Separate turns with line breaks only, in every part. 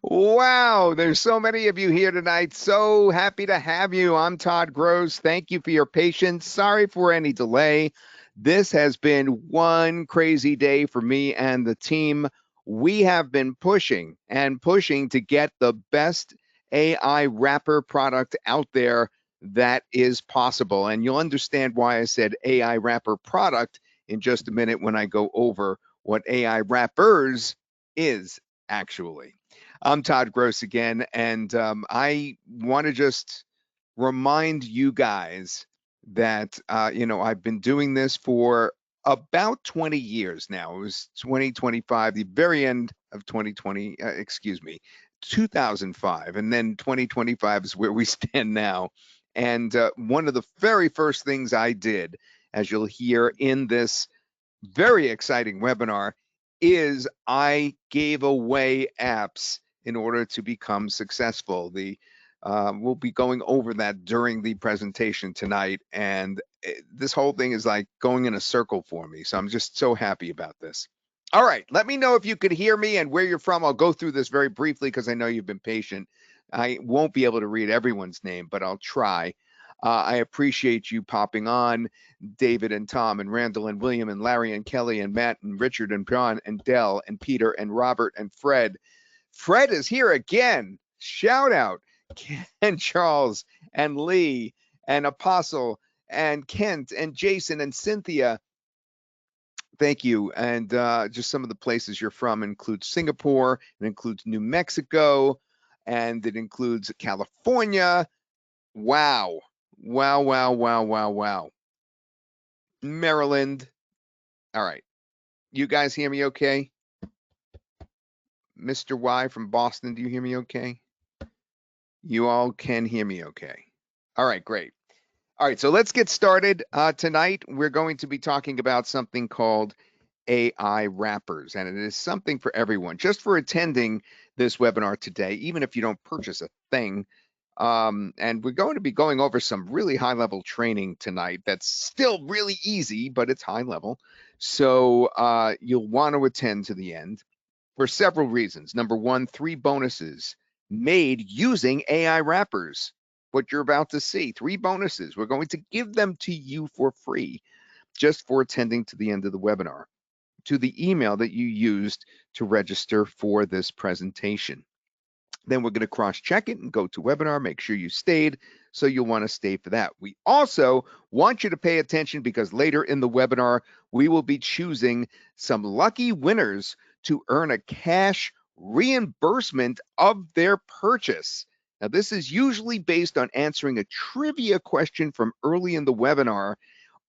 Wow, there's so many of you here tonight. So happy to have you. I'm Todd Gross. Thank you for your patience. Sorry for any delay. This has been one crazy day for me and the team. We have been pushing and pushing to get the best AI wrapper product out there that is possible. And you'll understand why I said AI wrapper product in just a minute when I go over what AI wrappers is actually. I'm Todd Gross again, and I want to just remind you guys that I've been doing this for about 20 years now. It was 2025, the very end of 2020, excuse me, 2005, and then 2025 is where we stand now. And one of the very first things I did, as you'll hear in this very exciting webinar, is I gave away apps in order to become successful. We'll be going over that during the presentation tonight, and this whole thing is like going in a circle for me. So I'm just so happy about this. All right, let me know if you could hear me and where you're from. I'll go through this very briefly because I know you've been patient. I won't be able to read everyone's name, but I'll try. I appreciate you popping on. David and Tom and Randall and William and Larry and Kelly and Matt and Richard and John and Dell and Peter and Robert and Fred. Fred is here again. Shout out. And Charles and Lee and Apostle and Kent and Jason and Cynthia. Thank you. And just some of the places you're from includes Singapore, it includes New Mexico, and it includes California. Wow. Wow, wow, wow, wow, wow. Maryland. All right. You guys hear me okay? Mr. Y from Boston, do you hear me okay? You all can hear me okay. All right, great. All right, so let's get started. Tonight, we're going to be talking about something called AI wrappers, and it is something for everyone. Just for attending this webinar today, even if you don't purchase a thing, and we're going to be going over some really high level training tonight that's still really easy, but it's high level. So you'll want to attend to the end for several reasons. Number one, 3 bonuses made using AI wrappers. What you're about to see, 3 bonuses. We're going to give them to you for free just for attending to the end of the webinar, to the email that you used to register for this presentation. Then we're going to cross-check it and go to webinar, make sure you stayed, so you'll want to stay for that. We also want you to pay attention because later in the webinar, we will be choosing some lucky winners to earn a cash reimbursement of their purchase. Now, this is usually based on answering a trivia question from early in the webinar,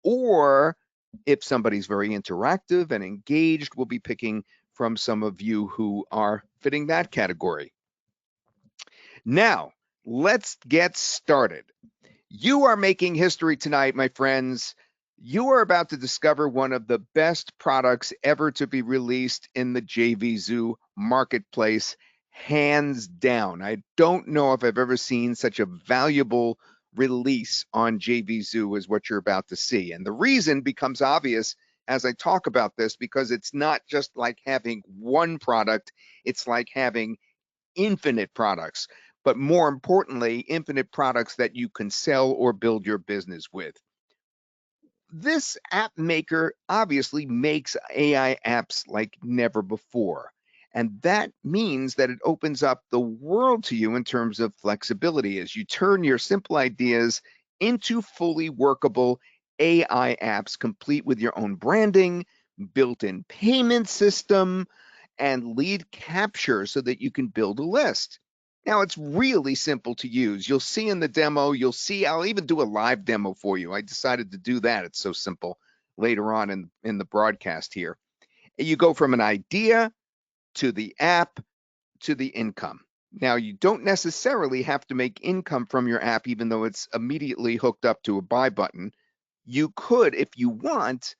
or if somebody's very interactive and engaged, we'll be picking from some of you who are fitting that category. Now, let's get started. You are making history tonight, my friends. You are about to discover one of the best products ever to be released in the JVZoo marketplace, hands down. I don't know if I've ever seen such a valuable release on JVZoo as what you're about to see. And the reason becomes obvious as I talk about this, because it's not just like having one product, it's like having infinite products, but more importantly, infinite products that you can sell or build your business with. This app maker obviously makes AI apps like never before. And that means that it opens up the world to you in terms of flexibility as you turn your simple ideas into fully workable AI apps, complete with your own branding, built-in payment system, and lead capture so that you can build a list. Now, it's really simple to use. You'll see in the demo, I'll even do a live demo for you. I decided to do that. It's so simple later on in the broadcast here. You go from an idea to the app to the income. Now, you don't necessarily have to make income from your app, even though it's immediately hooked up to a buy button. You could, if you want,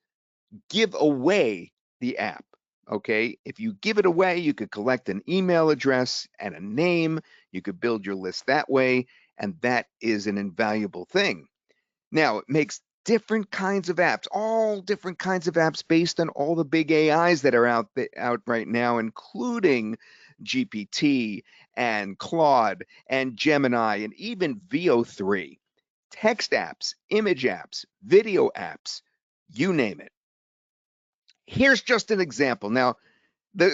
give away the app. Okay, if you give it away, you could collect an email address and a name. You could build your list that way, and that is an invaluable thing. Now, it makes different kinds of apps, all different kinds of apps based on all the big AIs that are out right now, including GPT and Claude and Gemini and even VO3. Text apps, image apps, video apps, you name it. Here's just an example. Now,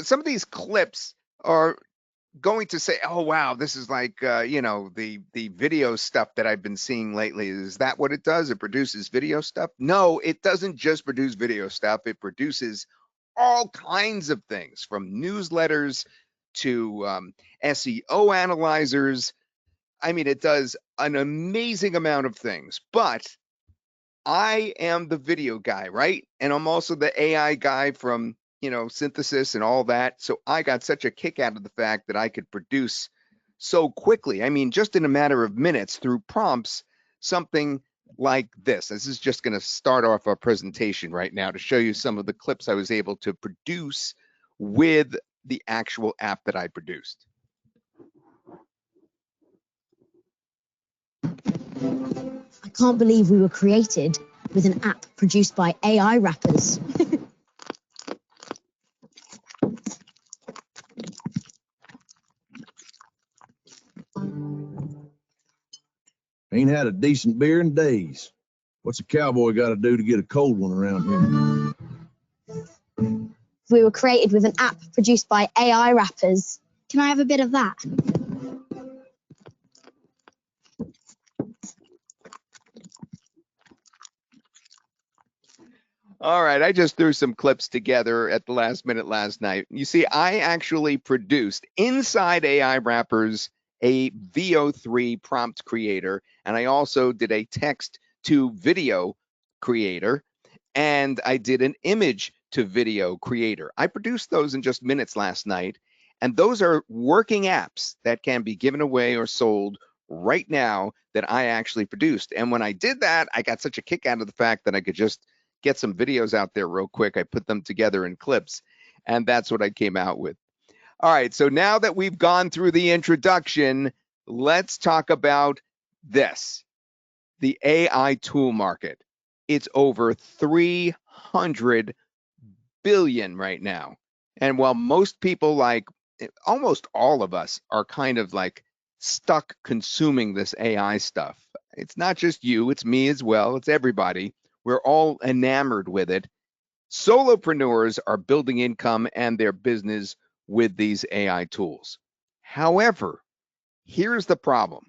some of these clips are going to say, "Oh wow, this is like the video stuff that I've been seeing lately." Is that what it does? It produces video stuff? No, it doesn't just produce video stuff. It produces all kinds of things, from newsletters to SEO analyzers. I mean, it does an amazing amount of things. But I am the video guy, right? And I'm also the AI guy from, synthesis and all that. So I got such a kick out of the fact that I could produce so quickly. I mean, just in a matter of minutes through prompts, something like this. This is just going to start off our presentation right now to show you some of the clips I was able to produce with the actual app that I produced.
I can't believe we were created with an app produced by AIWrappers.
Ain't had a decent beer in days. What's a cowboy got to do to get a cold one around here?
We were created with an app produced by AIWrappers. Can I have a bit of that?
All right, I just threw some clips together at the last minute last night. You see, I actually produced inside AIWrappers a VO3 prompt creator, and I also did a text to video creator, and I did an image to video creator. I produced those in just minutes last night, and those are working apps that can be given away or sold right now that I actually produced. And when I did that, I got such a kick out of the fact that I could just get some videos out there real quick. I put them together in clips, and that's what I came out with. All right, so now that we've gone through the introduction, let's talk about this, the AI tool market. It's over 300 billion right now. And while most people, like almost all of us, are kind of like stuck consuming this AI stuff, it's not just you, it's me as well, it's everybody. We're all enamored with it. Solopreneurs are building income and their business with these AI tools. However, here's the problem.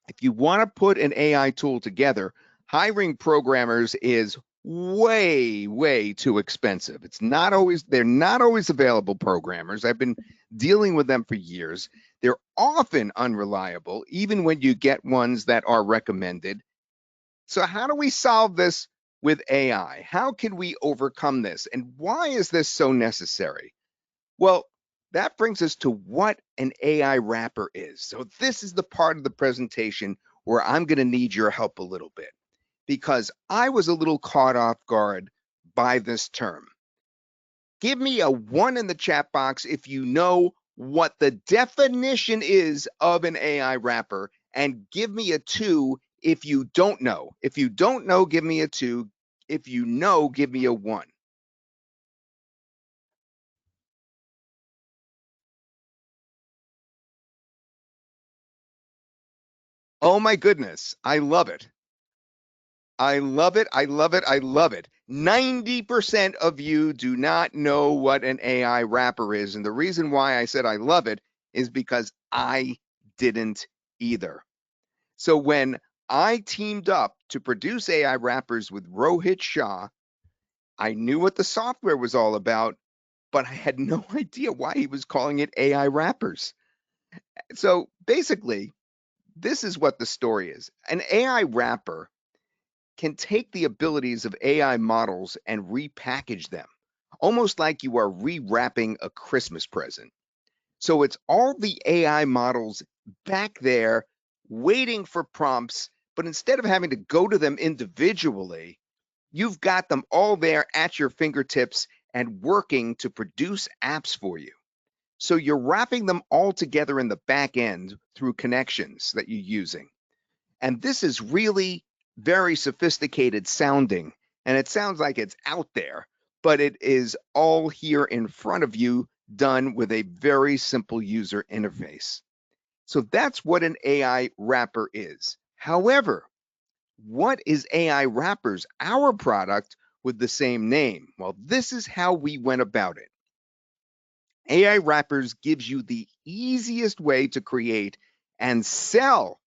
If you want to put an AI tool together, hiring programmers is way, way too expensive. They're not always available programmers. I've been dealing with them for years. They're often unreliable, even when you get ones that are recommended. So how do we solve this with AI? How can we overcome this? And why is this so necessary? Well, that brings us to what an AI wrapper is. So this is the part of the presentation where I'm going to need your help a little bit, because I was a little caught off guard by this term. Give me a 1 in the chat box if you know what the definition is of an AI wrapper, and give me a 2 if you don't know. If you don't know, give me a 2. If you know, give me a 1. Oh my goodness, I love it. I love it. I love it. I love it. 90% of you do not know what an AI wrapper is. And the reason why I said I love it is because I didn't either. So when I teamed up to produce AI wrappers with Rohit Shah, I knew what the software was all about, but I had no idea why he was calling it AI wrappers. So basically, this is what the story is. An AI wrapper can take the abilities of AI models and repackage them, almost like you are rewrapping a Christmas present. So it's all the AI models back there waiting for prompts, but instead of having to go to them individually, you've got them all there at your fingertips and working to produce apps for you. So you're wrapping them all together in the back end through connections that you're using. And this is really very sophisticated sounding, and it sounds like it's out there, but it is all here in front of you, done with a very simple user interface. So that's what an AI wrapper is. However, what is AIWrappers, our product with the same name? Well, this is how we went about it. AIWrappers gives you the easiest way to create and sell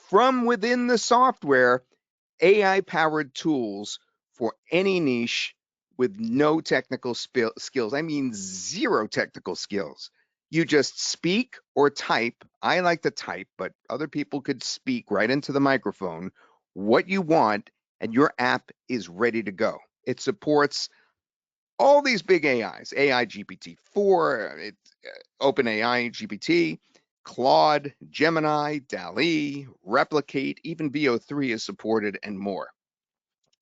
from within the software AI-powered tools for any niche with no technical skills. I mean, zero technical skills. You just speak or type. I like to type, but other people could speak right into the microphone what you want, and your app is ready to go. It supports all these big AIs, AI GPT-4, OpenAI GPT, Claude, Gemini, DALL-E, Replicate, even VO3 is supported, and more.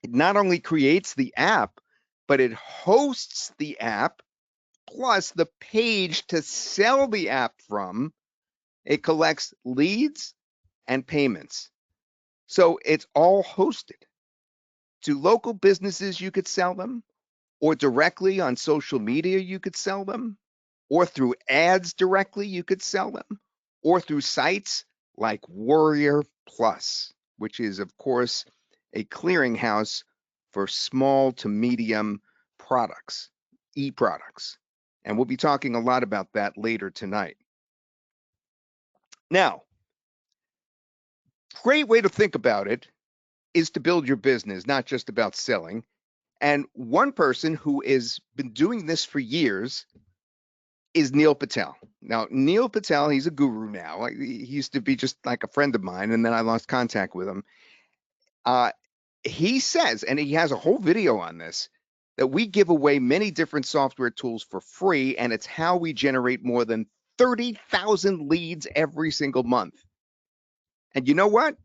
It not only creates the app, but it hosts the app, plus the page to sell the app from. It collects leads and payments. So it's all hosted. To local businesses, you could sell them, or directly on social media, you could sell them, or through ads directly, you could sell them, or through sites like Warrior Plus, which is, of course, a clearinghouse for small to medium products, e-products. And we'll be talking a lot about that later tonight. Now, great way to think about it is to build your business, not just about selling. And one person who has been doing this for years is Neil Patel. Now, Neil Patel, he's a guru now. He used to be just like a friend of mine, and then I lost contact with him. He says, and he has a whole video on this, that we give away many different software tools for free, and it's how we generate more than 30,000 leads every single month. And you know what?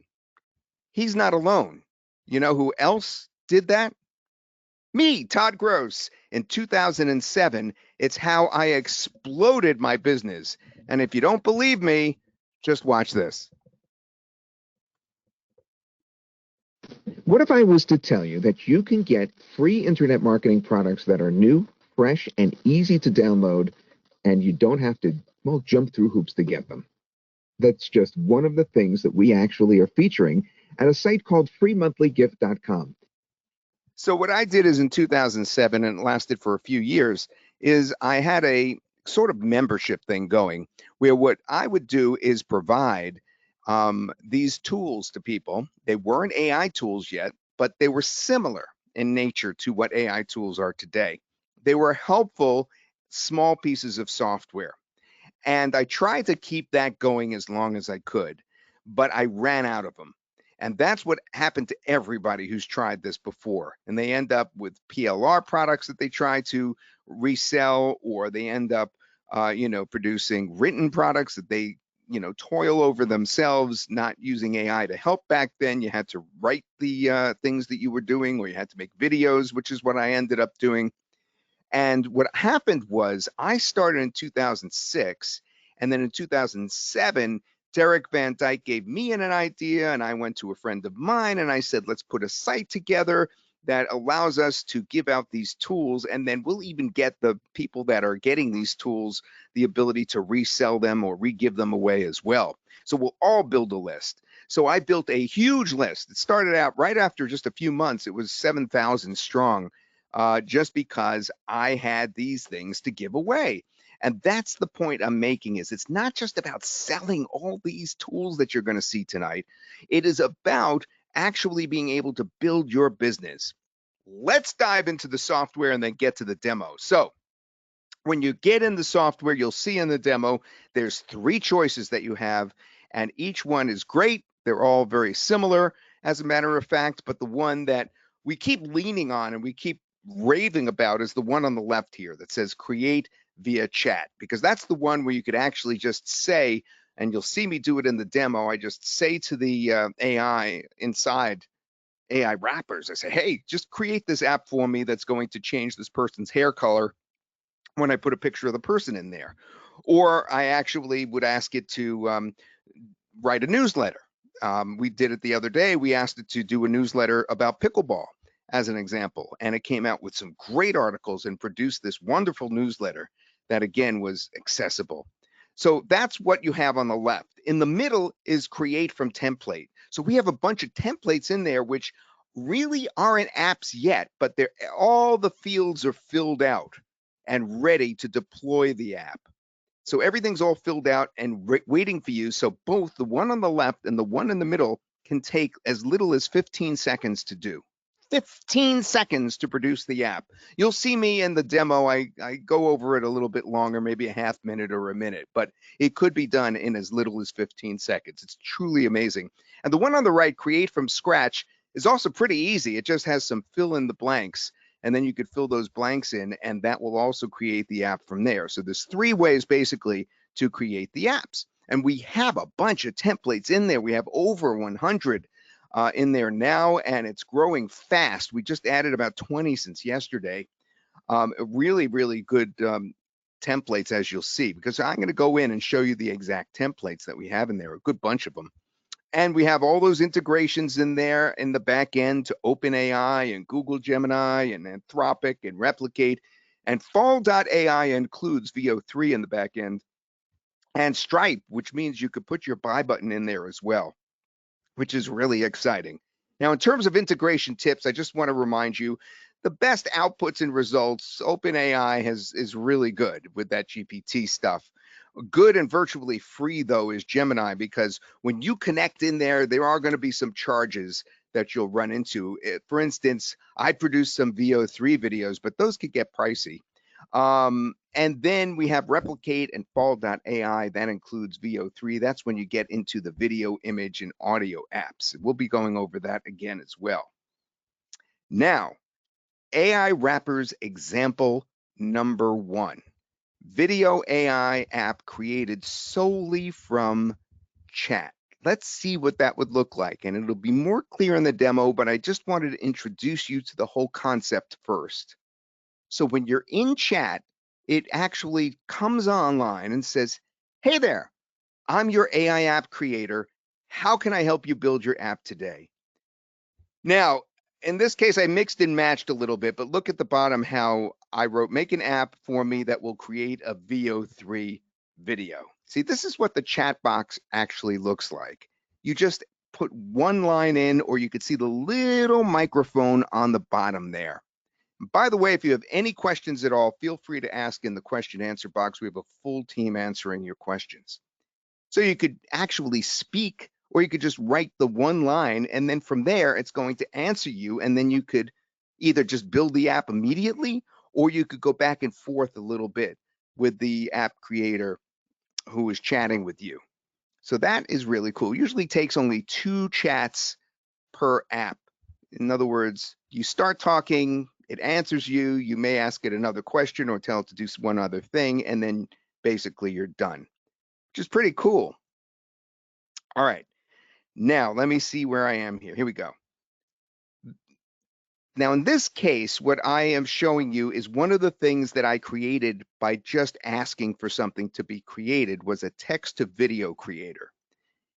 He's not alone. You know who else did that? Me, Todd Gross. In 2007, it's how I exploded my business. And if you don't believe me, just watch this.
What if I was to tell you that you can get free internet marketing products that are new, fresh, and easy to download, and you don't have to, well, jump through hoops to get them? That's just one of the things that we actually are featuring at a site called freemonthlygift.com.
So what I did is in 2007, and it lasted for a few years, is I had a sort of membership thing going where what I would do is provide these tools to people. They weren't AI tools yet, but they were similar in nature to what AI tools are today. They were helpful, small pieces of software. And I tried to keep that going as long as I could, but I ran out of them. And that's what happened to everybody who's tried this before. And they end up with PLR products that they try to resell, or they end up, producing written products that they, toil over themselves, not using AI to help. Back then, you had to write the things that you were doing, or you had to make videos, which is what I ended up doing. And what happened was I started in 2006, and then in 2007, Derek Van Dyke gave me an idea, and I went to a friend of mine, and I said, let's put a site together that allows us to give out these tools, and then we'll even get the people that are getting these tools the ability to resell them or re-give them away as well. So we'll all build a list. So I built a huge list. It started out right after just a few months. It was 7,000 strong. Just because I had these things to give away. And that's the point I'm making, is it's not just about selling all these tools that you're going to see tonight. It is about actually being able to build your business. Let's dive into the software and then get to the demo. So when you get in the software, you'll see in the demo, there's 3 choices that you have, and each one is great. They're all very similar, as a matter of fact, but the one that we keep leaning on and we keep raving about is the one on the left here that says create via chat, because that's the one where you could actually just say, and you'll see me do it in the demo, I just say to the AI inside AIWrappers, I say, hey, just create this app for me that's going to change this person's hair color when I put a picture of the person in there. Or I actually would ask it to write a newsletter. We did it the other day. We asked it to do a newsletter about pickleball as an example, and it came out with some great articles and produced this wonderful newsletter that again was accessible. So that's what you have on the left. In the middle is create from template. So we have a bunch of templates in there which really aren't apps yet, but all the fields are filled out and ready to deploy the app. So everything's all filled out and waiting for you. So both the one on the left and the one in the middle can take as little as 15 seconds to do. 15 seconds to produce the app. You'll see me in the demo. I go over it a little bit longer, maybe a half minute or a minute, but it could be done in as little as 15 seconds. It's truly amazing. And the one on the right, create from scratch, is also pretty easy. It just has some fill in the blanks, and then you could fill those blanks in, and that will also create the app from there. So there's 3 ways basically to create the apps. And we have a bunch of templates in there. We have over 100 in there now, and it's growing fast. We just added about 20 since yesterday. Really, really good templates, as you'll see, because I'm going to go in and show you the exact templates that we have in there, a good bunch of them. And we have all those integrations in there in the back end to OpenAI and Google Gemini and Anthropic and Replicate. And Fall.ai includes VO3 in the back end and Stripe, which means you could put your buy button in there as well, which is really exciting. Now, in terms of integration tips, I just want to remind you, the best outputs and results, OpenAI is really good with that GPT stuff. Good and virtually free, though, is Gemini, because when you connect in there, there are going to be some charges that you'll run into. For instance, I produced some VO3 videos, but those could get pricey. And then we have Replicate and Fall.ai. That includes VO3. That's when you get into the video, image, and audio apps. We'll be going over that again as well. Now, AIWrappers example number 1. Video AI app created solely from chat. Let's see what that would look like, and it'll be more clear in the demo, but I just wanted to introduce you to the whole concept first. So when you're in chat, it actually comes online and says, hey there, I'm your AI app creator. How can I help you build your app today? Now, in this case, I mixed and matched a little bit, but look at the bottom how I wrote, make an app for me that will create a VO3 video. See, this is what the chat box actually looks like. You just put one line in, or you could see the little microphone on the bottom there. By the way, if you have any questions at all, feel free to ask in the question answer box. We have a full team answering your questions. So you could actually speak, or you could just write the one line, and then from there, it's going to answer you, and then you could either just build the app immediately, or you could go back and forth a little bit with the app creator who is chatting with you. So that is really cool. Usually takes only 2 chats per app. In other words, you start talking, it answers you, you may ask it another question or tell it to do one other thing, and then basically you're done, which is pretty cool. All right, now let me see where I am here. Here we go. Now in this case, what I am showing you is one of the things that I created by just asking for something to be created was a text to video creator.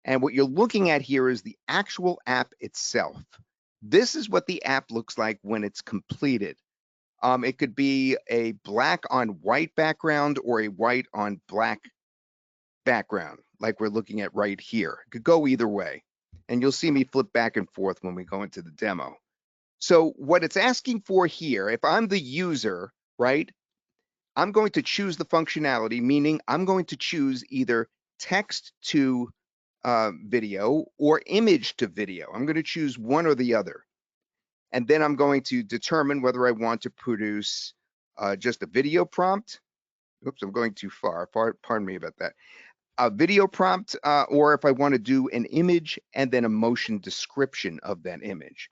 And what you're looking at here is the actual app itself. This is what the app looks like when it's completed. It could be a black on white background or a white on black background, like we're looking at right here. It could go either way. And you'll see me flip back and forth when we go into the demo. So what it's asking for here, if I'm the user, right, I'm going to choose the functionality, meaning I'm going to choose either text to video or image to video. I'm going to choose one or the other. And then I'm going to determine whether I want to produce just a video prompt. Oops, I'm going too far. Pardon me about that. A video prompt, or if I want to do an image and then a motion description of that image.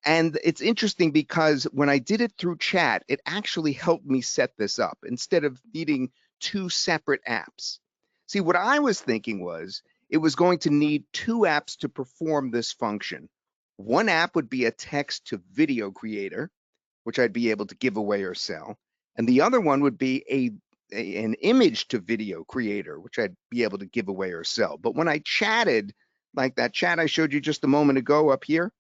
And it's interesting because when I did it through chat, it actually helped me set this up instead of needing 2 separate apps. See, what I was thinking was it was going to need 2 apps to perform this function. One app would be a text to video creator, which I'd be able to give away or sell. And the other one would be an image to video creator, which I'd be able to give away or sell. But when I chatted, like that chat I showed you just a moment ago up here.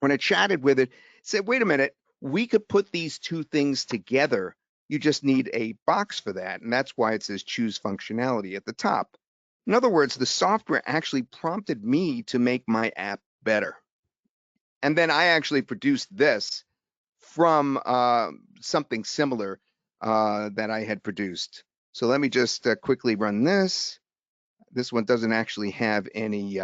When I chatted with it, it said, wait a minute, we could put these two things together. You just need a box for that. And that's why it says choose functionality at the top. In other words, the software actually prompted me to make my app better. And then I actually produced this from something similar that I had produced. So let me just quickly run this. This one doesn't actually have any,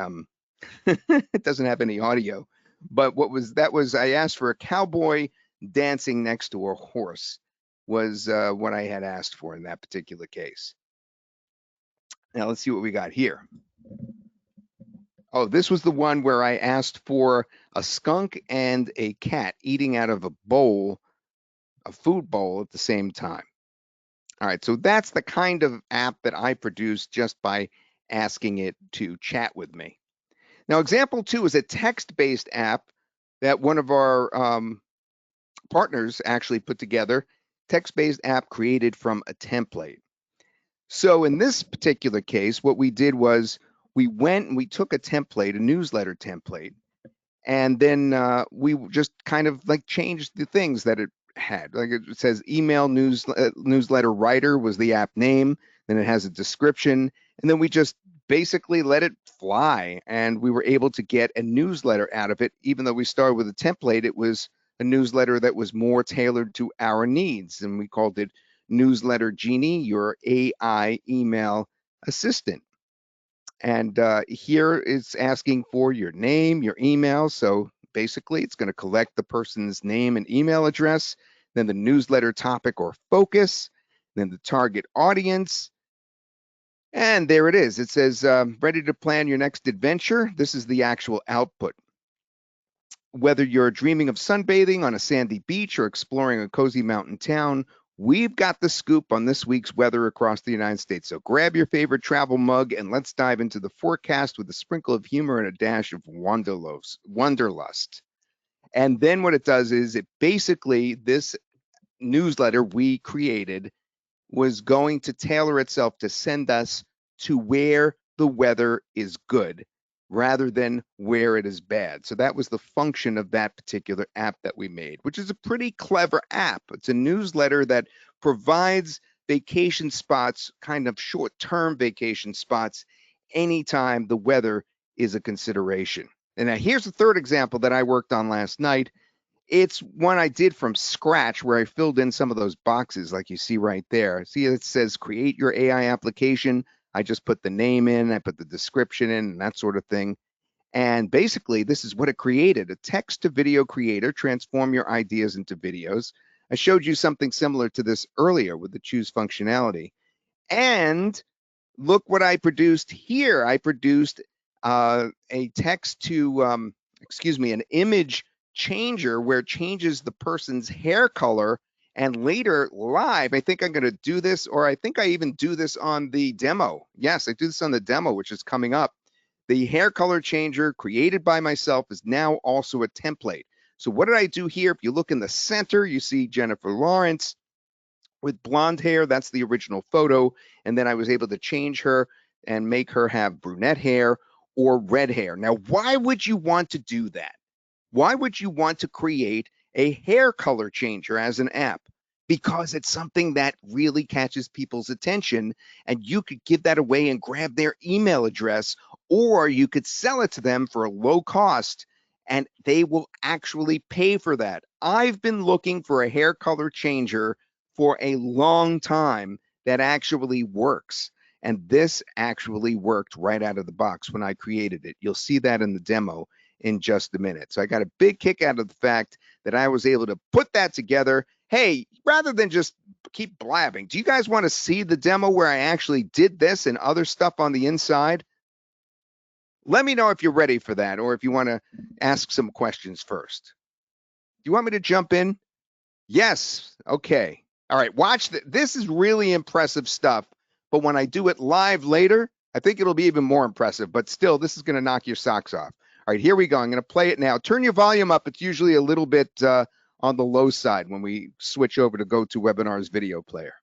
it doesn't have any audio. But that was, I asked for a cowboy dancing next to a horse was what I had asked for in that particular case. Now let's see what we got here. Oh, this was the one where I asked for a skunk and a cat eating out of a bowl, a food bowl at the same time. All right, so that's the kind of app that I produced just by asking it to chat with me. Now, example 2 is a text-based app that one of our partners actually put together, text-based app created from a template. So in this particular case, what we did was we went and we took a template, a newsletter template, and then we just kind of like changed the things that it had. Like it says email newsletter writer was the app name, then it has a description, and then we just basically let it fly, and we were able to get a newsletter out of it. Even though we started with a template, it was a newsletter that was more tailored to our needs, and we called it Newsletter Genie, your AI email assistant. And here it's asking for your name, your email. So basically, it's going to collect the person's name and email address, then the newsletter topic or focus, then the target audience. And there it is. It says, ready to plan your next adventure. This is the actual output. Whether you're dreaming of sunbathing on a sandy beach or exploring a cozy mountain town, we've got the scoop on this week's weather across the United States. So grab your favorite travel mug and let's dive into the forecast with a sprinkle of humor and a dash of wanderlust. And then what it does is it basically, this newsletter we created was going to tailor itself to send us to where the weather is good rather than where it is bad. So that was the function of that particular app that we made, which is a pretty clever app. It's a newsletter that provides vacation spots, kind of short-term vacation spots, anytime the weather is a consideration. And now here's the third example that I worked on last night. It's one I did from scratch where I filled in some of those boxes like you see right there. See, it says create your AI application. I just put the name in, I put the description in, and that sort of thing. And basically, this is what it created, a text to video creator, transform your ideas into videos. I showed you something similar to this earlier with the choose functionality. And look what I produced here. I produced a text to, an image changer where it changes the person's hair color. And later live, I think I'm going to do this, or I think I even do this on the demo. Yes, I do this on the demo, which is coming up. The hair color changer created by myself is now also a template. So what did I do here? If you look in the center, you see Jennifer Lawrence with blonde hair. That's the original photo. And then I was able to change her and make her have brunette hair or red hair. Now, why would you want to do that? Why would you want to create a hair color changer as an app? Because it's something that really catches people's attention, and you could give that away and grab their email address, or you could sell it to them for a low cost and they will actually pay for that. I've been looking for a hair color changer for a long time that actually works. And this actually worked right out of the box when I created it. You'll see that in the demo in just a minute. So I got a big kick out of the fact that I was able to put that together. Hey, rather than just keep blabbing, do you guys want to see the demo where I actually did this and other stuff on the inside? Let me know if you're ready for that or if you want to ask some questions first. Do you want me to jump in? Yes. Okay. All right. Watch this is really impressive stuff. But when I do it live later, I think it'll be even more impressive. But still, this is going to knock your socks off. All right, here we go. I'm going to play it now. Turn your volume up. It's usually a little bit on the low side when we switch over to GoToWebinar's video player.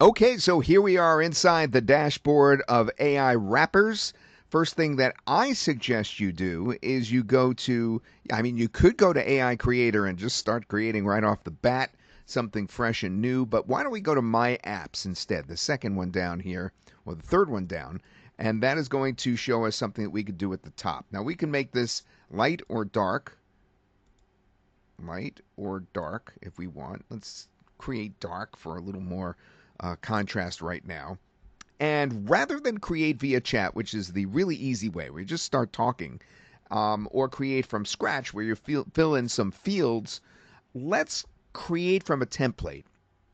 Okay, so here we are inside the dashboard of AIWrappers. First thing that I suggest you do is you go to, you could go to AI Creator and just start creating right off the bat something fresh and new, but why don't we go to My Apps instead, the second one down here, or the third one down, and that is going to show us something that we could do at the top. Now we can make this light or dark if we want. Let's create dark for a little more contrast right now. And rather than create via chat, which is the really easy way, where you just start talking, or create from scratch where you fill in some fields, let's create from a template.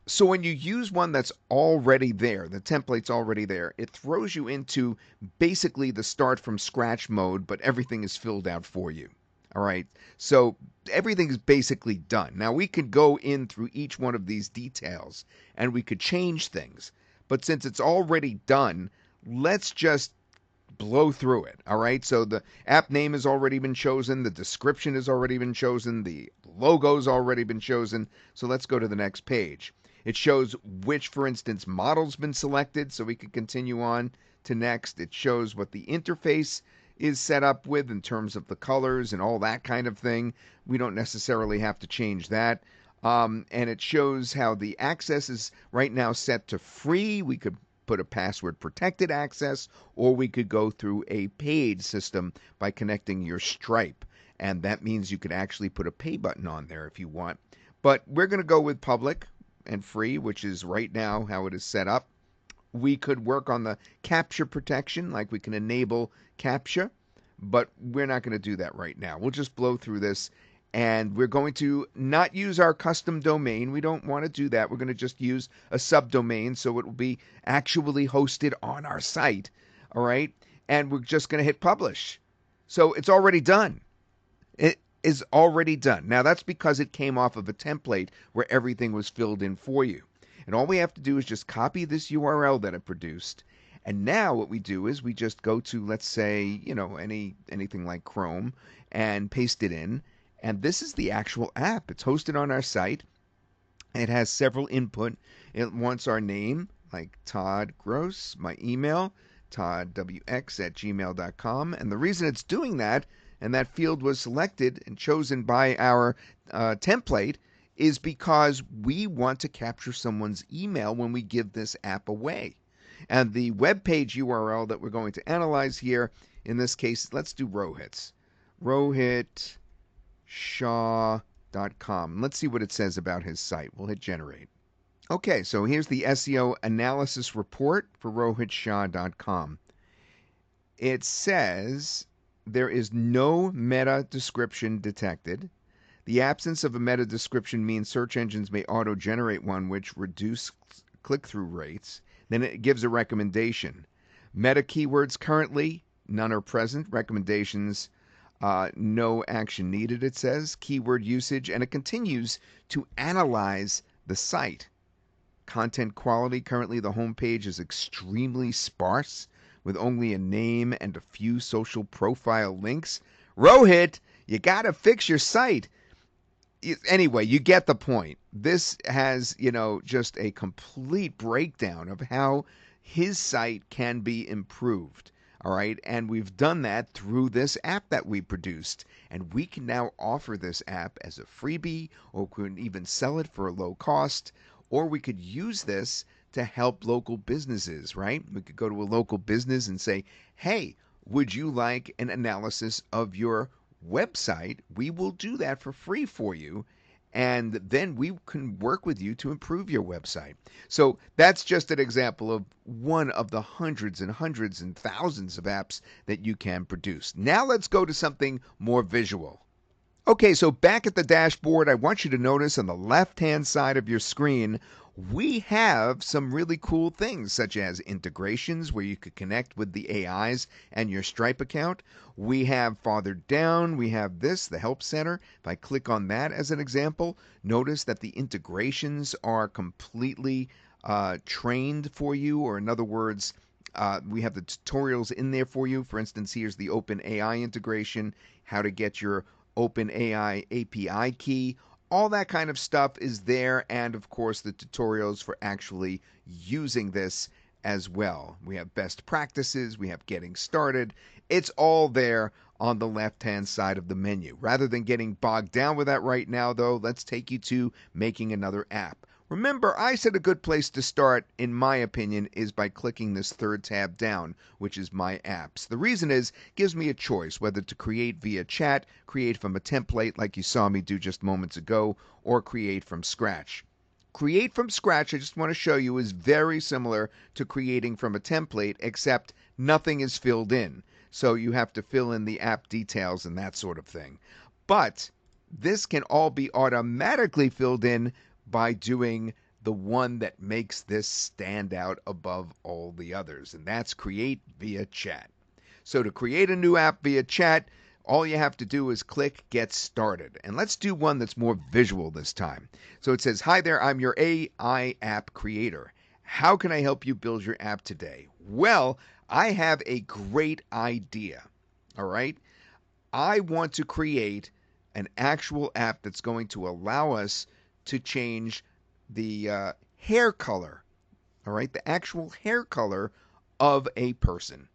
So when you use one that's already there, the template's already there, it throws you into basically the start from scratch mode, but everything is filled out for you. All right. So everything is basically done. Now we could go in through each one of these details and we could change things. But since it's already done, let's just blow through it. All right. So the app name has already been chosen. The description has already been chosen. The logo's already been chosen. So let's go to the next page. It shows which, for instance, model's been selected. So we could continue on to next. It shows what the interface is set up with in terms of the colors and all that kind of thing. We don't necessarily have to change that. And it shows how the access is right now set to free. We could put a password protected access, or we could go through a paid system by connecting your Stripe. And that means you could actually put a pay button on there if you want. But we're going to go with public and free, which is right now how it is set up. We could work on the captcha protection, like we can enable captcha, but we're not going to do that right now. We'll just blow through this, and we're going to not use our custom domain. We don't want to do that. We're going to just use a subdomain, so it will be actually hosted on our site, all right? And we're just going to hit publish. So it's already done. It is already done. Now, that's because it came off of a template where everything was filled in for you. And all we have to do is just copy this URL that it produced. And now what we do is we just go to, let's say, anything like Chrome, and paste it in. And this is the actual app. It's hosted on our site. It has several input. It wants our name, like Todd Gross, my email, toddwx@gmail.com. And the reason it's doing that, and that field was selected and chosen by our template, is because we want to capture someone's email when we give this app away. And the web page URL that we're going to analyze here, in this case, let's do Rohit's. rohitshaw.com. Let's see what it says about his site. We'll hit generate. Okay, so here's the SEO analysis report for rohitshaw.com. It says there is no meta description detected. The absence of a meta description means search engines may auto-generate one, which reduces click-through rates. Then it gives a recommendation. Meta keywords currently, none are present. Recommendations, no action needed, it says. Keyword usage, and it continues to analyze the site. Content quality, currently the homepage is extremely sparse, with only a name and a few social profile links. Rohit, you gotta fix your site. Anyway, you get the point. This has, just a complete breakdown of how his site can be improved. All right. And we've done that through this app that we produced. And we can now offer this app as a freebie, or we can even sell it for a low cost, or we could use this to help local businesses, right? We could go to a local business and say, hey, would you like an analysis of your website? We will do that for free for you, and then we can work with you to improve your website. So that's just an example of one of the hundreds and hundreds and thousands of apps that you can produce. Now let's go to something more visual. Okay, so back at the dashboard, I want you to notice on the left-hand side of your screen, we have some really cool things, such as integrations where you could connect with the AIs and your Stripe account. We have farther down, we have this, the Help Center. If I click on that as an example, notice that the integrations are completely trained for you, or in other words, we have the tutorials in there for you. For instance, here's the OpenAI integration, how to get your OpenAI API key All that kind of stuff is there, and of course the tutorials for actually using this as well. We have best practices, we have getting started. It's all there on the left-hand side of the menu. Rather than getting bogged down with that right now, though, let's take you to making another app. Remember, I said a good place to start, in my opinion, is by clicking this third tab down, which is My Apps. The reason is, it gives me a choice whether to create via chat, create from a template like you saw me do just moments ago, or create from scratch. Create from scratch, I just want to show you, is very similar to creating from a template, except nothing is filled in. So you have to fill in the app details and that sort of thing. But this can all be automatically filled in by doing the one that makes this stand out above all the others, and that's create via chat. So to create a new app via chat, all you have to do is click Get Started. And let's do one that's more visual this time. So it says, "Hi there, I'm your AI app creator. How can I help you build your app today?" Well, I have a great idea. All right? I want to create an actual app that's going to allow us to change the hair color. All right? The actual hair color of a person.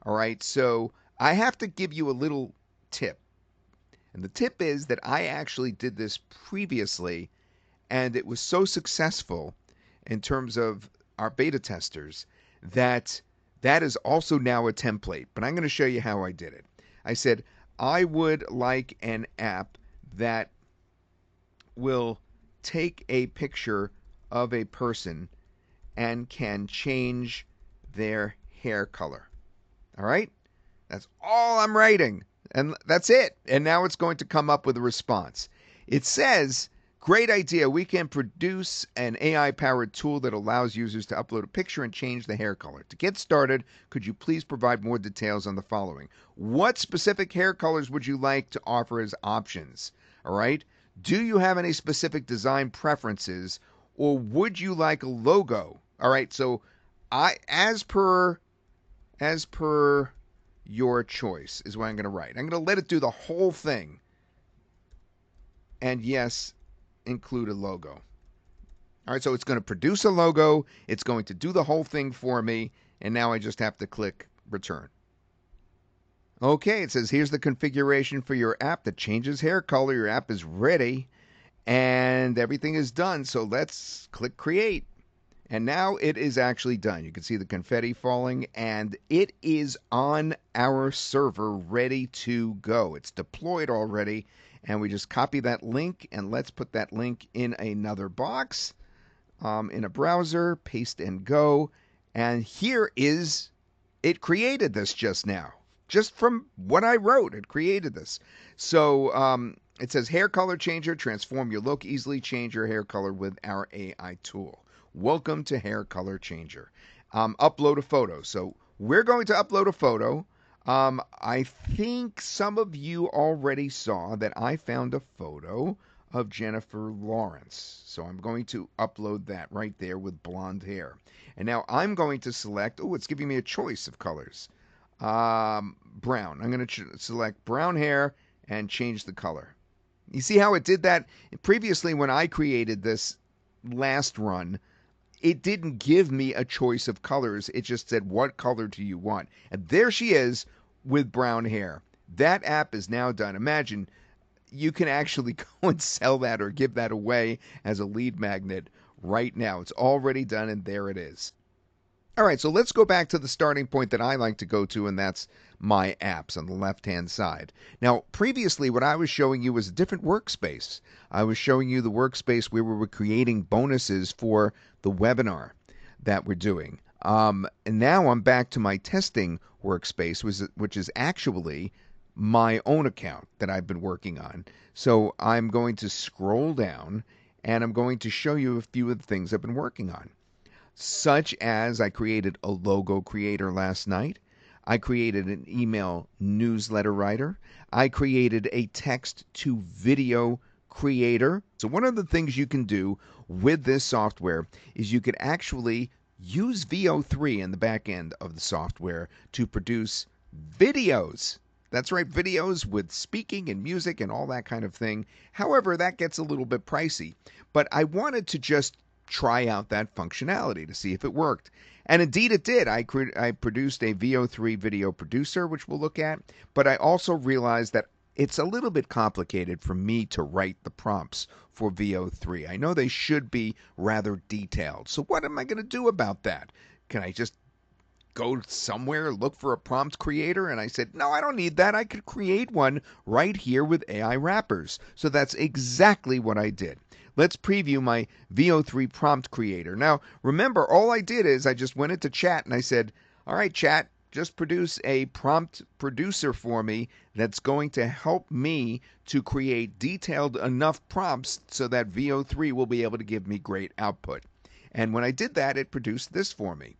All right? So I have to give you a little tip. And the tip is that I actually did this previously, and it was so successful in terms of our beta testers that that is also now a template. But I'm going to show you how I did it. I said, I would like an app that will take a picture of a person and can change their hair color. All right? That's all I'm writing. And that's it. And now it's going to come up with a response. It says, "Great idea. We can produce an AI-powered tool that allows users to upload a picture and change the hair color. To get started, could you please provide more details on the following? What specific hair colors would you like to offer as options? All right. Do you have any specific design preferences, or would you like a logo?" All right. So as per your choice is what I'm going to write. I'm going to let it do the whole thing. And yes, include a logo. All right, so it's going to produce a logo. It's going to do the whole thing for me. And now I just have to click return. Okay, it says here's the configuration for your app that changes hair color. Your app is ready and everything is done. So let's click create. And now it is actually done. You can see the confetti falling, and it is on our server ready to go. It's deployed already, and we just copy that link, and let's put that link in another box, in a browser, paste and go. And here is, it created this just now. Just from what I wrote, it created this. So it says hair color changer, transform your look, easily change your hair color with our AI tool. Welcome to Hair Color Changer. Upload a photo. So we're going to upload a photo. I think some of you already saw that I found a photo of Jennifer Lawrence. So I'm going to upload that right there with blonde hair. And now I'm going to select, oh, it's giving me a choice of colors. Brown. I'm going to select brown hair and change the color. You see how it did that? Previously, when I created this last run, it didn't give me a choice of colors. It just said, what color do you want? And there she is with brown hair. That app is now done. Imagine you can actually go and sell that or give that away as a lead magnet right now. It's already done, and there it is. All right, so let's go back to the starting point that I like to go to, and that's My Apps on the left-hand side. Now, previously, what I was showing you was a different workspace. I was showing you the workspace where we were creating bonuses for the webinar that we're doing. And now I'm back to my testing workspace, which is actually my own account that I've been working on. So I'm going to scroll down, and I'm going to show you a few of the things I've been working on. Such as I created a logo creator last night. I created an email newsletter writer. I created a text to video creator. So one of the things you can do with this software is you could actually use VO3 in the back end of the software to produce videos. That's right, videos with speaking and music and all that kind of thing. However, that gets a little bit pricey. But I wanted to just try out that functionality to see if it worked. And indeed it did. I produced a VO3 video producer, which we'll look at. But I also realized that it's a little bit complicated for me to write the prompts for VO3. I know they should be rather detailed. So what am I going to do about that? Can I just go somewhere, look for a prompt creator? And I said, no, I don't need that. I could create one right here with AIWrappers. So that's exactly what I did. Let's preview my VO3 prompt creator. Now, remember, all I did is I just went into chat and I said, all right, chat, just produce a prompt producer for me that's going to help me to create detailed enough prompts so that VO3 will be able to give me great output. And when I did that, it produced this for me.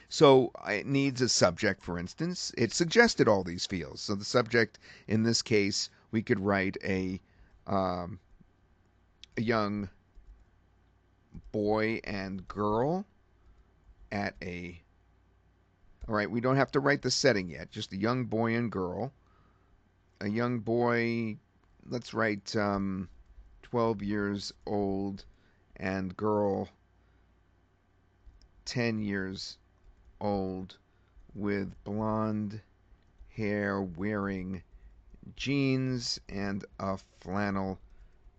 So it needs a subject, for instance. It suggested all these fields. So the subject, in this case, we could write a young boy and girl at a... All right, we don't have to write the setting yet. Just a young boy and girl. A young boy, let's write 12 years old, and girl 10 years old, with blonde hair, wearing jeans and a flannel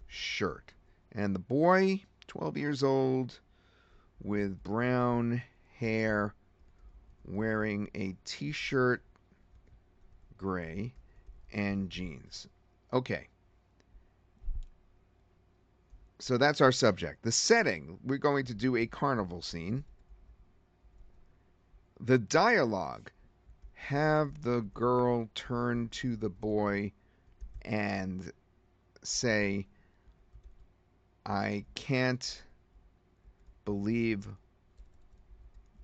shirt. And the boy, 12 years old, with brown hair, wearing a t-shirt, gray, and jeans. Okay. So that's our subject. The setting, we're going to do a carnival scene. The dialogue, have the girl turn to the boy and say, I can't believe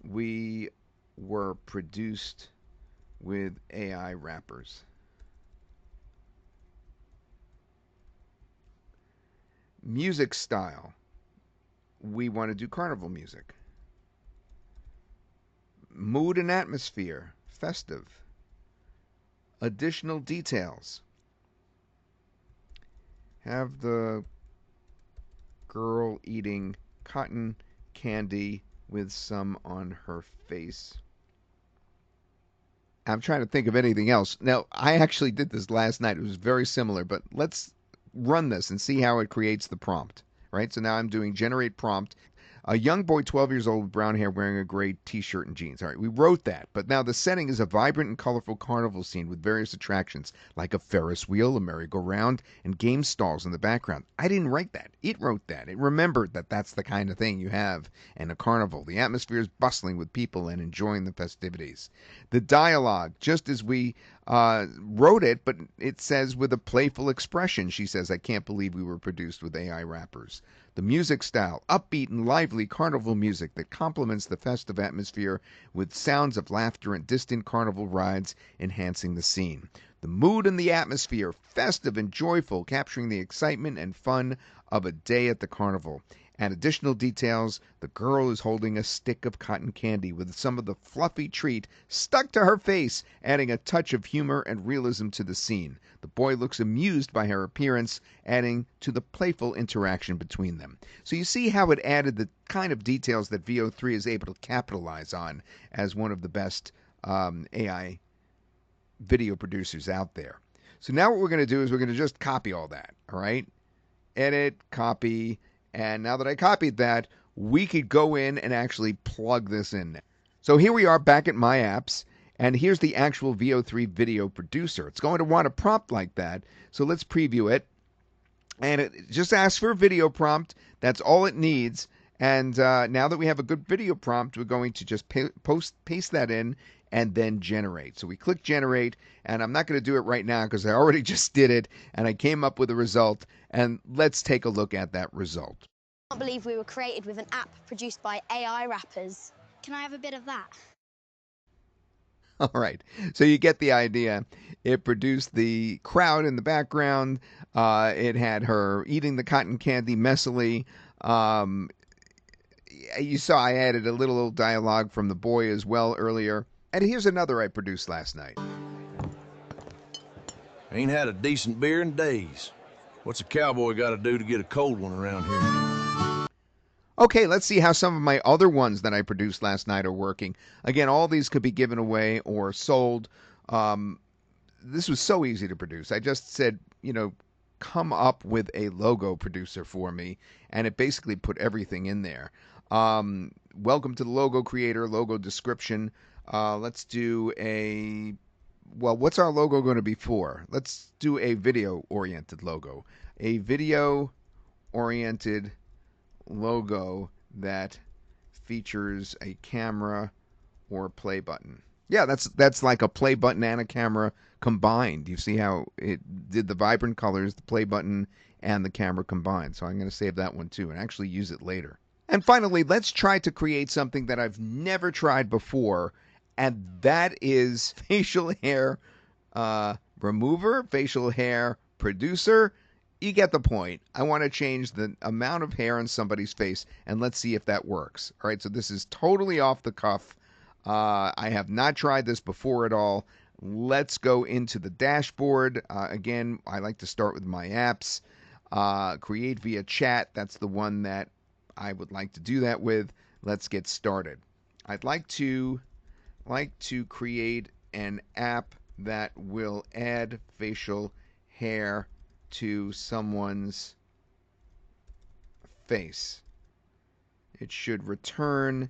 we were produced with AIWrappers. Music style, we want to do carnival music. Mood and atmosphere, festive. Additional details, have the girl eating cotton candy with some on her face. I'm trying to think of anything else. Now, I actually did this last night. It was very similar, but let's run this and see how it creates the prompt. Right? So now I'm doing generate prompt. A young boy, 12 years old, with brown hair, wearing a gray t-shirt and jeans. All right, we wrote that. But now the setting is a vibrant and colorful carnival scene with various attractions, like a Ferris wheel, a merry-go-round, and game stalls in the background. I didn't write that. It wrote that. It remembered that that's the kind of thing you have in a carnival. The atmosphere is bustling with people and enjoying the festivities. The dialogue, just as we wrote it, but it says with a playful expression. She says, I can't believe we were produced with AIWrappers. The music style, upbeat and lively carnival music that complements the festive atmosphere with sounds of laughter and distant carnival rides enhancing the scene. The mood and the atmosphere, festive and joyful, capturing the excitement and fun of a day at the carnival. And additional details, the girl is holding a stick of cotton candy with some of the fluffy treat stuck to her face, adding a touch of humor and realism to the scene. The boy looks amused by her appearance, adding to the playful interaction between them. So you see how it added the kind of details that VO3 is able to capitalize on as one of the best AI video producers out there. So now what we're going to do is we're going to just copy all that, all right? Edit, copy, and now that I copied that, we could go in and actually plug this in. So here we are back at My Apps, and here's the actual VO3 video producer. It's going to want a prompt like that, so let's preview it. And it just asks for a video prompt. That's all it needs. And now that we have a good video prompt, we're going to just paste that in and then generate. So we click generate, and I'm not going to do it right now because I already just did it, and I came up with a result. And let's take a look at that result.
I can't believe we were created with an app produced by AIWrappers. Can I have a bit of that?
All right, so you get the idea. It produced the crowd in the background. It had her eating the cotton candy messily. You saw I added a little dialogue from the boy as well earlier. And here's another I produced last night.
Ain't had a decent beer in days. What's a cowboy got to do to get a cold one around here?
Okay, let's see how some of my other ones that I produced last night are working. Again, all these could be given away or sold. This was so easy to produce. I just said, come up with a logo producer for me, and it basically put everything in there. Welcome to the logo creator, logo description. Let's do what's our logo going to be for? Let's do a video-oriented logo. A video-oriented logo that features a camera or play button. Yeah, that's like a play button and a camera combined. You see how it did the vibrant colors, the play button and the camera combined. So I'm going to save that one too and actually use it later. And finally, let's try to create something that I've never tried before, and that is facial hair remover, facial hair producer. You get the point. I want to change the amount of hair on somebody's face, and let's see if that works. All right, so this is totally off the cuff. I have not tried this before at all. Let's go into the dashboard. Again, I like to start with my apps. Create via chat. That's the one that I would like to do that with. Let's get started. I'd like to create an app that will add facial hair to someone's face. It should return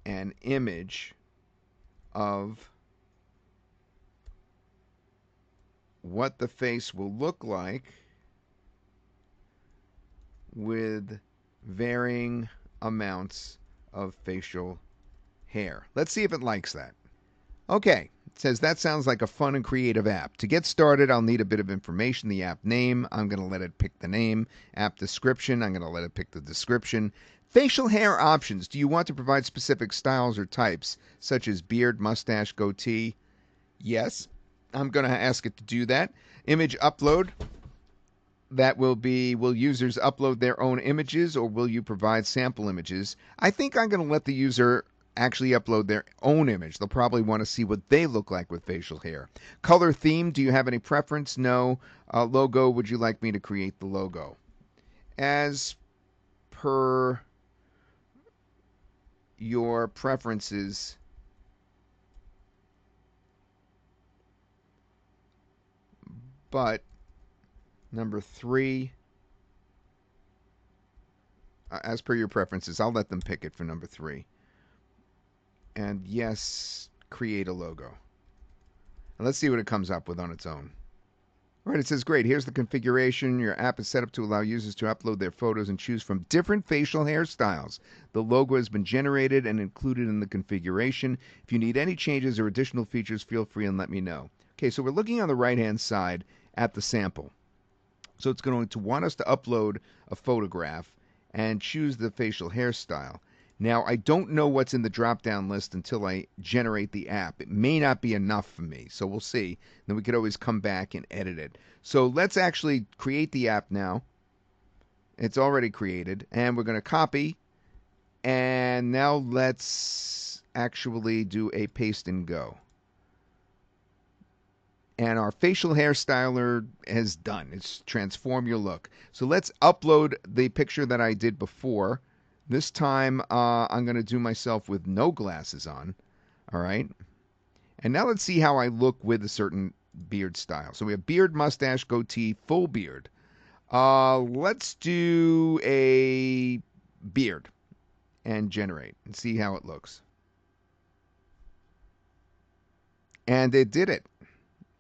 an image of what the face will look like with varying amounts of facial hair. Let's see if it likes that. Okay, it says that sounds like a fun and creative app. To get started, I'll need a bit of information. The app name, I'm going to let it pick the name. App description, I'm going to let it pick the description. Facial hair options. Do you want to provide specific styles or types, such as beard, mustache, goatee? Yes, I'm going to ask it to do that. Image upload. That will users upload their own images, or will you provide sample images? I think I'm going to let the user actually upload their own image. They'll probably want to see what they look like with facial hair. Color theme, do you have any preference? No. Logo, would you like me to create the logo? As per your preferences, but number 3, as per your preferences, I'll let them pick it for number 3. And yes, create a logo. And let's see what it comes up with on its own. All right, it says, great, here's the configuration. Your app is set up to allow users to upload their photos and choose from different facial hairstyles. The logo has been generated and included in the configuration. If you need any changes or additional features, feel free and let me know. Okay, so we're looking on the right-hand side at the sample. So it's going to want us to upload a photograph and choose the facial hairstyle. Now, I don't know what's in the drop-down list until I generate the app. It may not be enough for me, so we'll see. Then we could always come back and edit it. So let's actually create the app now. It's already created, and we're going to copy. And now let's actually do a paste and go. And our facial hairstyler has done. It's transform your look. So let's upload the picture that I did before. This time, I'm going to do myself with no glasses on. All right. And now let's see how I look with a certain beard style. So we have beard, mustache, goatee, full beard. Let's do a beard and generate and see how it looks. And it did it.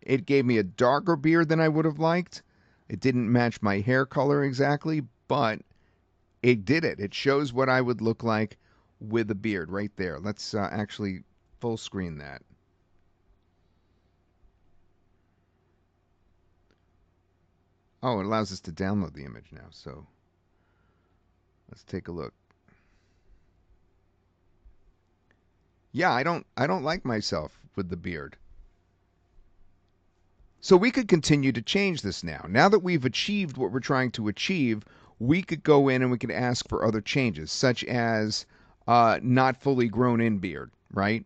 It gave me a darker beard than I would have liked. It didn't match my hair color exactly, but it did it. It shows what I would look like with a beard right there. Let's actually full screen that. Oh, it allows us to download the image now. So let's take a look. Yeah, I don't like myself with the beard. So we could continue to change this now. Now that we've achieved what we're trying to achieve, we could go in and we could ask for other changes, such as not fully grown in beard, right?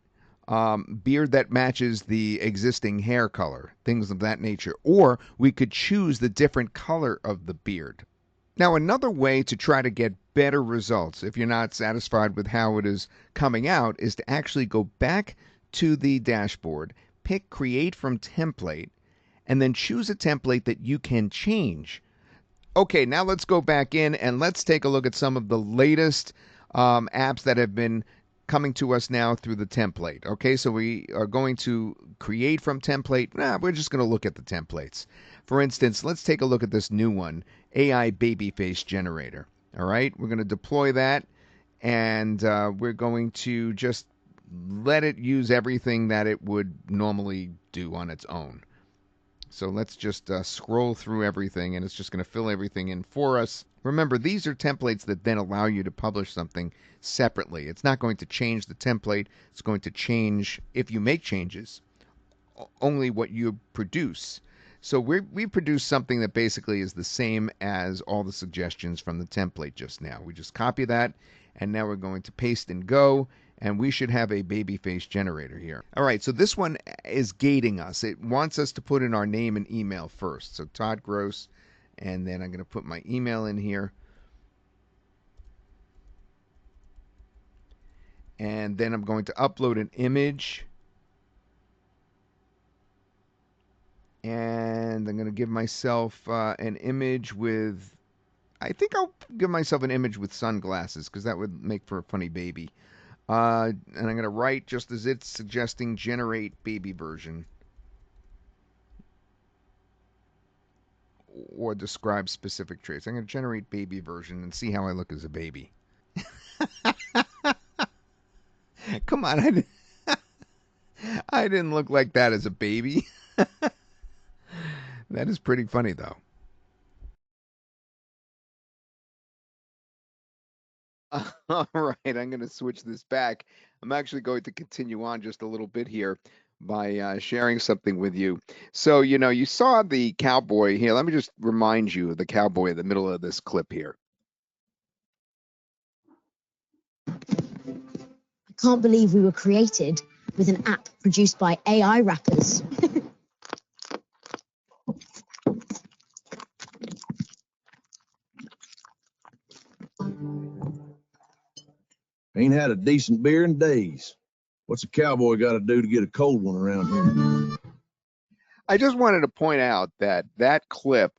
beard that matches the existing hair color, things of that nature. Or we could choose the different color of the beard. Now, another way to try to get better results, if you're not satisfied with how it is coming out, is to actually go back to the dashboard, pick Create from Template, and then choose a template that you can change. Okay, now let's go back in and let's take a look at some of the latest apps that have been coming to us now through the template. Okay, so we are going to create from template. We're just going to look at the templates. For instance, let's take a look at this new one, AI baby face generator. All right, we're going to deploy that, and we're going to just let it use everything that it would normally do on its own. So let's just scroll through everything, and it's just going to fill everything in for us. Remember, these are templates that then allow you to publish something separately. It's not going to change the template. It's going to change, if you make changes, only what you produce. So we produce something that basically is the same as all the suggestions from the template just now. We just copy that, and now we're going to paste and go, and we should have a baby face generator here. All right, so this one is gating us. It wants us to put in our name and email first. So Todd Gross, and then I'm going to put my email in here. And then I'm going to upload an image. And I'm going to give myself an image with, I think I'll give myself an image with sunglasses because that would make for a funny baby. And I'm going to write just as it's suggesting, generate baby version. Or describe specific traits. I'm going to generate baby version and see how I look as a baby. Come on, I didn't look like that as a baby. That is pretty funny, though. All right, I'm going to switch this back. I'm actually going to continue on just a little bit here by sharing something with you. So, you saw the cowboy here. Let me just remind you of the cowboy in the middle of this clip here.
I can't believe we were created with an app produced by AIWrappers.
Ain't had a decent beer in days. What's a cowboy got to do to get a cold one around here?
I just wanted to point out that that clip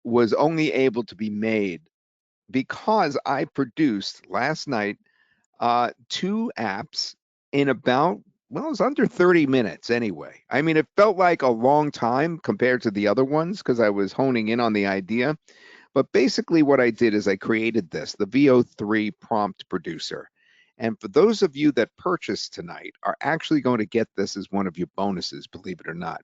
was only able to be made because I produced last night 2 apps in about, well, it was under 30 minutes anyway. I mean, it felt like a long time compared to the other ones because I was honing in on the idea. But basically, what I did is I created this, the VO3 prompt producer. And for those of you that purchased tonight are actually going to get this as one of your bonuses, believe it or not.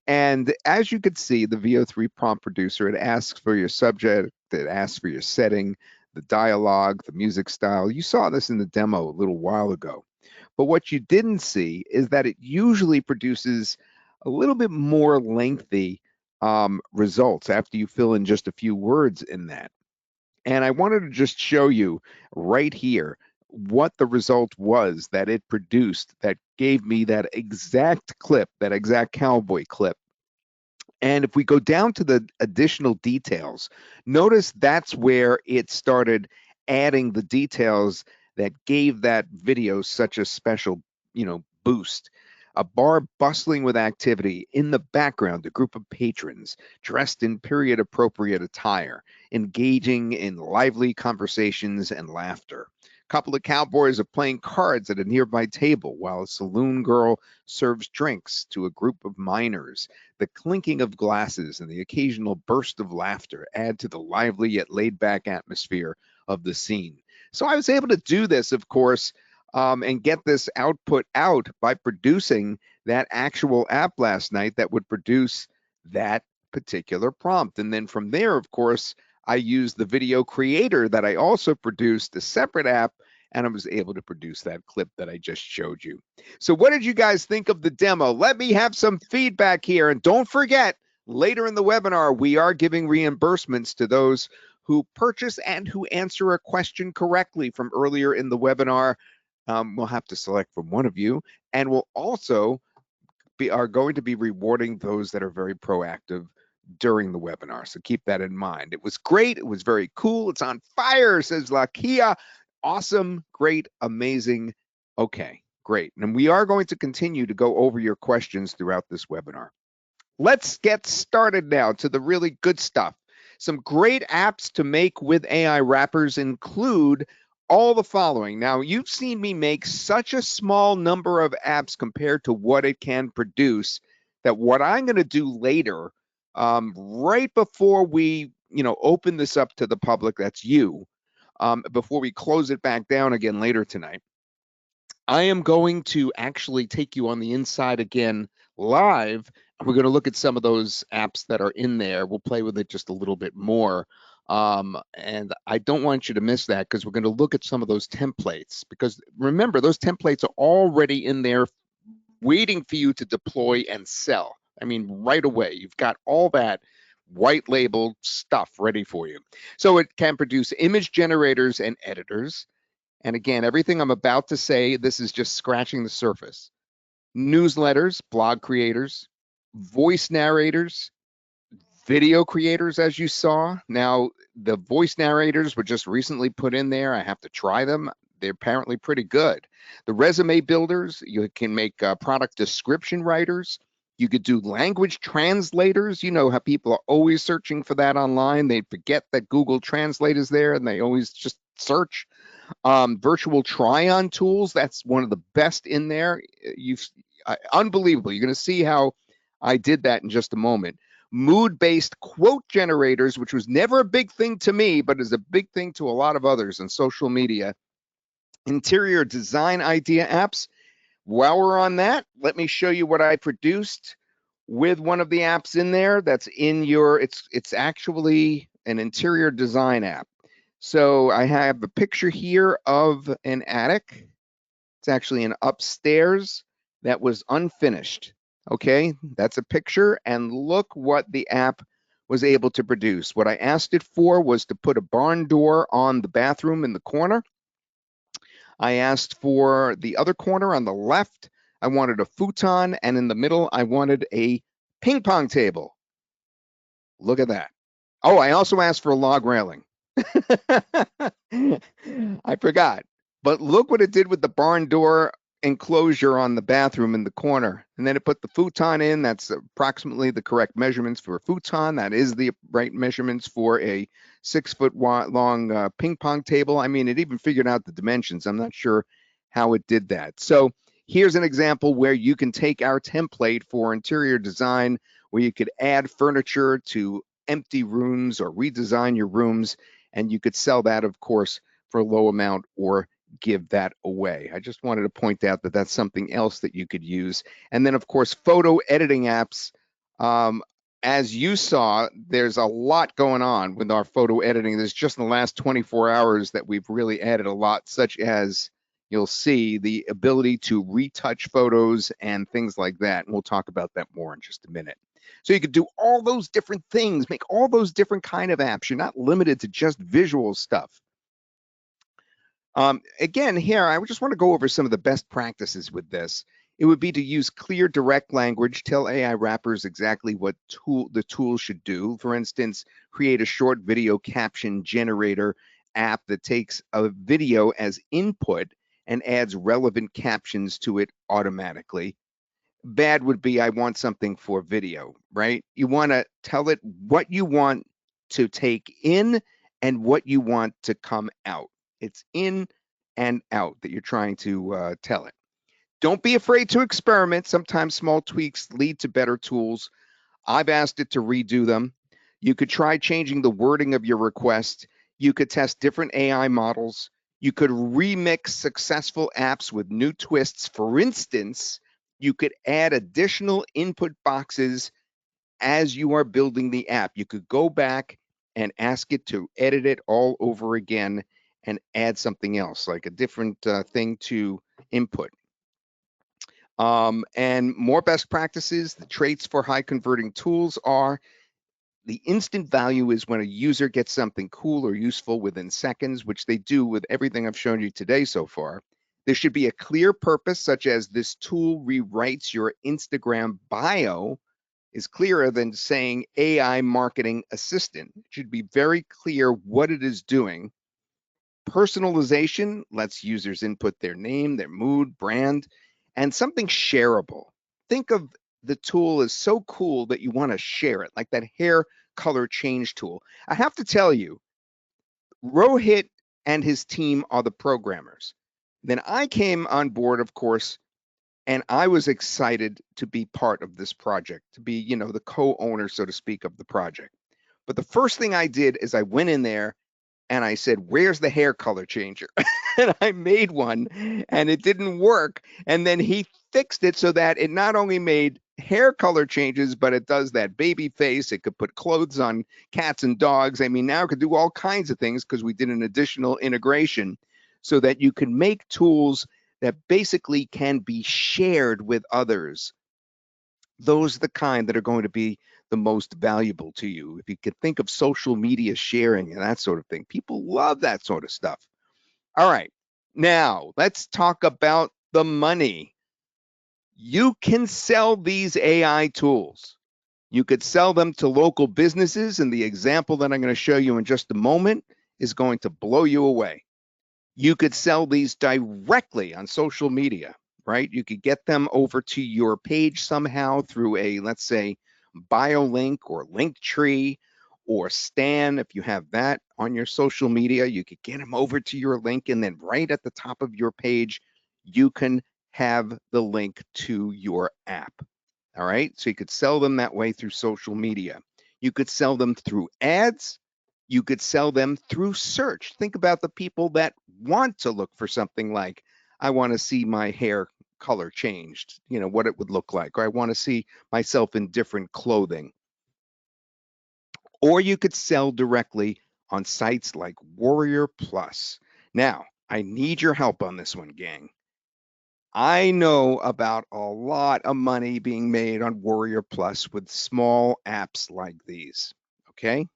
And as you could see, the VO3 prompt producer, it asks for your subject, it asks for your setting, the dialogue, the music style. You saw this in the demo a little while ago. But what you didn't see is that it usually produces a little bit more lengthy results after you fill in just a few words in that. And I wanted to just show you right here what the result was that it produced that gave me that exact clip, that exact cowboy clip. And if we go down to the additional details, notice that's where it started adding the details that gave that video such a special, boost. A bar bustling with activity. In the background, a group of patrons dressed in period appropriate attire, engaging in lively conversations and laughter. A couple of cowboys are playing cards at a nearby table while a saloon girl serves drinks to a group of miners. The clinking of glasses and the occasional burst of laughter add to the lively yet laid back atmosphere of the scene. So I was able to do this, of course, and get this output out by producing that actual app last night that would produce that particular prompt. And then from there, of course, I used the video creator that I also produced, a separate app, and I was able to produce that clip that I just showed you. So what did you guys think of the demo? Let me have some feedback here. And don't forget, later in the webinar, we are giving reimbursements to those who purchase and who answer a question correctly from earlier in the webinar. We'll have to select from one of you, and we'll also are going to be rewarding those that are very proactive during the webinar. So keep that in mind. It was great. It was very cool. It's on fire, says Lakia. Awesome, great, amazing. Okay, great. And we are going to continue to go over your questions throughout this webinar. Let's get started now to the really good stuff. Some great apps to make with AI wrappers include all the following. Now, you've seen me make such a small number of apps compared to what it can produce that what I'm going to do later, right before we, open this up to the public, that's you, before we close it back down again later tonight, I am going to actually take you on the inside again live. We're going to look at some of those apps that are in there. We'll play with it just a little bit more. And I don't want you to miss that because we're going to look at some of those templates, because remember, those templates are already in there waiting for you to deploy and sell. I mean, right away, you've got all that white label stuff ready for you. So it can produce image generators and editors. And again, everything I'm about to say, this is just scratching the surface. Newsletters, blog creators, voice narrators, video creators, as you saw. Now, the voice narrators were just recently put in there. I have to try them. They're apparently pretty good. The resume builders, you can make product description writers. You could do language translators. You know how people are always searching for that online. They forget that Google Translate is there and they always just search. Virtual try-on tools, that's one of the best in there. Unbelievable. You're going to see how I did that in just a moment. Mood-based quote generators, which was never a big thing to me, but is a big thing to a lot of others on social media. Interior design idea apps. While we're on that, let me show you what I produced with one of the apps in there. That's in your, it's actually an interior design app. So I have a picture here of an attic. It's actually an upstairs that was unfinished. Okay, that's a picture, and look what the app was able to produce. What I asked it for was to put a barn door on the bathroom in the corner. I asked for the other corner on the left. I wanted a futon, and in the middle, I wanted a ping pong table. Look at that. Oh, I also asked for a log railing. I forgot. But look what it did with the barn door enclosure on the bathroom in the corner. And then it put the futon in. That's approximately the correct measurements for a futon. That is the right measurements for a 6-foot long ping pong table. I mean, it even figured out the dimensions. I'm not sure how it did that. So here's an example where you can take our template for interior design, where you could add furniture to empty rooms or redesign your rooms, and you could sell that, of course, for a low amount or give that away. I just wanted to point out that that's something else that you could use. And then, of course, photo editing apps. As you saw, there's a lot going on with our photo editing. There's just in the last 24 hours that we've really added a lot, such as you'll see the ability to retouch photos and things like that. And we'll talk about that more in just a minute. So you could do all those different things, make all those different kind of apps. You're not limited to just visual stuff. Again, here, I just want to go over some of the best practices with this. It would be to use clear, direct language, tell AI wrappers exactly what the tool should do. For instance, create a short video caption generator app that takes a video as input and adds relevant captions to it automatically. Bad would be, I want something for video, right? You want to tell it what you want to take in and what you want to come out. It's in and out that you're trying to tell it. Don't be afraid to experiment. Sometimes small tweaks lead to better tools. I've asked it to redo them. You could try changing the wording of your request. You could test different AI models. You could remix successful apps with new twists. For instance, you could add additional input boxes as you are building the app. You could go back and ask it to edit it all over again and add something else, like a different thing to input. And more best practices, the traits for high converting tools are: the instant value is when a user gets something cool or useful within seconds, which they do with everything I've shown you today so far. There should be a clear purpose, such as this tool rewrites your Instagram bio, is clearer than saying AI marketing assistant. It should be very clear what it is doing. Personalization lets users input their name, their mood, brand, and something shareable. Think of the tool as so cool that you want to share it, like that hair color change tool. I have to tell you, Rohit and his team are the programmers. Then I came on board, of course, and I was excited to be part of this project, to be, the co-owner, so to speak, of the project. But the first thing I did is I went in there and I said, "Where's the hair color changer?" And I made one and it didn't work. And then he fixed it so that it not only made hair color changes, but it does that baby face. It could put clothes on cats and dogs. I mean, now it could do all kinds of things because we did an additional integration so that you can make tools that basically can be shared with others. Those are the kind that are going to be the most valuable to you. If you could think of social media sharing and that sort of thing, people love that sort of stuff. All right, now let's talk about the money. You can sell these AI tools. You could sell them to local businesses, and the example that I'm going to show you in just a moment is going to blow you away. You could sell these directly on social media, right? You could get them over to your page somehow through a, let's say, BioLink or Linktree or Stan. If you have that on your social media, you could get them over to your link, and then right at the top of your page, you can have the link to your app. All right. So you could sell them that way through social media. You could sell them through ads. You could sell them through search. Think about the people that want to look for something like, I want to see my hair color changed, what it would look like, or I want to see myself in different clothing. Or you could sell directly on sites like Warrior Plus. Now, I need your help on this one, gang. I know about a lot of money being made on Warrior Plus with small apps like these. Okay.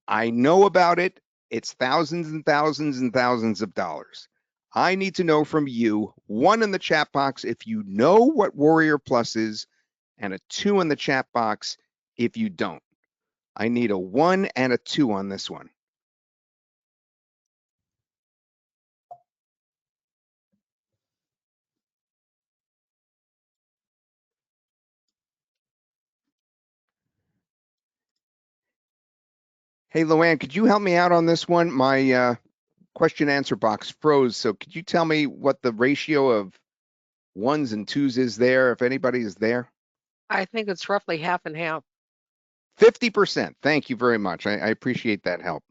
I know about it. It's thousands and thousands and thousands of dollars. I need to know from you, one in the chat box if you know what Warrior Plus is, and a two in the chat box if you don't. I need a 1 and a 2 on this one. Hey, Luann, could you help me out on this one? My question answer box froze. So could you tell me what the ratio of 1s and 2s is there, if anybody is there?
I think it's roughly half and half.
50%. Thank you very much. I appreciate that help.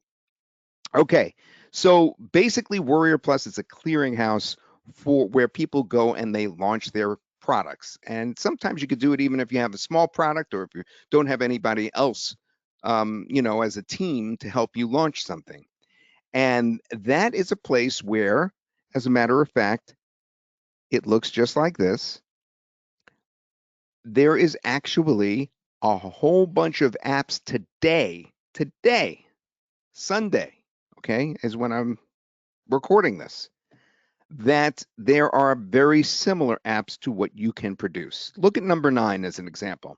Okay, so basically Warrior Plus is a clearinghouse for where people go and they launch their products. And sometimes you could do it even if you have a small product or if you don't have anybody else, as a team to help you launch something. And that is a place where, as a matter of fact, it looks just like this. There is actually a whole bunch of apps today, Sunday, okay, is when I'm recording this, that there are very similar apps to what you can produce. Look at number 9 as an example.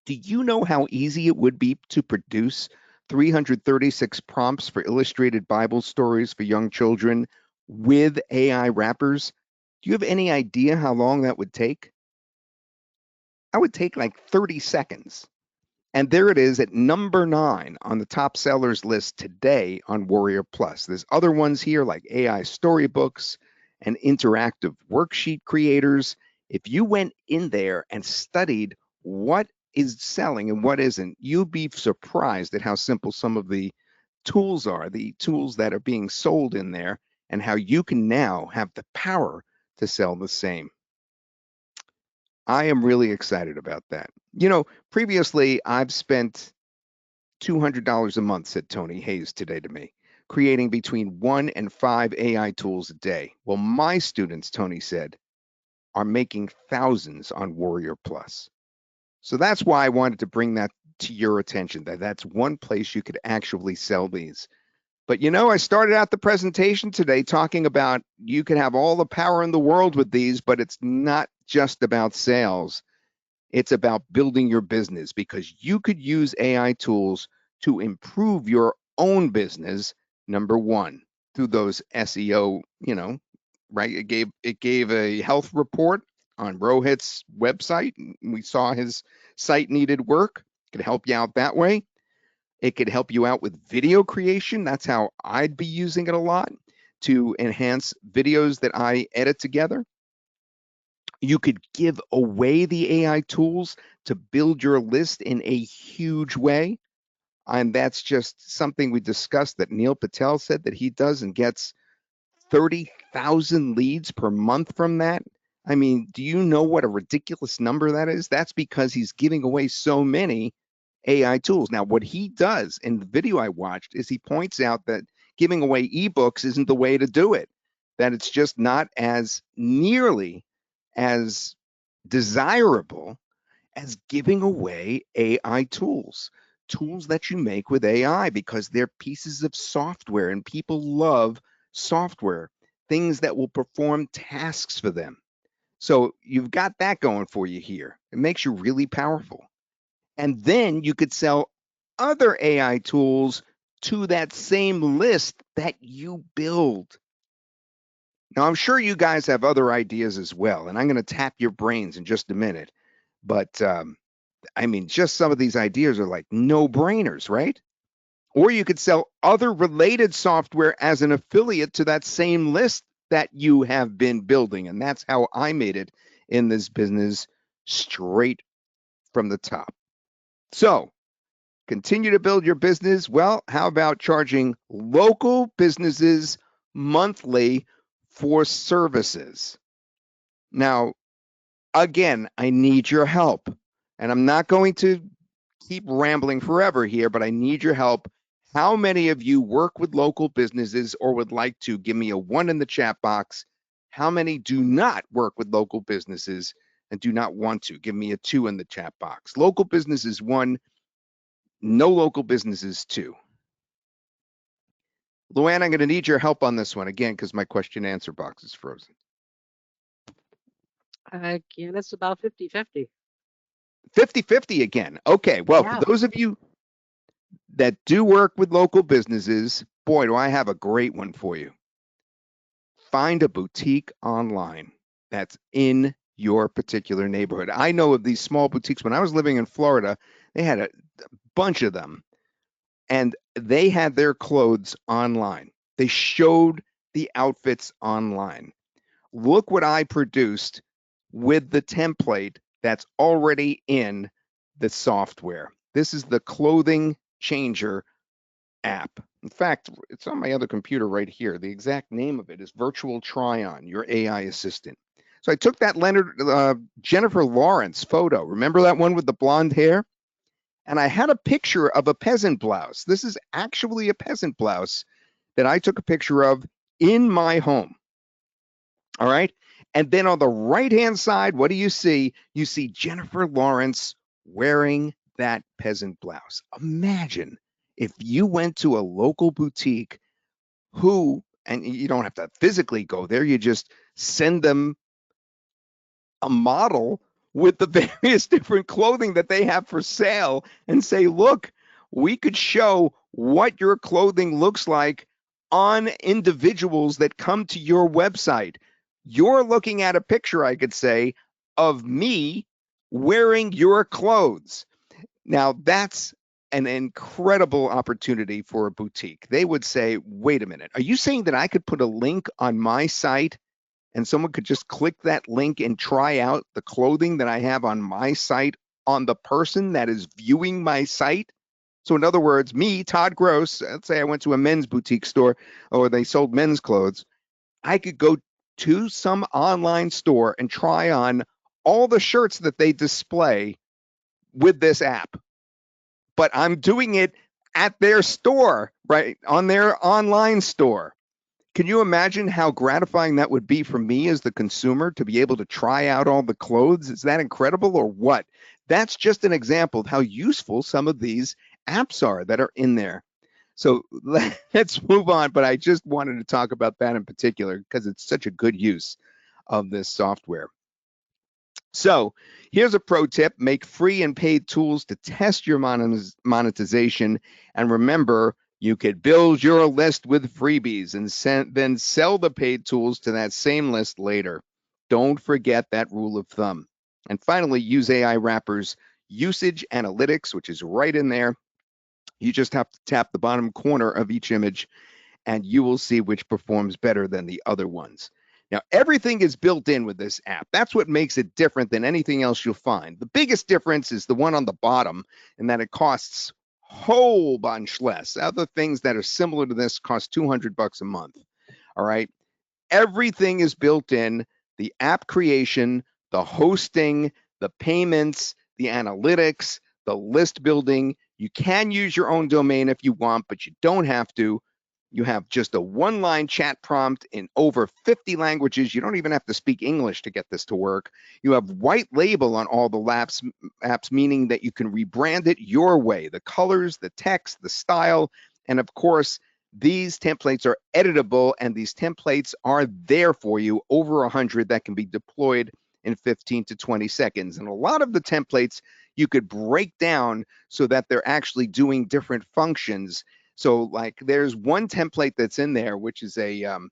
Do you know how easy it would be to produce 336 prompts for illustrated Bible stories for young children with AIWrappers? Do you have any idea how long that would take? That would take like 30 seconds. And there it is at number 9 on the top sellers list today on Warrior Plus. There's other ones here like AI storybooks and interactive worksheet creators. If you went in there and studied what is selling and what isn't, you'd be surprised at how simple some of the tools are, the tools that are being sold in there, and how you can now have the power to sell the same. I am really excited about that. Previously I've spent $200 a month, said Tony Hayes today to me, creating between 1 and 5 AI tools a day. Well, my students, Tony said, are making thousands on Warrior Plus. So that's why I wanted to bring that to your attention, that that's one place you could actually sell these. But I started out the presentation today talking about you can have all the power in the world with these, but it's not just about sales. It's about building your business, because you could use AI tools to improve your own business. Number one, through those SEO, right? It gave a health report on Rohit's website. We saw his site needed work. It could help you out that way. It could help you out with video creation. That's how I'd be using it a lot, to enhance videos that I edit together. You could give away the AI tools to build your list in a huge way. And that's just something we discussed that Neil Patel said that he does and gets 30,000 leads per month from that. I mean, do you know what a ridiculous number that is? That's because he's giving away so many AI tools. Now, what he does in the video I watched is he points out that giving away ebooks isn't the way to do it, that it's just not as nearly as desirable as giving away AI tools, tools that you make with AI, because they're pieces of software and people love software, things that will perform tasks for them. So you've got that going for you here. It makes you really powerful. And then you could sell other AI tools to that same list that you build. Now, I'm sure you guys have other ideas as well, and I'm going to tap your brains in just a minute. But I mean, just some of these ideas are like no-brainers, right? Or you could sell other related software as an affiliate to that same list that you have been building. And that's how I made it in this business, straight from the top. So, continue to build your business. Well, how about charging local businesses monthly for services? Now, again, I need your help. And I'm not going to keep rambling forever here, but I need your help. How many of you work with local businesses or would like to? Give me a 1 in the chat box. How many do not work with local businesses and do not want to? Give me a 2 in the chat box. Local businesses 1, no local businesses 2. Luann, I'm going to need your help on this one again because my question answer box is frozen.
Again, it's about 50-50.
50-50 again. Okay, well,
Yeah.
for those of you that do work with local businesses, boy, do I have a great one for you. Find a boutique online that's in your particular neighborhood. I know of these small boutiques. When I was living in Florida, they had a bunch of them, and they had their clothes online. They showed the outfits online. Look what I produced with the template that's already in the software. This is the clothing changer app. In fact, it's on my other computer right here. The exact name of it is Virtual Try-On, your AI assistant. So I took that Jennifer Lawrence photo. Remember that one with the blonde hair? And I had a picture of a peasant blouse. This is actually a peasant blouse that I took a picture of in my home. All right. And then on the right-hand side, what do you see? You see Jennifer Lawrence wearing that peasant blouse. Imagine if you went to a local boutique and you don't have to physically go there, you just send them a model with the various different clothing that they have for sale and say, look, we could show what your clothing looks like on individuals that come to your website. You're looking at a picture, I could say, of me wearing your clothes. Now, that's an incredible opportunity for a boutique. They would say, wait a minute, are you saying that I could put a link on my site and someone could just click that link and try out the clothing that I have on my site on the person that is viewing my site? So in other words, me, Todd Gross, let's say I went to a men's boutique store or they sold men's clothes, I could go to some online store and try on all the shirts that they display with this app. But I'm doing it at their store, right? On their online store. Can you imagine how gratifying that would be for me as the consumer to be able to try out all the clothes? Is that incredible or what? That's just an example of how useful some of these apps are that are in there. So let's move on, but I just wanted to talk about that in particular because it's such a good use of this software. So here's a pro tip: make free and paid tools to test your monetization. And remember, you could build your list with freebies and then sell the paid tools to that same list later. Don't forget that rule of thumb. And finally, use AIWrappers usage analytics, which is right in there. You just have to tap the bottom corner of each image and you will see which performs better than the other ones. Now, everything is built in with this app. That's what makes it different than anything else you'll find. The biggest difference is the one on the bottom, in that it costs a whole bunch less. Other things that are similar to this cost $200 a month. All right. Everything is built in: the app creation, the hosting, the payments, the analytics, the list building. You can use your own domain if you want, but you don't have to. You have just a one-line chat prompt in over 50 languages. You don't even have to speak English to get this to work. You have white label on all the apps, meaning that you can rebrand it your way: the colors, the text, the style, and of course, these templates are editable, and these templates are there for you, over 100 that can be deployed in 15 to 20 seconds. And a lot of the templates you could break down so that they're actually doing different functions. So like there's one template that's in there, which is an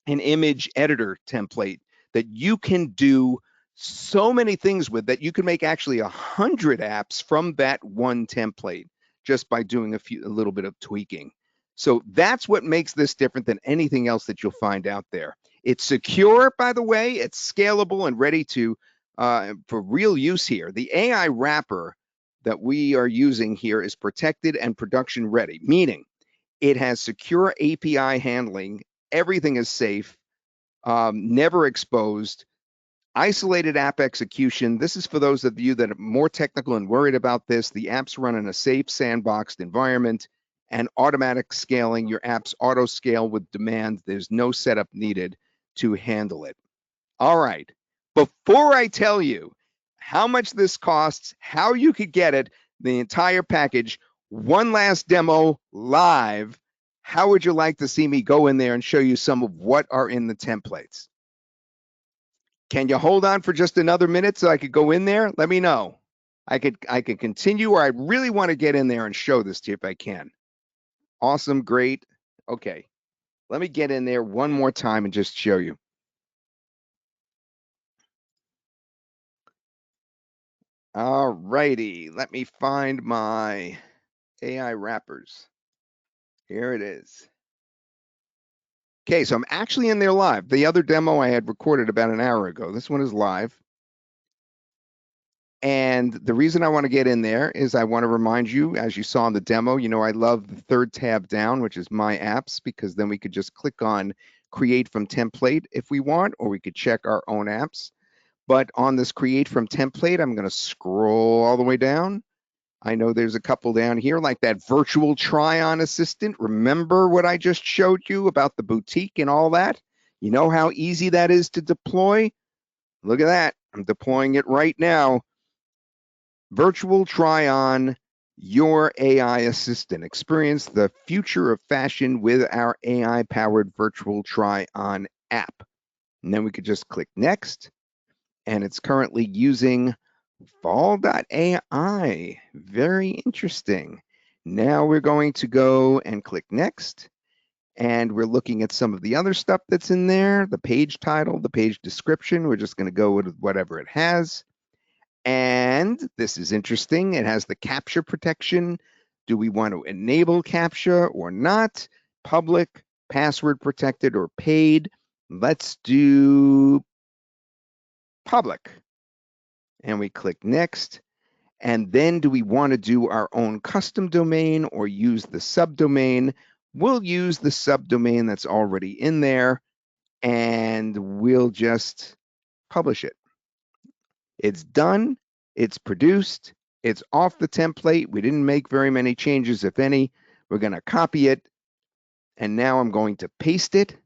image editor template that you can do so many things with, that you can make actually 100 apps from that one template just by doing a little bit of tweaking. So that's what makes this different than anything else that you'll find out there. It's secure, by the way. It's scalable and ready to for real use here. The AI wrapper that we are using here is protected and production ready, meaning it has secure API handling. Everything is safe, never exposed. Isolated app execution. This is for those of you that are more technical and worried about this. The apps run in a safe, sandboxed environment, and automatic scaling. Your apps auto scale with demand. There's no setup needed to handle it. All right. Before I tell you how much this costs, how you could get it, the entire package, one last demo live. How would you like to see me go in there and show you some of what are in the templates? Can you hold on for just another minute so I could go in there? Let me know. I could continue, or I really want to get in there and show this to you if I can. Awesome, great. Okay, let me get in there one more time and just show you. All righty, let me find my AIWrappers. Here it is. Okay, so I'm actually in there live. The other demo I had recorded about an hour ago. This one is live. And the reason I want to get in there is I want to remind you, as you saw in the demo, you know, I love the third tab down, which is My Apps, because then we could just click on Create from Template if we want, or we could check our own apps. But on this Create from Template, I'm going to scroll all the way down. I know there's a couple down here, like that virtual try-on assistant. Remember what I just showed you about the boutique and all that? You know how easy that is to deploy? Look at that. I'm deploying it right now. Virtual try-on, your AI assistant. Experience the future of fashion with our AI-powered virtual try-on app. And then we could just click next. And it's currently using Fall.ai. Very interesting. Now we're going to go and click next. And we're looking at some of the other stuff that's in there, the page title, the page description. We're just going to go with whatever it has. And this is interesting. It has the captcha protection. Do we want to enable captcha or not? Public, password protected, or paid? Let's do public. And we click next. And then do we want to do our own custom domain or use the subdomain? We'll use the subdomain that's already in there, and we'll just publish it. It's done. It's produced. It's off the template. We didn't make very many changes, if any. We're going to copy it. And now I'm going to paste it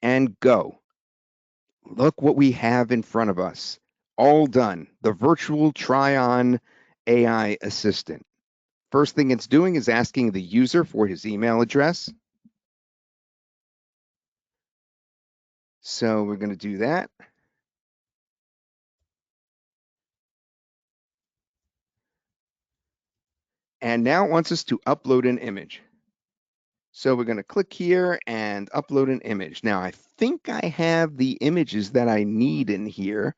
and go. Look what we have in front of us. All done. The virtual try-on AI assistant. First thing it's doing is asking the user for his email address. So we're going to do that. And now it wants us to upload an image. So we're going to click here and upload an image. Now I think I have the images that I need in here.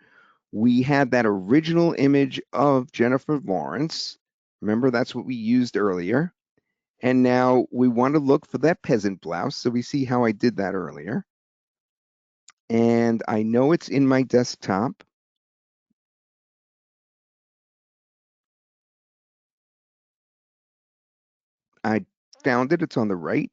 We had that original image of Jennifer Lawrence. Remember, that's what we used earlier. And now we want to look for that peasant blouse. So we see how I did that earlier. And I know it's in my desktop. I found it. It's on the right.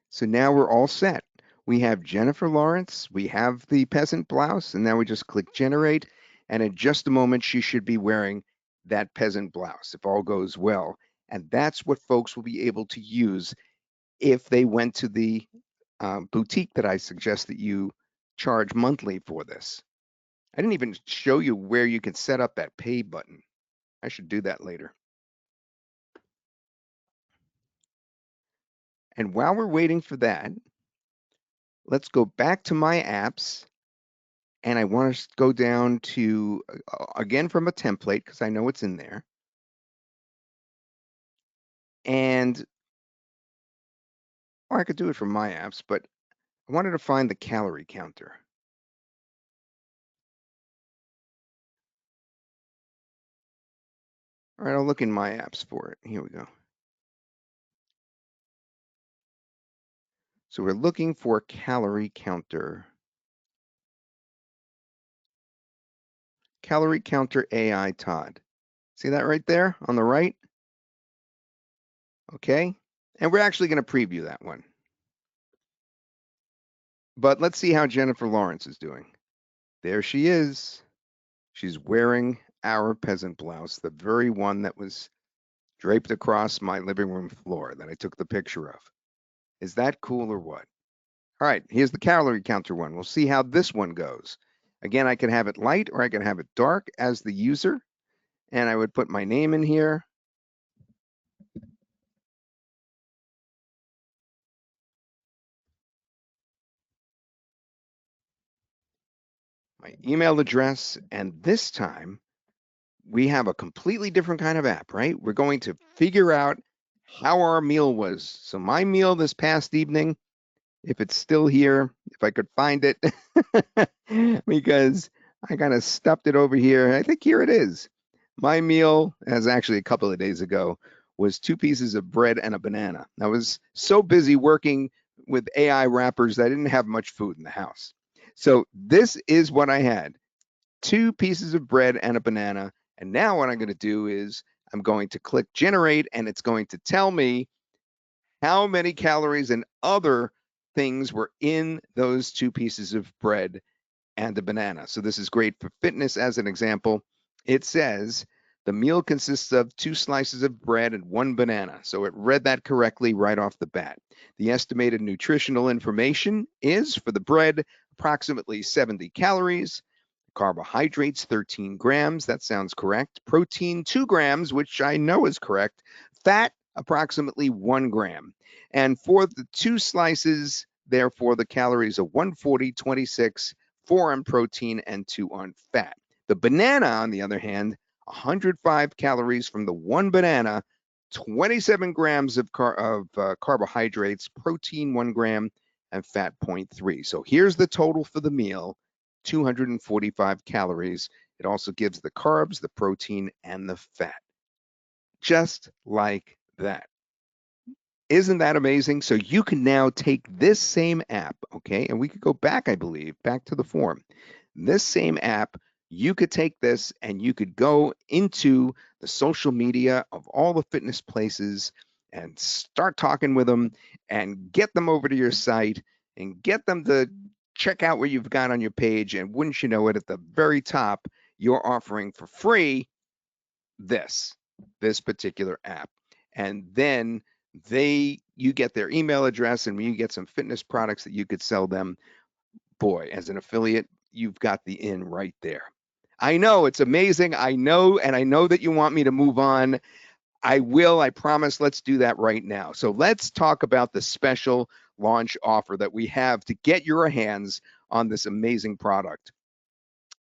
So now we're all set. We have Jennifer Lawrence, we have the peasant blouse, and now we just click generate. And in just a moment, she should be wearing that peasant blouse if all goes well. And that's what folks will be able to use if they went to the boutique that I suggest that you charge monthly for this. I didn't even show you where you can set up that pay button. I should do that later. And while we're waiting for that, let's go back to my apps. And I want to go down to, again, from a template, because I know it's in there. And, or I could do it from my apps, but I wanted to find the calorie counter. All right, I'll look in my apps for it. Here we go. So we're looking for calorie counter. Calorie counter AI Todd. See that right there on the right? Okay. And we're actually going to preview that one. But let's see how Jennifer Lawrence is doing. There she is. She's wearing our peasant blouse, the very one that was draped across my living room floor that I took the picture of. Is that cool or what? All right, here's the calorie counter one. We'll see how this one goes. Again, I can have it light or I can have it dark as the user. And I would put my name in here. My email address, and this time we have a completely different kind of app, right? We're going to figure out how our meal was. So my meal this past evening, if it's still here, if I could find it, because I kind of stuffed it over here. I think here it is. My meal, as actually a couple of days ago, was 2 pieces of bread and a banana. I was so busy working with AIWrappers that I didn't have much food in the house. So this is what I had. 2 pieces of bread and a banana. And now what I'm going to do is I'm going to click generate, and it's going to tell me how many calories and other things were in those 2 pieces of bread and a banana. So this is great for fitness. As an example, it says the meal consists of 2 slices of bread and 1 banana. So it read that correctly right off the bat. The estimated nutritional information is for the bread, approximately 70 calories. Carbohydrates, 13 grams. That sounds correct. Protein, 2 grams, which I know is correct. Fat, approximately 1 gram. And for the 2 slices, therefore, the calories are 140, 26, 4 on protein and 2 on fat. The banana, on the other hand, 105 calories from the 1 banana, 27 grams of carbohydrates, protein 1 gram, and fat 0.3. So here's the total for the meal. 245 calories. It also gives the carbs, the protein, and the fat. Just like that. Isn't that amazing? So you can now take this same app, okay, and we could go back, I believe, back to the form. This same app, you could take this and you could go into the social media of all the fitness places and start talking with them and get them over to your site and get them to check out what you've got on your page. And wouldn't you know it, at the very top, you're offering for free this particular app. And then you get their email address, and you get some fitness products that you could sell them. Boy, as an affiliate, you've got the in right there. I know it's amazing. I know, and I know that you want me to move on. I will, I promise. Let's do that right now. So let's talk about the special launch offer that we have to get your hands on this amazing product.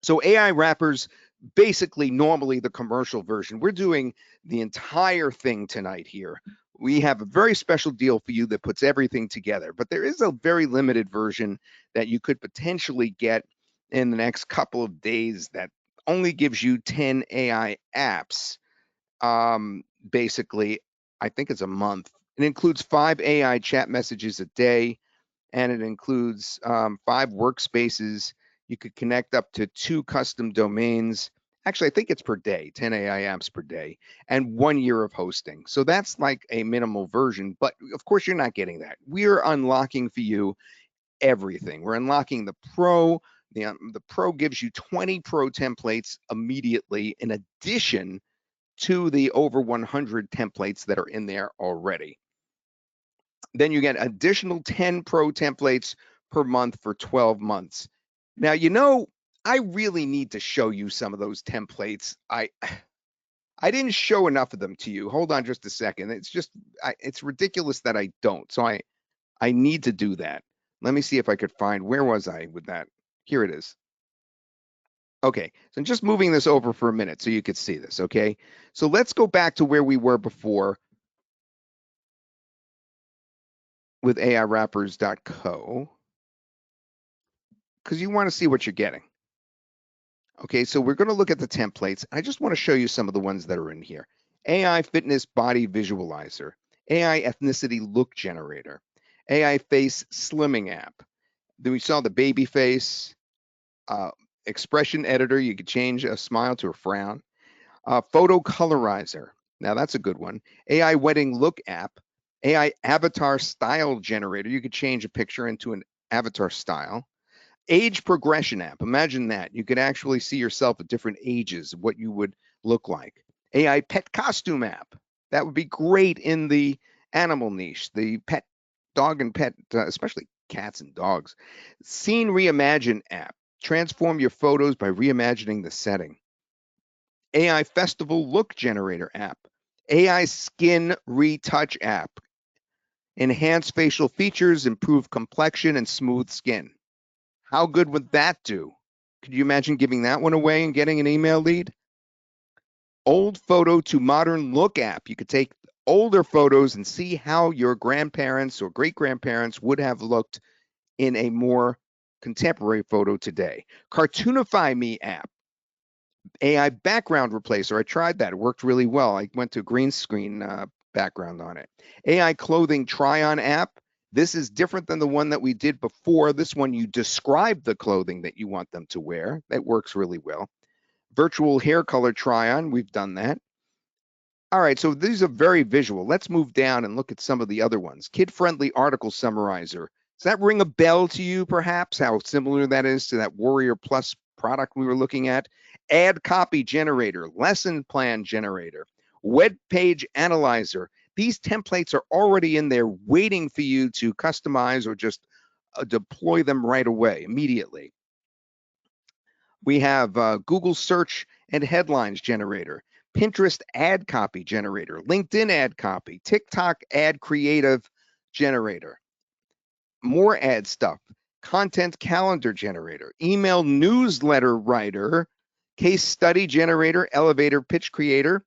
So AIWrappers, basically normally the commercial version. We're doing the entire thing tonight here. We have a very special deal for you that puts everything together, but there is a very limited version that you could potentially get in the next couple of days that only gives you 10 AI apps. Basically, I think it's a month. It includes 5 AI chat messages a day, and it includes 5 workspaces. You could connect up to 2 custom domains. Actually, I think it's per day, 10 AI apps per day, and 1 year of hosting. So that's like a minimal version, but of course you're not getting that. We're unlocking for you everything. We're unlocking the Pro. The Pro gives you 20 Pro templates immediately in addition to the over 100 templates that are in there already. Then you get additional 10 Pro templates per month for 12 months. Now, I really need to show you some of those templates. I didn't show enough of them to you. Hold on just a second. It's ridiculous that I don't. So I need to do that. Let me see if I could find, where was I with that? Here it is. Okay, so I'm just moving this over for a minute so you could see this, okay? So let's go back to where we were before with AIWrappers.co, because you want to see what you're getting. Okay, so we're going to look at the templates. I just want to show you some of the ones that are in here. AI Fitness Body Visualizer, AI Ethnicity Look Generator, AI Face Slimming App. Then we saw the baby face, expression editor. You could change a smile to a frown. Photo Colorizer. Now that's a good one. AI Wedding Look app. AI Avatar Style Generator. You could change a picture into an avatar style. Age progression app. Imagine that. You could actually see yourself at different ages, what you would look like. AI pet costume app. That would be great in the animal niche, the pet, dog and pet, especially cats and dogs. Scene reimagine app. Transform your photos by reimagining the setting. AI festival look generator app. AI skin retouch app. Enhance facial features, improve complexion, and smooth skin. How good would that do? Could you imagine giving that one away and getting an email lead? Old photo to modern look app. You could take older photos and see how your grandparents or great grandparents would have looked in a more contemporary photo today. Cartoonify Me app. AI background replacer. I tried that. It worked really well. I went to green screen background on it. AI clothing try-on app. This is different than the one that we did before. This one, you describe the clothing that you want them to wear. That works really well. Virtual hair color try-on. We've done that. All right, so these are very visual. Let's move down and look at some of the other ones. Kid-friendly article summarizer. Does that ring a bell to you, perhaps? How similar that is to that Warrior Plus product we were looking at? Ad copy generator, lesson plan generator, web page analyzer. These templates are already in there waiting for you to customize or just deploy them right away, immediately. We have Google search and headlines generator, Pinterest ad copy generator, LinkedIn ad copy, TikTok ad creative generator, more ad stuff, content calendar generator, email newsletter writer, case study generator, elevator pitch creator,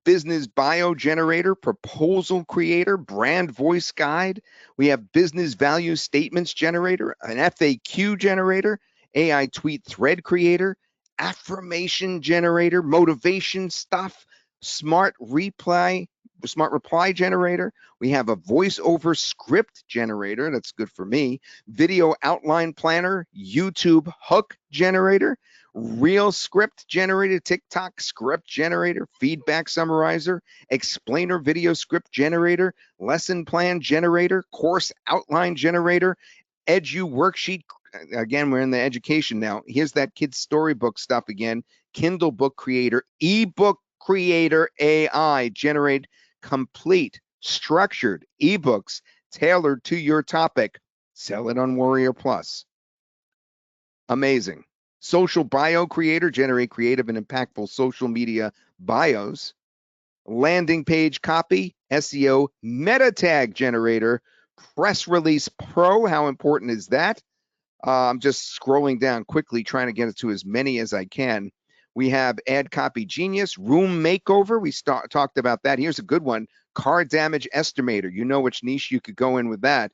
business bio generator, proposal creator, brand voice guide. We have business value statements generator, an FAQ generator, AI tweet thread creator, affirmation generator, motivation stuff, smart reply generator. We have a voiceover script generator. That's good for me. Video outline planner, YouTube hook generator, Reel script generator, TikTok script generator, feedback summarizer, explainer video script generator, lesson plan generator, course outline generator, edu worksheet. Again, we're in the education now. Here's that kid's storybook stuff again. Kindle book creator, ebook creator AI, generate complete structured ebooks tailored to your topic. Sell it on Warrior Plus. Amazing. Social bio creator, generate creative and impactful social media bios. landing page copy, SEO, meta tag generator, press release pro. How important is that? I'm just scrolling down quickly, trying to get it to as many as I can. We have Ad Copy Genius, Room Makeover. We talked about that. Here's a good one, Car Damage Estimator. You know which niche you could go in with that.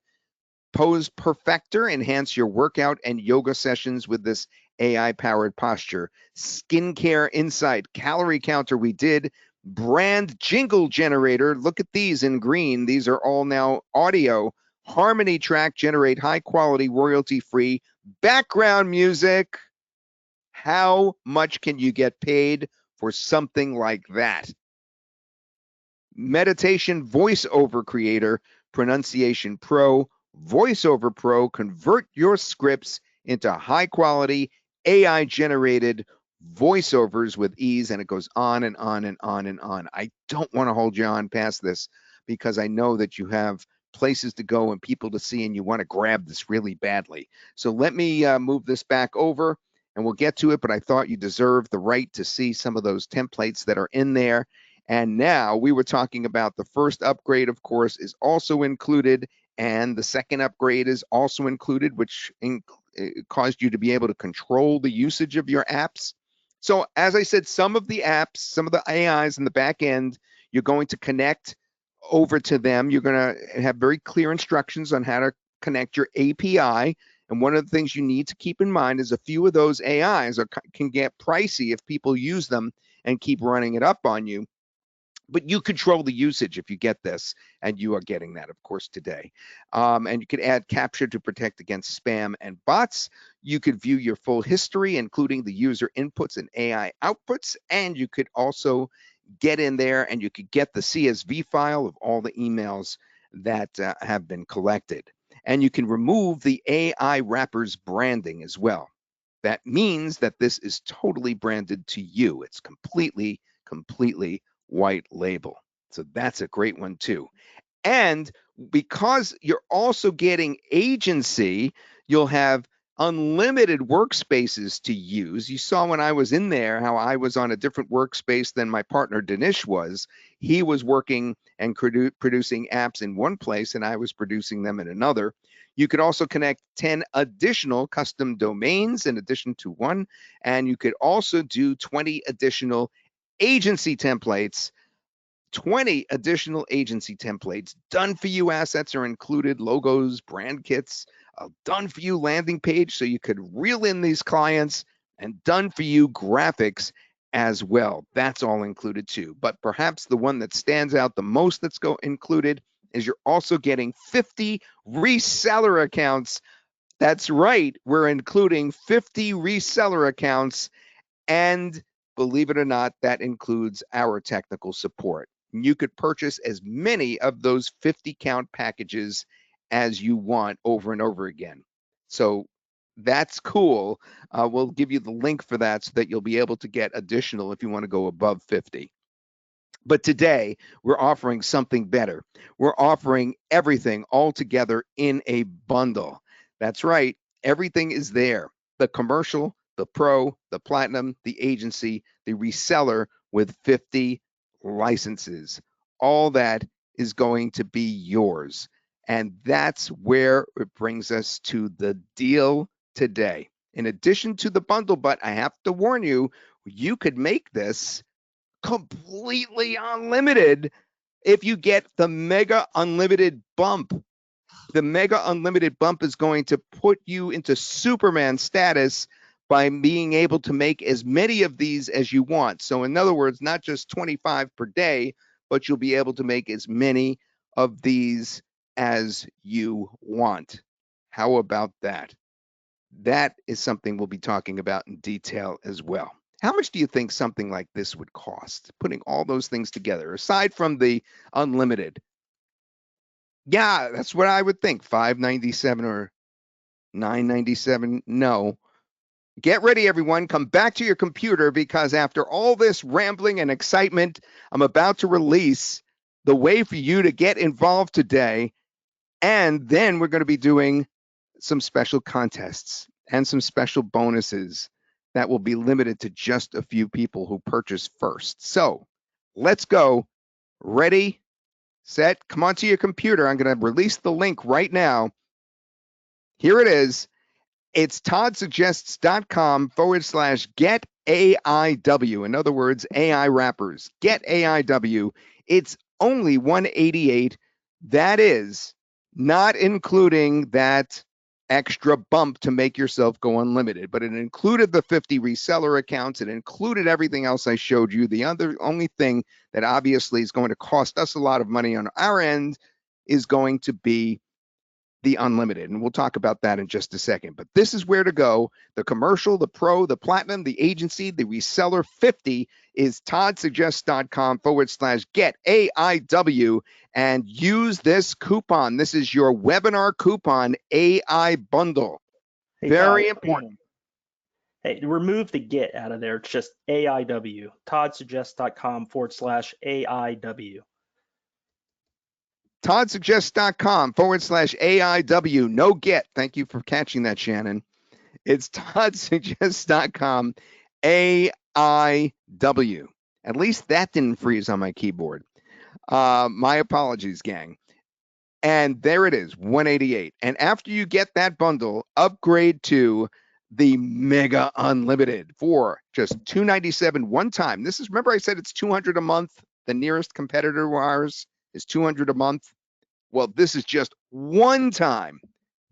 Pose Perfector, enhance your workout and yoga sessions with this AI-powered posture. Skincare Insight, Calorie Counter we did. Brand Jingle Generator, look at these in green. These are all now audio. Harmony Track, generate high-quality, royalty-free background music. How much can you get paid for something like that? Meditation Voiceover Creator, Pronunciation Pro, VoiceOver Pro, convert your scripts into high quality AI generated voiceovers with ease, and it goes on and on and on and on. I don't want to hold you on past this because I know that you have places to go and people to see, and you want to grab this really badly. So let me move this back over and we'll get to it, but I thought you deserved the right to see some of those templates that are in there. And now we were talking about the first upgrade, of course, is also included, and the second upgrade is also included, which caused you to be able to control the usage of your apps. So as I said, some of the apps, some of the AIs in the back end, you're going to connect over to them. You're going to have very clear instructions on how to connect your API. And one of the things you need to keep in mind is a few of those AIs can get pricey if people use them and keep running it up on you. But you control the usage if you get this, and you are getting that, of course, today. And you could add capture to protect against spam and bots. You could view your full history, including the user inputs and AI outputs. And you could also get in there and you could get the CSV file of all the emails that have been collected. And you can remove the AIWrappers branding as well. That means that this is totally branded to you. It's completely white label. So that's a great one too. And because you're also getting agency, you'll have unlimited workspaces to use. You saw when I was in there how I was on a different workspace than my partner Dinesh was. He was working and producing apps in one place, and I was producing them in another. You could also connect 10 additional custom domains in addition to one, and you could also do 20 additional agency templates. 20 additional agency templates. Done for you assets are included, logos, brand kits, a done for you landing page so you could reel in these clients, and done for you graphics as well. That's all included too. But perhaps the one that stands out the most that's included is you're also getting 50 reseller accounts. That's right, we're including 50 reseller accounts, and believe it or not, that includes our technical support. You could purchase as many of those 50 count packages as you want over and over again. So that's cool. We'll give you the link for that so that you'll be able to get additional if you want to go above 50. But today, we're offering something better. We're offering everything all together in a bundle. That's right, everything is there. The commercial, the pro, the platinum, the agency, the reseller with 50 licenses. All that is going to be yours. And that's where it brings us to the deal today. In addition to the bundle, but I have to warn you, you could make this completely unlimited if you get the mega unlimited bump. The mega unlimited bump is going to put you into Superman status by being able to make as many of these as you want. So in other words, not just 25 per day, but you'll be able to make as many of these as you want. How about that? That is something we'll be talking about in detail as well. How much do you think something like this would cost, putting all those things together, aside from the unlimited? Yeah, that's what I would think, $597 or $997. No. Get ready, everyone. Come back to your computer, because after all this rambling and excitement, I'm about to release the way for you to get involved today. And then we're going to be doing some special contests and some special bonuses that will be limited to just a few people who purchase first. So let's go Ready, set, come onto your computer. I'm going to release the link right now. Here it is. It's toddsuggests.com/get AIW. In other words, AIWrappers. Get AIW. It's only $188. That is not including that extra bump to make yourself go unlimited, but it included the 50 reseller accounts. It included everything else I showed you. The only thing that obviously is going to cost us a lot of money on our end is going to be the unlimited, and we'll talk about that in just a second. But this is where to go. The commercial, the pro, the platinum, the agency, the reseller 50 is toddsuggests.com/get AIW, and use this coupon. This is your webinar coupon, AI bundle.
Hey,
Very
Todd,
important.
Hey, remove the get out of there. It's just AIW. toddsuggests.com/AIW.
toddsuggests.com/AIW. No get. Thank you for catching that, Shannon. It's toddsuggests.com AIW. At least that didn't freeze on my keyboard. My apologies, gang. And there it is, 188. And after you get that bundle, upgrade to the Mega Unlimited for just $297 one time. This is, remember I said it's $200 a month. The nearest competitor of ours is $200 a month. Well, this is just one time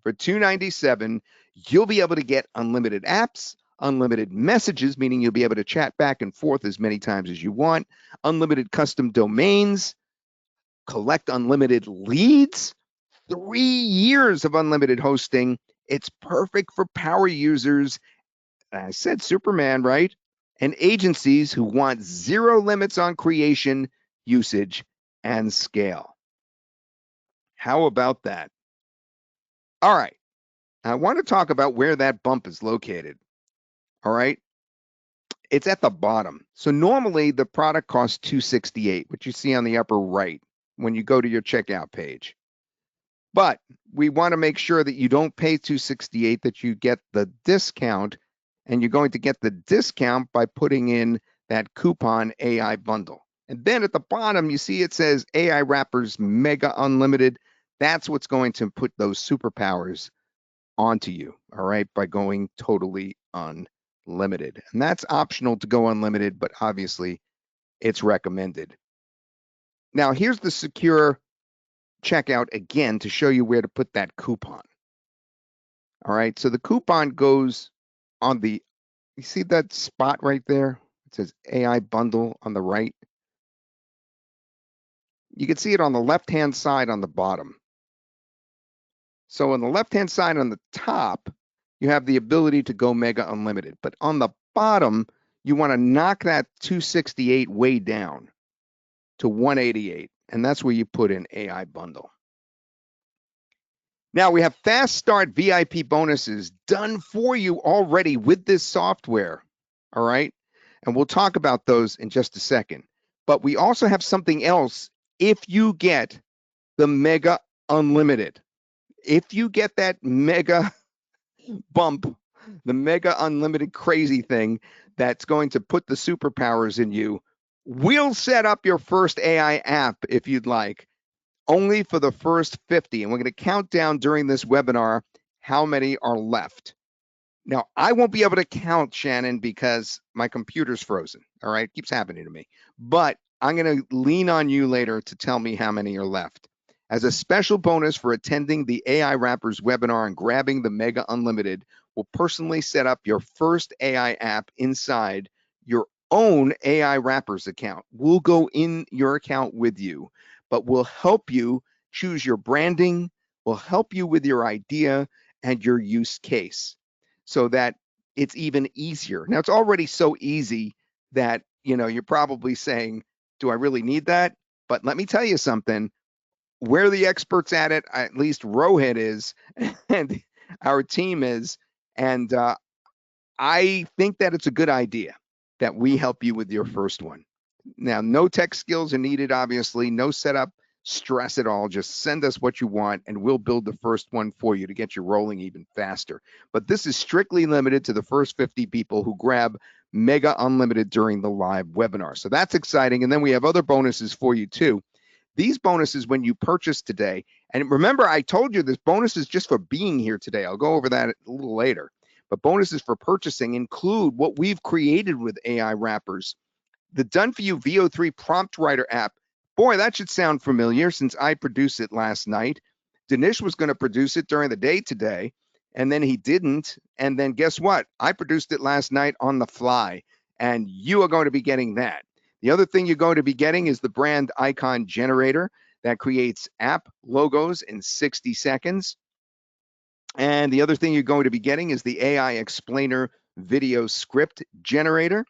for $297. You'll be able to get unlimited apps, unlimited messages, meaning you'll be able to chat back and forth as many times as you want, unlimited custom domains, collect unlimited leads, 3 years of unlimited hosting. It's perfect for power users. I said Superman, right? And agencies who want zero limits on creation, usage, and scale. How about that? All right. I want to talk about where that bump is located. All right. It's at the bottom. So normally the product costs $268, which you see on the upper right when you go to your checkout page. But we want to make sure that you don't pay $268, that you get the discount, and you're going to get the discount by putting in that coupon AI bundle. And then at the bottom, you see it says AIWrappers Mega Unlimited. That's what's going to put those superpowers onto you, all right, by going totally unlimited. And that's optional to go unlimited, but obviously it's recommended. Now, here's the secure checkout again to show you where to put that coupon. All right, so the coupon goes on the, you see that spot right there? It says AI bundle on the right. You can see it on the left-hand side on the bottom. So on the left-hand side on the top, you have the ability to go Mega Unlimited. But on the bottom, you want to knock that 268 way down to 188. And that's where you put in AI bundle. Now we have fast start VIP bonuses done for you already with this software. All right. And we'll talk about those in just a second. But we also have something else if you get the Mega Unlimited. If you get that mega bump, the Mega Unlimited crazy thing that's going to put the superpowers in you, we'll set up your first AI app if you'd like, only for the first 50. And we're going to count down during this webinar how many are left. Now, I won't be able to count, Shannon, because my computer's frozen. All right, keeps happening to me. But I'm going to lean on you later to tell me how many are left. As a special bonus for attending the AIWrappers webinar and grabbing the Mega Unlimited, we'll personally set up your first AI app inside your own AIWrappers account. We'll go in your account with you, but we'll help you choose your branding, we'll help you with your idea and your use case so that it's even easier. Now, it's already so easy that, you know, you're probably saying, do I really need that? But let me tell you something. We're the experts at it, at least Rohit is, and our team is. And I think that it's a good idea that we help you with your first one. Now, no tech skills are needed, obviously, no setup stress at all. Just send us what you want and we'll build the first one for you to get you rolling even faster. But this is strictly limited to the first 50 people who grab Mega Unlimited during the live webinar. So that's exciting. And then we have other bonuses for you too. These bonuses when you purchase today, and remember I told you this bonus is just for being here today. I'll go over that a little later. But bonuses for purchasing include what we've created with AIWrappers. The Done For You VO3 Prompt Writer app. Boy, that should sound familiar since I produced it last night. Dinesh was going to produce it during the day today, and then he didn't. And then guess what? I produced it last night on the fly, and you are going to be getting that. The other thing you're going to be getting is the brand icon generator that creates app logos in 60 seconds. And the other thing you're going to be getting is the AI Explainer video script generator.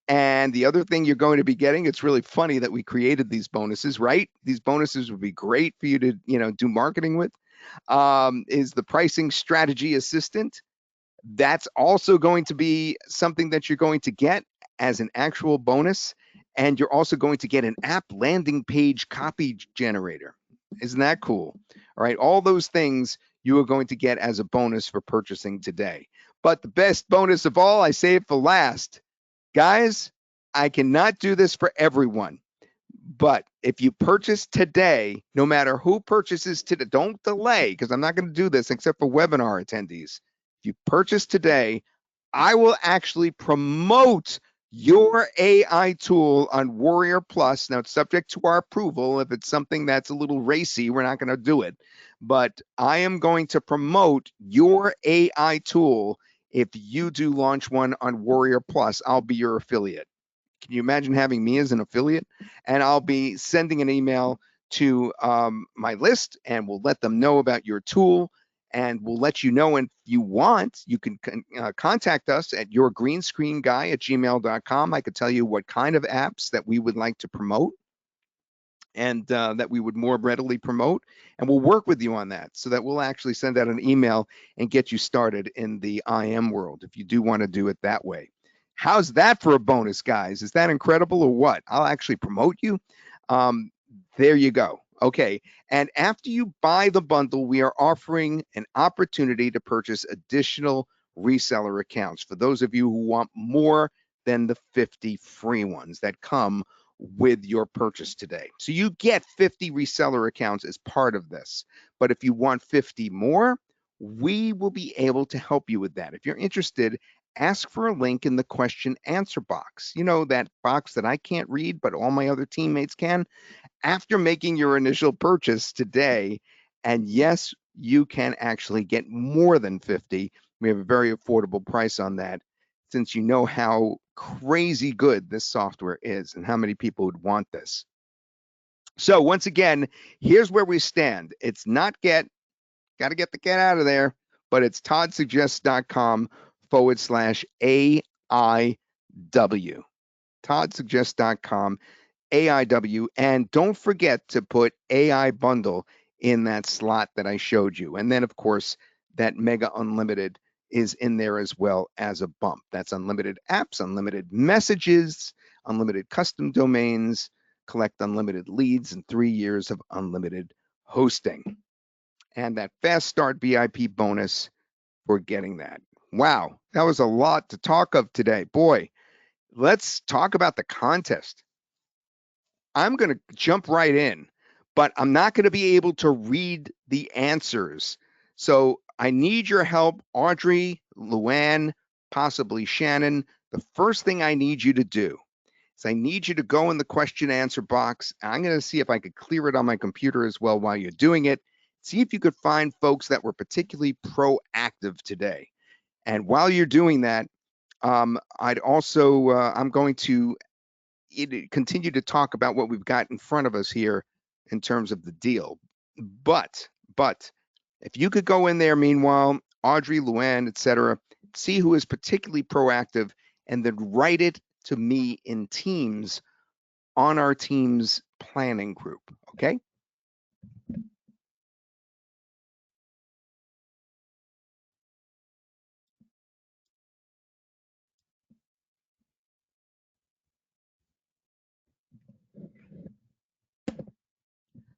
And the other thing you're going to be getting, it's really funny that we created these bonuses, right? These bonuses would be great for you to, do marketing with, is the pricing strategy assistant. That's also going to be something that you're going to get as an actual bonus. And you're also going to get an app landing page copy generator. Isn't that cool? All right, all those things you are going to get as a bonus for purchasing today. But the best bonus of all, I save for last. Guys, I cannot do this for everyone, but if you purchase today, no matter who purchases today, don't delay because I'm not going to do this except for webinar attendees. If you purchase today, I will actually promote your AI tool on Warrior Plus. Now, it's subject to our approval. If it's something that's a little racy, we're not going to do it. But I am going to promote your AI tool. If you do launch one on Warrior Plus, I'll be your affiliate. Can you imagine having me as an affiliate? And I'll be sending an email to my list, and we'll let them know about your tool, and we'll let you know. And if you want, you can contact us at yourgreenscreenguy@gmail.com. I could tell you what kind of apps that we would like to promote and that we would more readily promote, and we'll work with you on that so that we'll actually send out an email and get you started in the IM world if you do want to do it that way. How's that for a bonus, guys? Is that incredible or what? I'll actually promote you. There you go. Okay, and after you buy the bundle, we are offering an opportunity to purchase additional reseller accounts for those of you who want more than the 50 free ones that come with your purchase today. So you get 50 reseller accounts as part of this. But if you want 50 more, we will be able to help you with that. If you're interested, ask for a link in the question answer box. You know, that box that I can't read, but all my other teammates can. After making your initial purchase today, and yes, you can actually get more than 50. We have a very affordable price on that, since you know how crazy good this software is and how many people would want this. So once again, here's where we stand. It's not got to get the get out of there, but it's toddsuggests.com/AIW. toddsuggests.com AIW, and don't forget to put AI bundle in that slot that I showed you. And then of course, that Mega Unlimited is in there as well as a bump. That's unlimited apps, unlimited messages, unlimited custom domains, collect unlimited leads, and 3 years of unlimited hosting. And that fast start VIP bonus for getting that. Wow, that was a lot to talk of today. Boy, let's talk about the contest. I'm going to jump right in, but I'm not going to be able to read the answers. So I need your help, Audrey, Luann, possibly Shannon. The first thing I need you to do is I need you to go in the question answer box. I'm going to see if I could clear it on my computer as well while you're doing it. See if you could find folks that were particularly proactive today. And while you're doing that, I'd also, I'm going to continue to talk about what we've got in front of us here in terms of the deal. But if you could go in there, meanwhile, Audrey, Luann, etc., see who is particularly proactive, and then write it to me in Teams on our Teams planning group. Okay.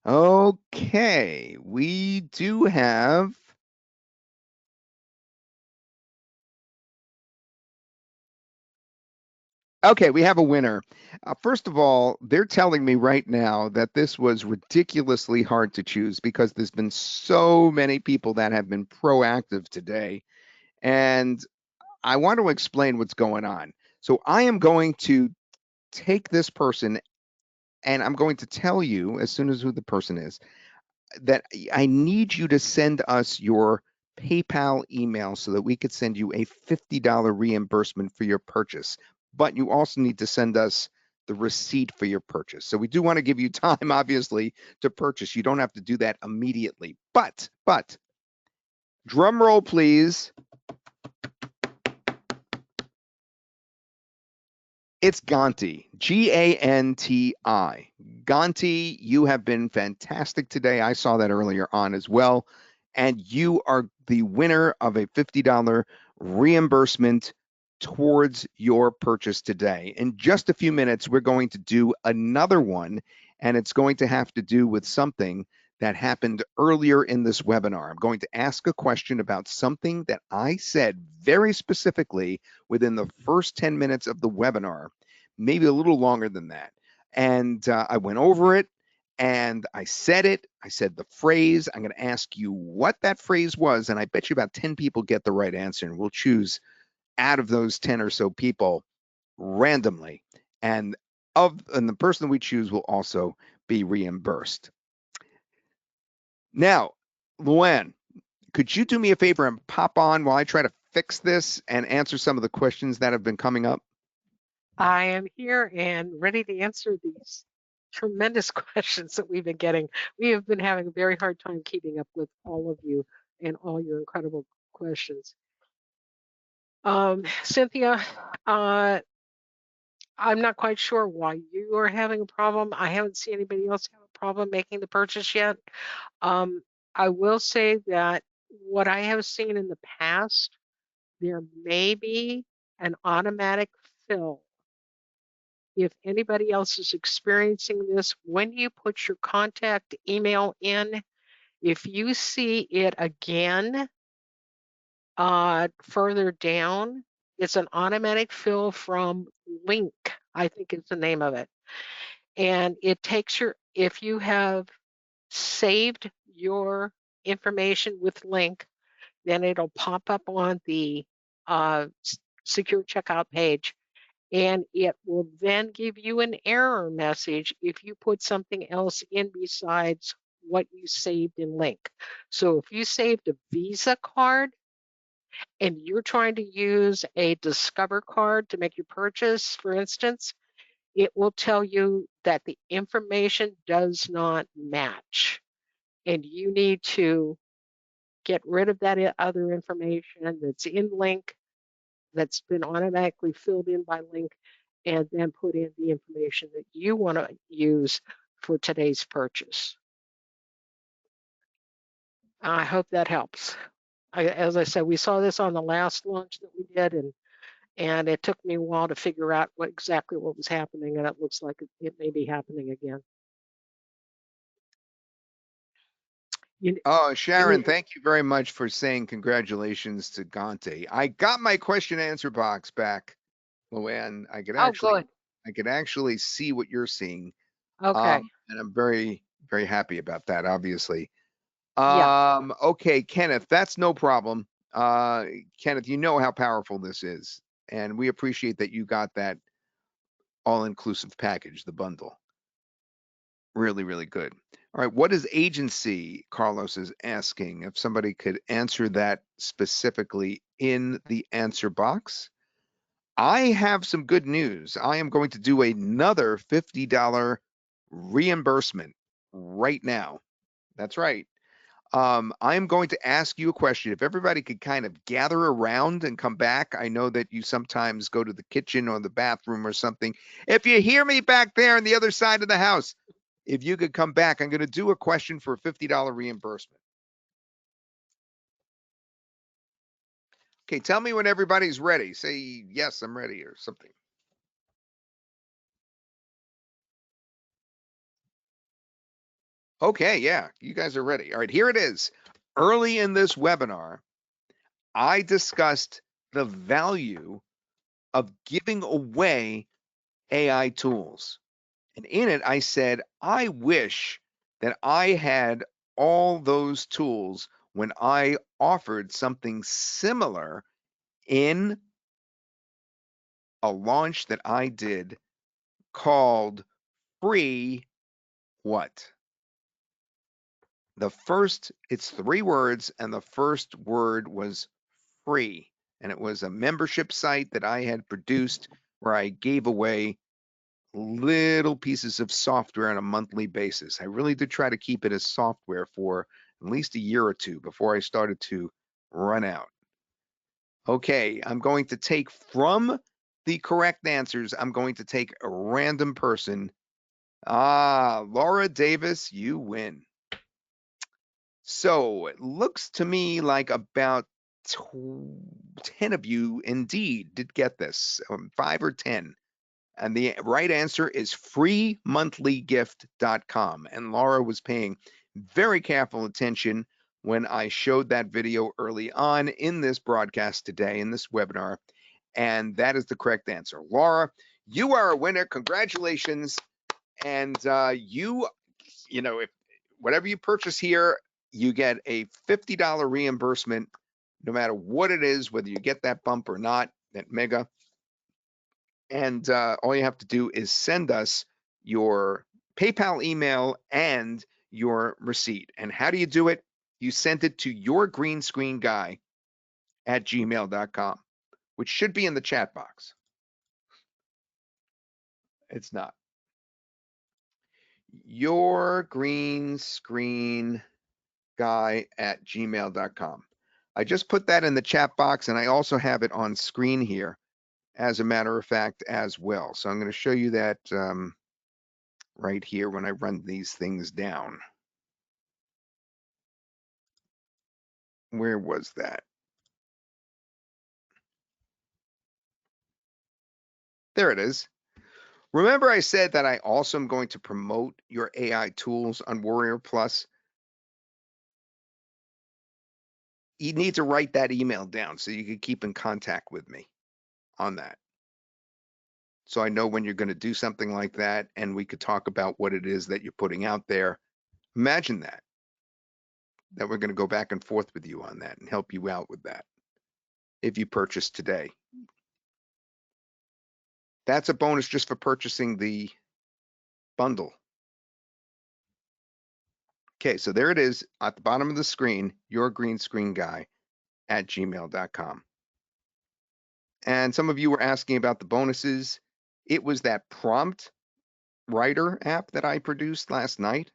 Okay, we do have Okay, we have a winner. First of all, they're telling me right now that this was ridiculously hard to choose because there's been so many people that have been proactive today. And I want to explain what's going on. So I am going to take this person and I'm going to tell you as soon as who the person is that I need you to send us your PayPal email so that we could send you a $50 reimbursement for your purchase. But you also need to send us the receipt for your purchase. So we do want to give you time, obviously, to purchase. You don't have to do that immediately. But, drum roll, please. It's Ganti, Ganti. Ganti, you have been fantastic today. I saw that earlier on as well. And you are the winner of a $50 reimbursement towards your purchase today. In just a few minutes, we're going to do another one, and it's going to have to do with something that happened earlier in this webinar. I'm going to ask a question about something that I said very specifically within the first 10 minutes of the webinar, maybe a little longer than that. And I went over it and I said it. I said the phrase. I'm going to ask you what that phrase was. And I bet you about 10 people get the right answer. And we'll choose out of those 10 or so people randomly. And the person we choose will also be reimbursed. Now, Luann, could you do me a favor and pop on while I try to fix this and answer some of the questions that have been coming up?
I am here and ready to answer these tremendous questions that we've been getting. We have been having a very hard time keeping up with all of you and all your incredible questions. Cynthia, I'm not quite sure why you are having a problem. I haven't seen anybody else have a problem making the purchase yet. I will say that what I have seen in the past, there may be an automatic fill. If anybody else is experiencing this, when you put your contact email in, if you see it again further down, it's an automatic fill from Link, I think is the name of it. And it takes if you have saved your information with Link, then it'll pop up on the secure checkout page, and it will then give you an error message if you put something else in besides what you saved in Link. So if you saved a Visa card and you're trying to use a Discover card to make your purchase, for instance, it will tell you that the information does not match, and you need to get rid of that other information that's in Link, that's been automatically filled in by Link, and then put in the information that you want to use for today's purchase. I hope that helps. As I said, we saw this on the last launch that we did, and it took me a while to figure out exactly what was happening, and it looks like it may be happening again.
Sharon, thank you very much for saying congratulations to Gante. I got my question answer box back, Luann. I could actually see what you're seeing.
Okay.
And I'm very, very happy about that, obviously.
Yeah.
Okay, Kenneth, that's no problem. Kenneth, you know how powerful this is, and we appreciate that you got that all-inclusive package, the bundle. Really, really good. All right, what is agency? Carlos is asking if somebody could answer that specifically in the answer box. I have some good news. I am going to do another $50 reimbursement right now. That's right. I'm going to ask you a question. If everybody could kind of gather around and come back, I know that you sometimes go to the kitchen or the bathroom or something. If you hear me back there on the other side of the house, if you could come back, I'm going to do a question for a $50 reimbursement. Okay, tell me when everybody's ready. Say, yes, I'm ready or something. Okay, yeah, you guys are ready. All right, here it is. Early in this webinar, I discussed the value of giving away AI tools. And in it, I said, I wish that I had all those tools when I offered something similar in a launch that I did called Free What? It's 3 words, and the first word was free. And it was a membership site that I had produced where I gave away little pieces of software on a monthly basis. I really did try to keep it as software for at least a year or two before I started to run out. Okay, I'm going to take from the correct answers, I'm going to take a random person. Laura Davis, you win. So it looks to me like about 10 of you indeed did get this, 5 or 10. And the right answer is freemonthlygift.com. And Laura was paying very careful attention when I showed that video early on in this broadcast today, in this webinar. And that is the correct answer. Laura, you are a winner. Congratulations. And if whatever you purchase here, you get a $50 reimbursement, no matter what it is, whether you get that bump or not, that mega. And all you have to do is send us your PayPal email and your receipt. And how do you do it? You send it to yourgreenscreenguy@gmail.com, which should be in the chat box. It's not. yourgreenscreenguy@gmail.com. I just put that in the chat box, and I also have it on screen here, as a matter of fact, as well. So I'm going to show you that right here when I run these things down. Where was that? There it is. Remember I said that I also am going to promote your AI tools on Warrior Plus? You need to write that email down so you can keep in contact with me on that. So I know when you're going to do something like that, and we could talk about what it is that you're putting out there. Imagine that we're going to go back and forth with you on that and help you out with that if you purchase today. That's a bonus just for purchasing the bundle. Okay, so there it is at the bottom of the screen, yourgreenscreenguy@gmail.com. And some of you were asking about the bonuses. It was that prompt writer app that I produced last night.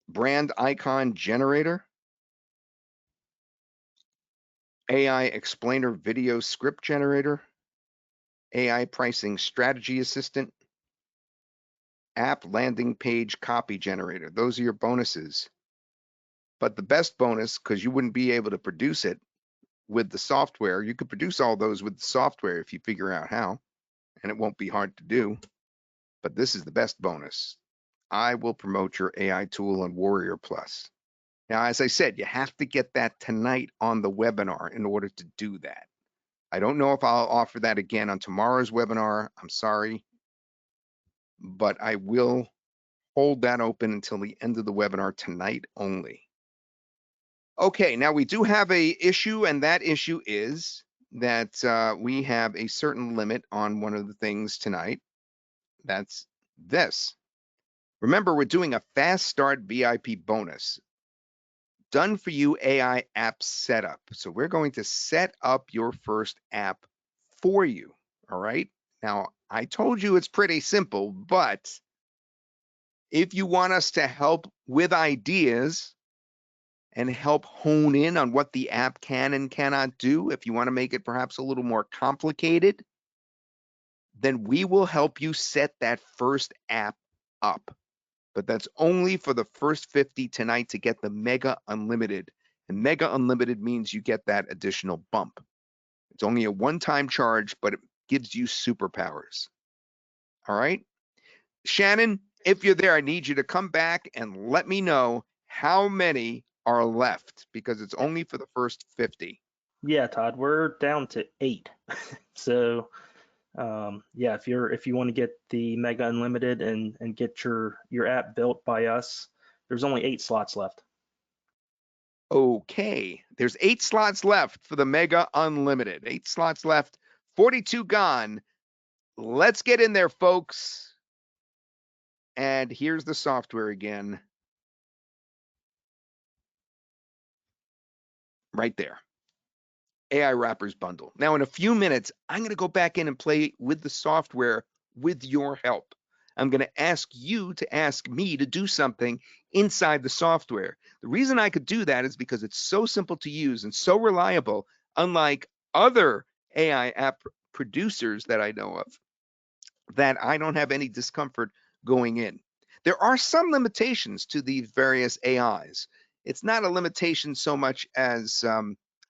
Brand icon generator. AI explainer video script generator. AI pricing strategy assistant. App landing page copy generator. Those are your bonuses. But the best bonus, because you wouldn't be able to produce it with the software, you could produce all those with the software if you figure out how, and it won't be hard to do. But this is the best bonus. I will promote your AI tool on Warrior Plus. Now, as I said, you have to get that tonight on the webinar in order to do that. I don't know if I'll offer that again on tomorrow's webinar. I'm sorry, but I will hold that open until the end of the webinar tonight only. Okay, now we do have a issue, and that issue is that we have a certain limit on one of the things tonight. That's this. Remember, we're doing a fast start VIP bonus. Done for you AI app setup. So we're going to set up your first app for you. All right. Now, I told you it's pretty simple, but if you want us to help with ideas and help hone in on what the app can and cannot do, if you want to make it perhaps a little more complicated, then we will help you set that first app up. But that's only for the first 50 tonight to get the Mega Unlimited. And Mega Unlimited means you get that additional bump. It's only a one-time charge, but it gives you superpowers. All right? Shannon, if you're there, I need you to come back and let me know how many are left, because it's only for the first 50.
Yeah, Todd, we're down to 8. So Yeah, if you want to get the Mega Unlimited and get your app built by us, there's only 8 slots left.
Okay, there's 8 slots left for the Mega Unlimited. 8 slots left, 42 gone. Let's get in there, folks. And here's the software again. Right there. AIWrappers bundle. Now, in a few minutes, I'm going to go back in and play with the software with your help. I'm going to ask you to ask me to do something inside the software. The reason I could do that is because it's so simple to use and so reliable, unlike other AI app producers that I know of, that I don't have any discomfort going in. There are some limitations to the various AIs. It's not a limitation so much as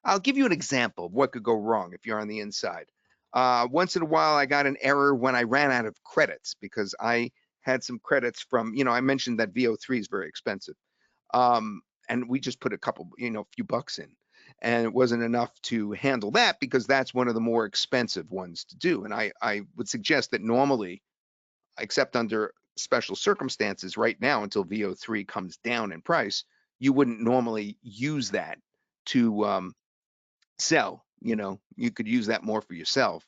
I'll give you an example of what could go wrong if you're on the inside. Once in a while, I got an error when I ran out of credits because I had some credits from, I mentioned that VO3 is very expensive. And we just put a couple, few bucks in. And it wasn't enough to handle that because that's one of the more expensive ones to do. And I would suggest that normally, except under special circumstances right now until VO3 comes down in price, you wouldn't normally use that to sell. You could use that more for yourself.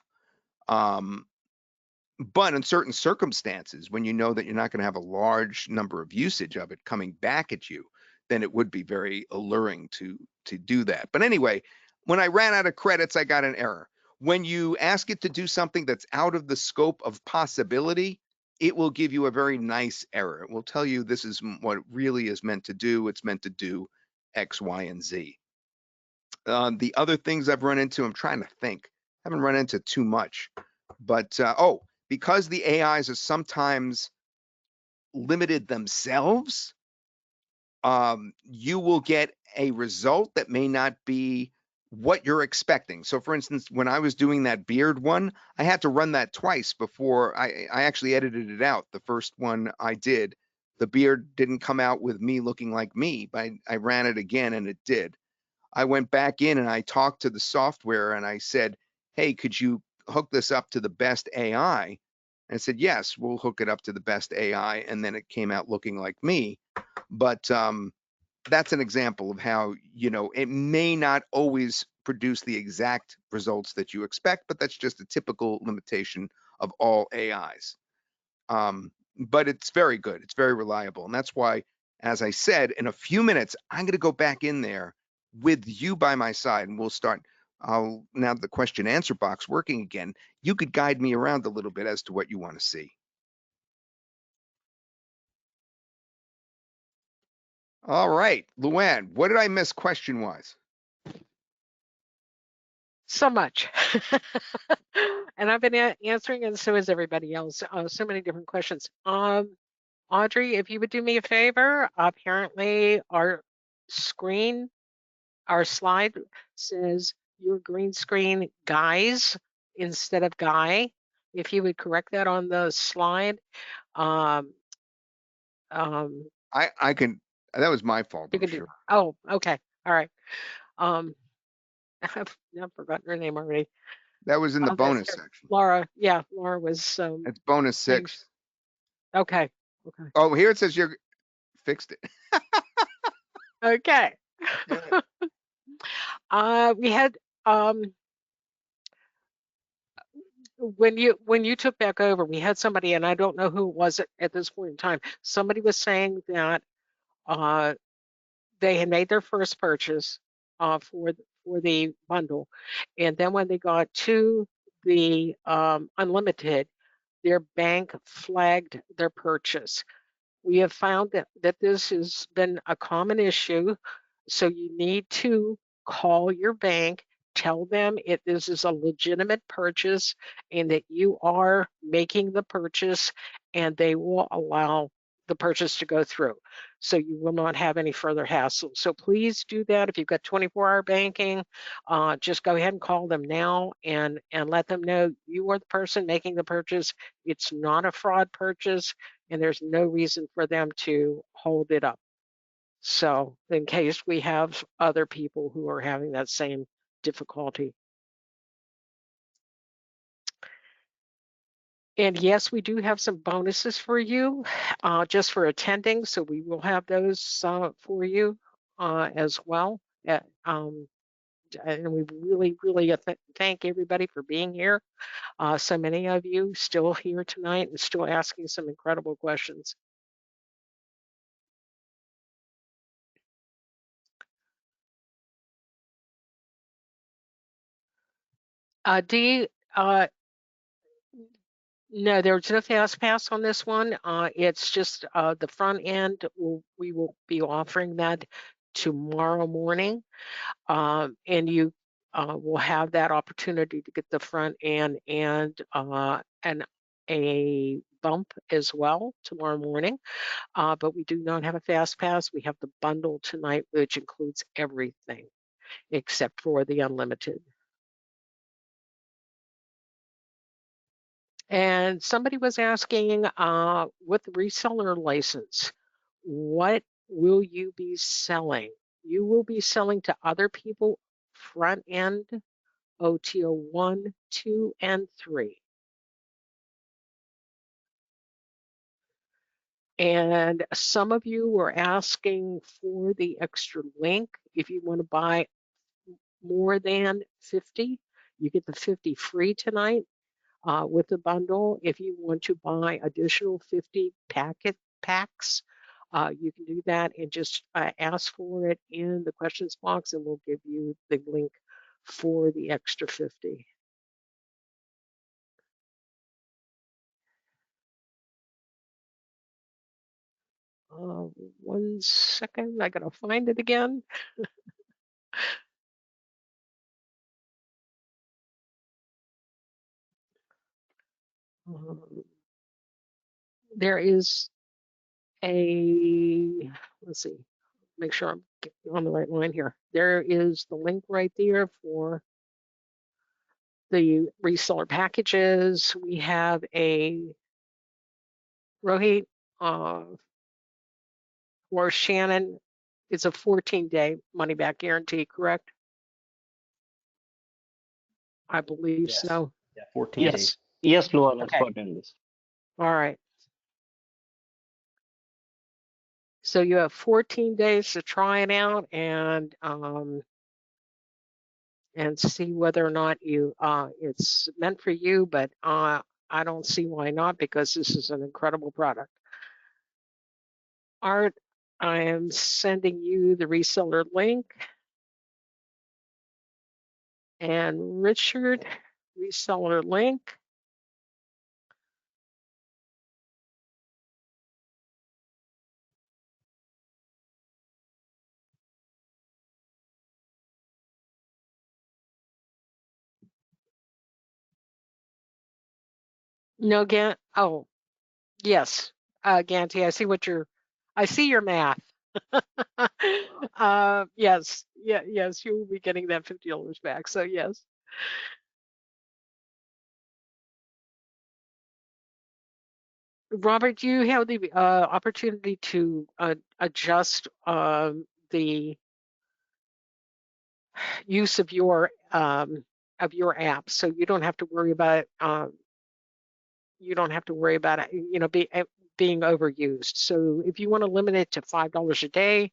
But in certain circumstances, when you know that you're not going to have a large number of usage of it coming back at you, then it would be very alluring to do that. But anyway, when I ran out of credits, I got an error. When you ask it to do something that's out of the scope of possibility, it will give you a very nice error. It will tell you this is what it really is meant to do. It's meant to do X, Y, and Z. The other things I've run into, I'm trying to think. I haven't run into too much. But, because the AIs are sometimes limited themselves, you will get a result that may not be what you're expecting. So for instance, when I was doing that beard one, I had to run that twice before I actually edited it out. The first one I did, the beard didn't come out with me looking like me, but I ran it again and it did. I went back in and I talked to the software and I said, hey, could you hook this up to the best AI? And it said, yes, we'll hook it up to the best AI. And then it came out looking like me. But that's an example of how, it may not always produce the exact results that you expect, but that's just a typical limitation of all AIs. But it's very good. It's very reliable. And that's why, as I said, in a few minutes, I'm going to go back in there with you by my side and we'll start. Now the question answer box working again, you could guide me around a little bit as to what you want to see. All right, Luann, what did I miss question-wise?
So much. And I've been answering, and so is everybody else. So many different questions. Audrey, if you would do me a favor, apparently our slide says your green screen guys instead of guy. If you would correct that on the slide.
I can, that was my fault, I'm sure.
Oh, okay. All right. I've forgotten her name already.
That was in the bonus section.
Laura, yeah, Laura was.
It's bonus 6.
Okay.
Oh, here it says you fixed it.
Okay. We had when you took back over, we had somebody, and I don't know who it was at this point in time. Somebody was saying that they had made their first purchase for the bundle, and then when they got to the unlimited, their bank flagged their purchase. We have found that this has been a common issue, so you need to call your bank, tell them this is a legitimate purchase and that you are making the purchase, and they will allow the purchase to go through. So you will not have any further hassle. So please do that. If you've got 24-hour banking, just go ahead and call them now and let them know you are the person making the purchase. It's not a fraud purchase, and there's no reason for them to hold it up. So in case we have other people who are having that same difficulty. And yes, we do have some bonuses for you just for attending. So we will have those for you as well. And we really, really thank everybody for being here. So many of you still here tonight and still asking some incredible questions. Dee, no, there's no fast pass on this one. It's just the front end. We will be offering that tomorrow morning, and you will have that opportunity to get the front end and a bump as well tomorrow morning. But we do not have a fast pass. We have the bundle tonight, which includes everything except for the unlimited. And somebody was asking with the reseller license, what will you be selling? You will be selling to other people front end, OTO 1, 2, and 3. And some of you were asking for the extra link. If you want to buy more than 50, you get the 50 free tonight. With the bundle. If you want to buy additional 50 packs, you can do that and just ask for it in the questions box and we'll give you the link for the extra 50. One second, I gotta find it again. There is let's see, make sure I'm on the right line here. There is the link right there for the reseller packages. We have a Rohit or Shannon. It's a 14-day money back guarantee, correct? I believe
Yes.
so.
Yeah, 14 days.
Yes, Luan, it's
Okay.
14 days.
All right. So you have 14 days to try it out and see whether or not you it's meant for you, but I don't see why not because this is an incredible product. Art, I am sending you the reseller link. And Richard, reseller link. No, oh, yes, Ganti, I see your math. Yes, yes, you will be getting that $50 back. So yes. Robert, do you have the opportunity to adjust the use of your app, so you don't have to worry about it, being overused. So if you want to limit it to $5 a day,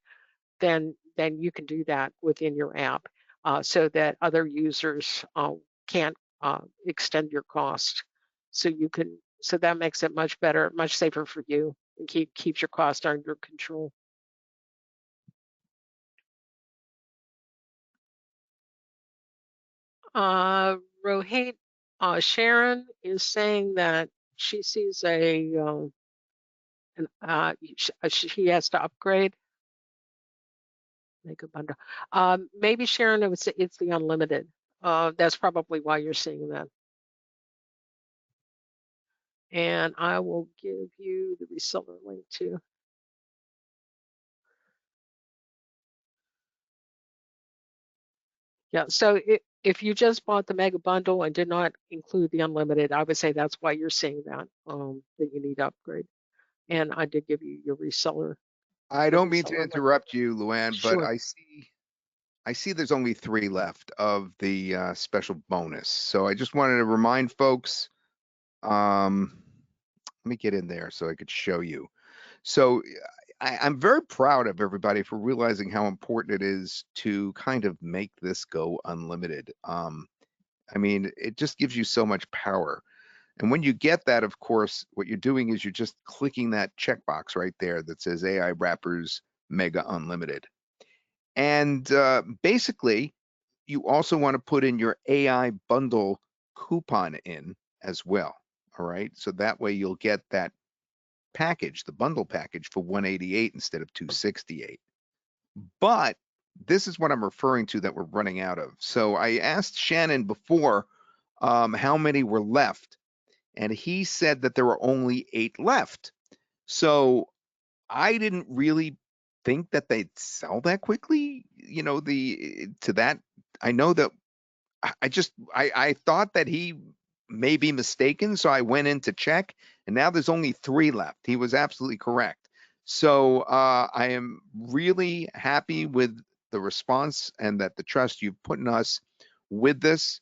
then you can do that within your app, so that other users can't extend your cost. So that makes it much better, much safer for you, and keeps your cost under control. Rohit, Sharon is saying that she sees she has to upgrade. Make a bundle. Maybe Sharon, it's the unlimited. That's probably why you're seeing that. And I will give you the reseller link too. Yeah, so if you just bought the mega bundle and did not include the unlimited, I would say that's why you're seeing that, that you need to upgrade. And I did give you your reseller.
I don't mean to
reseller link.
interrupt you, Luann, but
Sure.
I see there's only 3 left of the special bonus. So I just wanted to remind folks, Let me get in there so I could show you. So I'm very proud of everybody for realizing how important it is to kind of make this go unlimited. I mean, it just gives you so much power. And when you get that, of course, what you're doing is you're just clicking that checkbox right there that says AIWrappers Mega Unlimited. And basically, you also want to put in your AI bundle coupon in as well. All right. So that way you'll get that package, the bundle package for 188 instead of 268. But this is what I'm referring to that we're running out of. So I asked Shannon before how many were left, and he said that there were only 8 left. So I didn't really think that they'd sell that quickly. You know, to that, I know that I thought that he may be mistaken, so I went in to check, and now there's only 3 left. He was absolutely correct. So I am really happy with the response and that the trust you've put in us with this.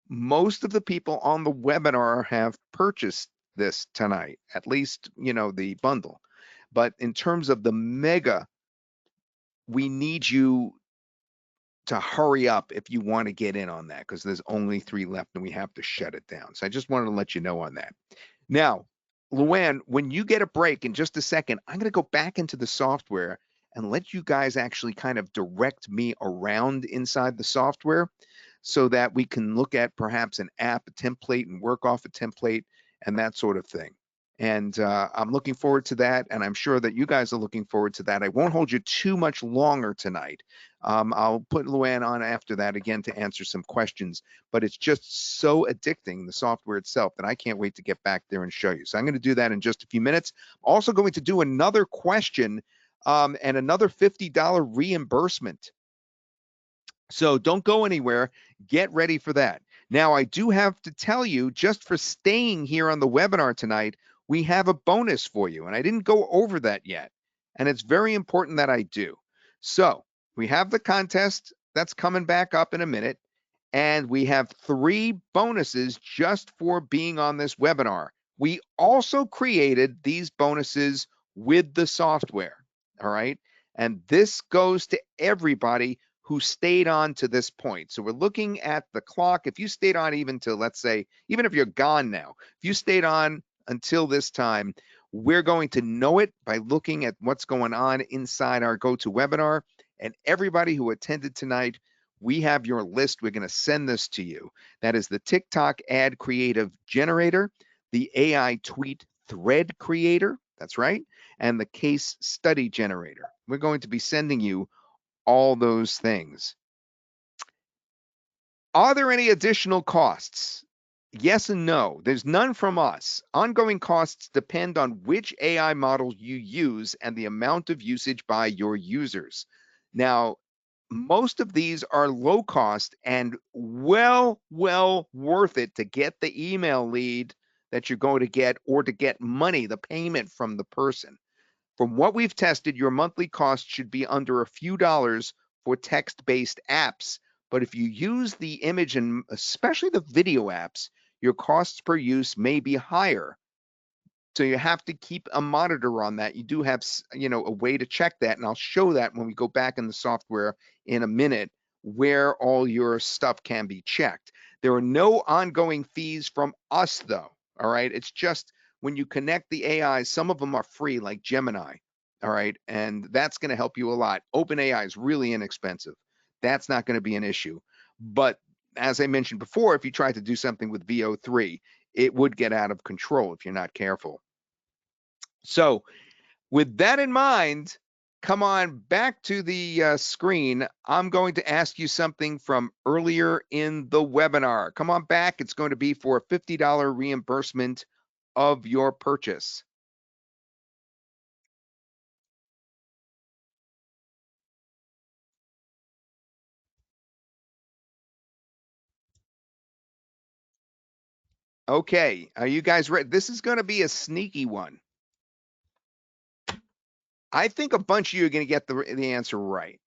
Most of the people on the webinar have purchased this tonight, at least, you know, the bundle. But in terms of the mega, we need you to hurry up if you want to get in on that, because there's only 3 left and we have to shut it down. So I just wanted to let you know on that. Now, Luann, when you get a break in just a second, I'm going to go back into the software and let you guys actually kind of direct me around inside the software so that we can look at perhaps an app, a template, and work off a template and that sort of thing. And I'm looking forward to that, and I'm sure that you guys are looking forward to that. I won't hold you too much longer tonight. I'll put Luann on after that again to answer some questions, but it's just so addicting, the software itself, that I can't wait to get back there and show you. So I'm going to do that in just a few minutes. Also going to do another question and another $50 reimbursement. So don't go anywhere. Get ready for that. Now, I do have to tell you, just for staying here on the webinar tonight, we have a bonus for you, and I didn't go over that yet, and it's very important that I do. So we have the contest that's coming back up in a minute, and we have 3 bonuses just for being on this webinar. We also created these bonuses with the software, all right? And this goes to everybody who stayed on to this point. So we're looking at the clock. If you stayed on even to, let's say, even if you're gone now, if you stayed on until this time, we're going to know it by looking at what's going on inside our GoToWebinar. And everybody who attended tonight, we have your list. We're going to send this to you. That is the TikTok ad creative generator, the AI tweet thread creator, that's right, and the case study generator. We're going to be sending you all those things. Are there any additional costs? Yes and no. There's none from us. Ongoing costs depend on which AI model you use and the amount of usage by your users. Now, most of these are low cost and well worth it to get the email lead that you're going to get, or to get money, the payment from the person. From what we've tested, your monthly cost should be under a few dollars for text-based apps. But if you use the image and especially the video apps, your costs per use may be higher. So you have to keep a monitor on that. You do have, you know, a way to check that, and I'll show that when we go back in the software in a minute, where all your stuff can be checked. There are no ongoing fees from us, though. All right, it's just when you connect the AI, some of them are free, like Gemini. All right, and that's going to help you a lot. OpenAI is really inexpensive. That's not going to be an issue. But as I mentioned before, if you try to do something with VO3, it would get out of control if you're not careful. So with that in mind, come on back to the screen. I'm going to ask you something from earlier in the webinar. Come on back. It's going to be for a $50 reimbursement of your purchase. Okay, are you guys ready? This is going to be a sneaky one. I think a bunch of you are going to get the answer right.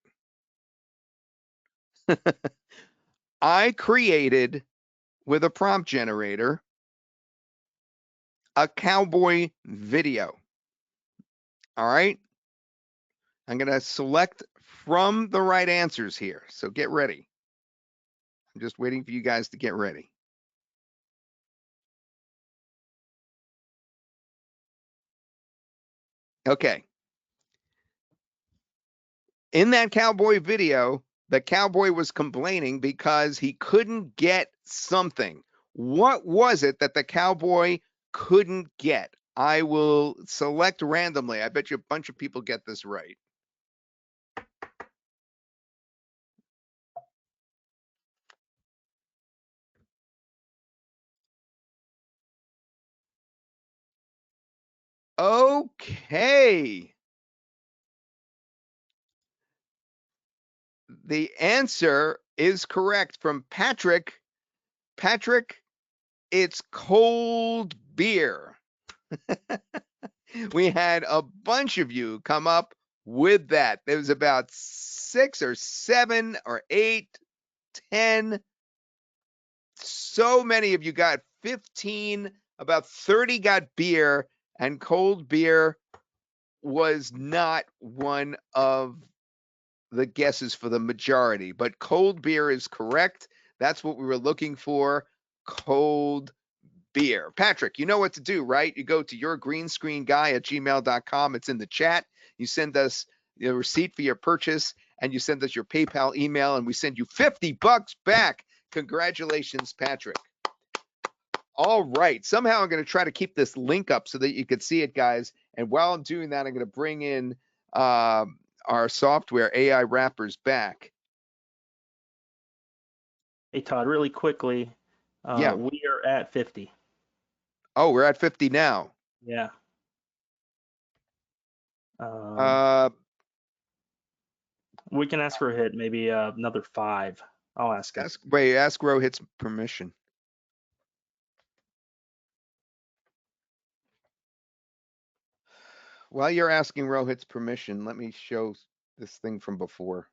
I created, with a prompt generator, a cowboy video. All right. I'm going to select from the right answers here. So get ready. I'm just waiting for you guys to get ready. Okay. In that cowboy video, the cowboy was complaining because he couldn't get something. What was it that the cowboy couldn't get? I will select randomly. I bet you a bunch of people get this right. Okay. The answer is correct from Patrick. Patrick, it's cold beer. We had a bunch of you come up with that. There was about 6 or 7 or 8, 10. So many of you got 15, about 30 got beer, and cold beer was not one of the guesses for the majority, but cold beer is correct. That's what we were looking for. Cold beer. Patrick, you know what to do, right? You go to yourgreenscreenguy@gmail.com. It's in the chat. You send us the receipt for your purchase and you send us your PayPal email and we send you $50 back. Congratulations, Patrick. All right. Somehow I'm going to try to keep this link up so that you can see it, guys. And while I'm doing that, I'm going to bring in our software, AIWrappers, back.
Hey, Todd, really quickly,
Yeah.
we are at 50.
Oh, we're at 50 now.
Yeah. We can ask for a hit, maybe another 5. I'll ask him.
Ask Rohit's permission. While you're asking Rohit's permission, let me show this thing from before.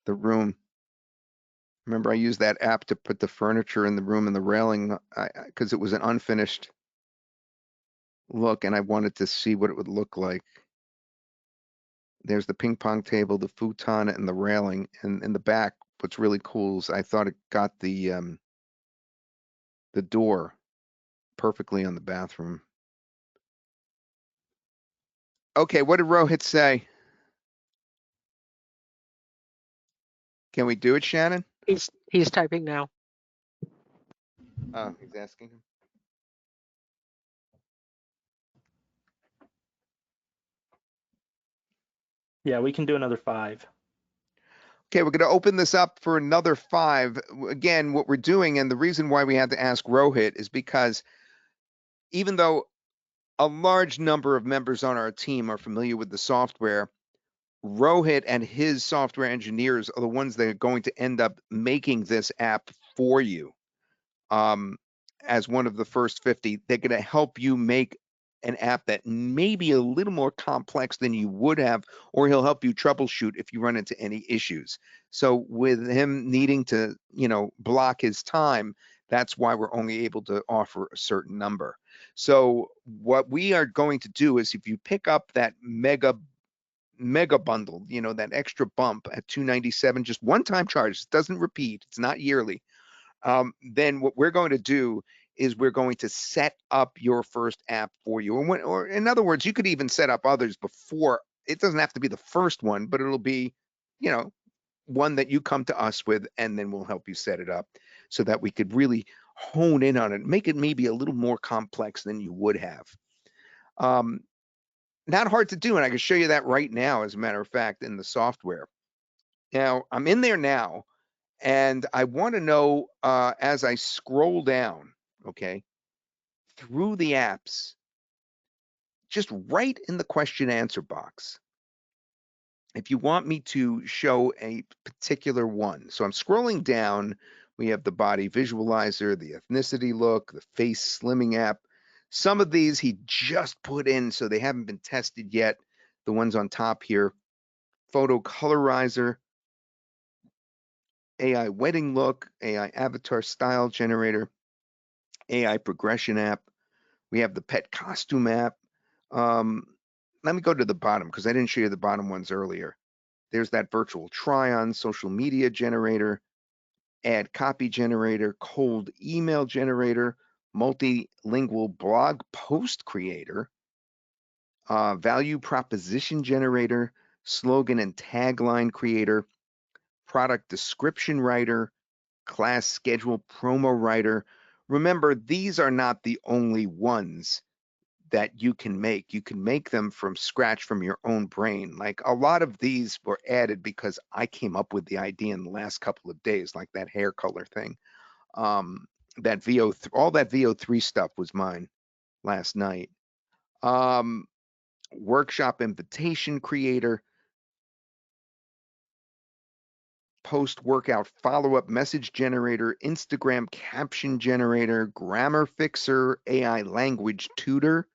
The room. Remember, I used that app to put the furniture in the room and the railing because it was an unfinished look and I wanted to see what it would look like. There's the ping pong table, the futon, and the railing. And in the back, what's really cool is I thought it got the door perfectly on the bathroom. Okay, what did Rohit say? Can we do it, Shannon?
He's typing now.
Oh, he's asking him.
Yeah, we can do another 5.
Okay, we're going to open this up for another 5. Again, what we're doing, and the reason why we had to ask Rohit is because even though a large number of members on our team are familiar with the software, Rohit and his software engineers are the ones that are going to end up making this app for you. As one of the first 50, they're going to help you make an app that may be a little more complex than you would have, or he'll help you troubleshoot if you run into any issues. So with him needing to, block his time, that's why we're only able to offer a certain number. So what we are going to do is if you pick up that mega bundle, that extra bump at $297, just one-time charge, it doesn't repeat, it's not yearly. Then what we're going to do is we're going to set up your first app for you. Or in other words, you could even set up others before. It doesn't have to be the first one, but it'll be, one that you come to us with, and then we'll help you set it up so that we could really hone in on it, make it maybe a little more complex than you would have. Not hard to do, and I can show you that right now, as a matter of fact, in the software. Now, I'm in there now. And I want to know, as I scroll down, okay, through the apps, just right in the question answer box, if you want me to show a particular one. So I'm scrolling down. We have the body visualizer, the ethnicity look, the face slimming app. Some of these he just put in, so they haven't been tested yet. The ones on top here, photo colorizer, AI wedding look, AI avatar style generator, AI progression app, We have the pet costume app. Let me go to the bottom because I didn't show you the bottom ones earlier. There's that virtual try-on, social media generator, ad copy generator, cold email generator, multilingual blog post creator, value proposition generator, slogan and tagline creator, product description writer, class schedule promo writer. Remember, these are not the only ones that you can make. You can make them from scratch from your own brain. Like a lot of these were added because I came up with the idea in the last couple of days, like that hair color thing. That all that VO3 stuff was mine last night. Workshop invitation creator, post-workout follow-up message generator, Instagram caption generator, grammar fixer, AI language tutor,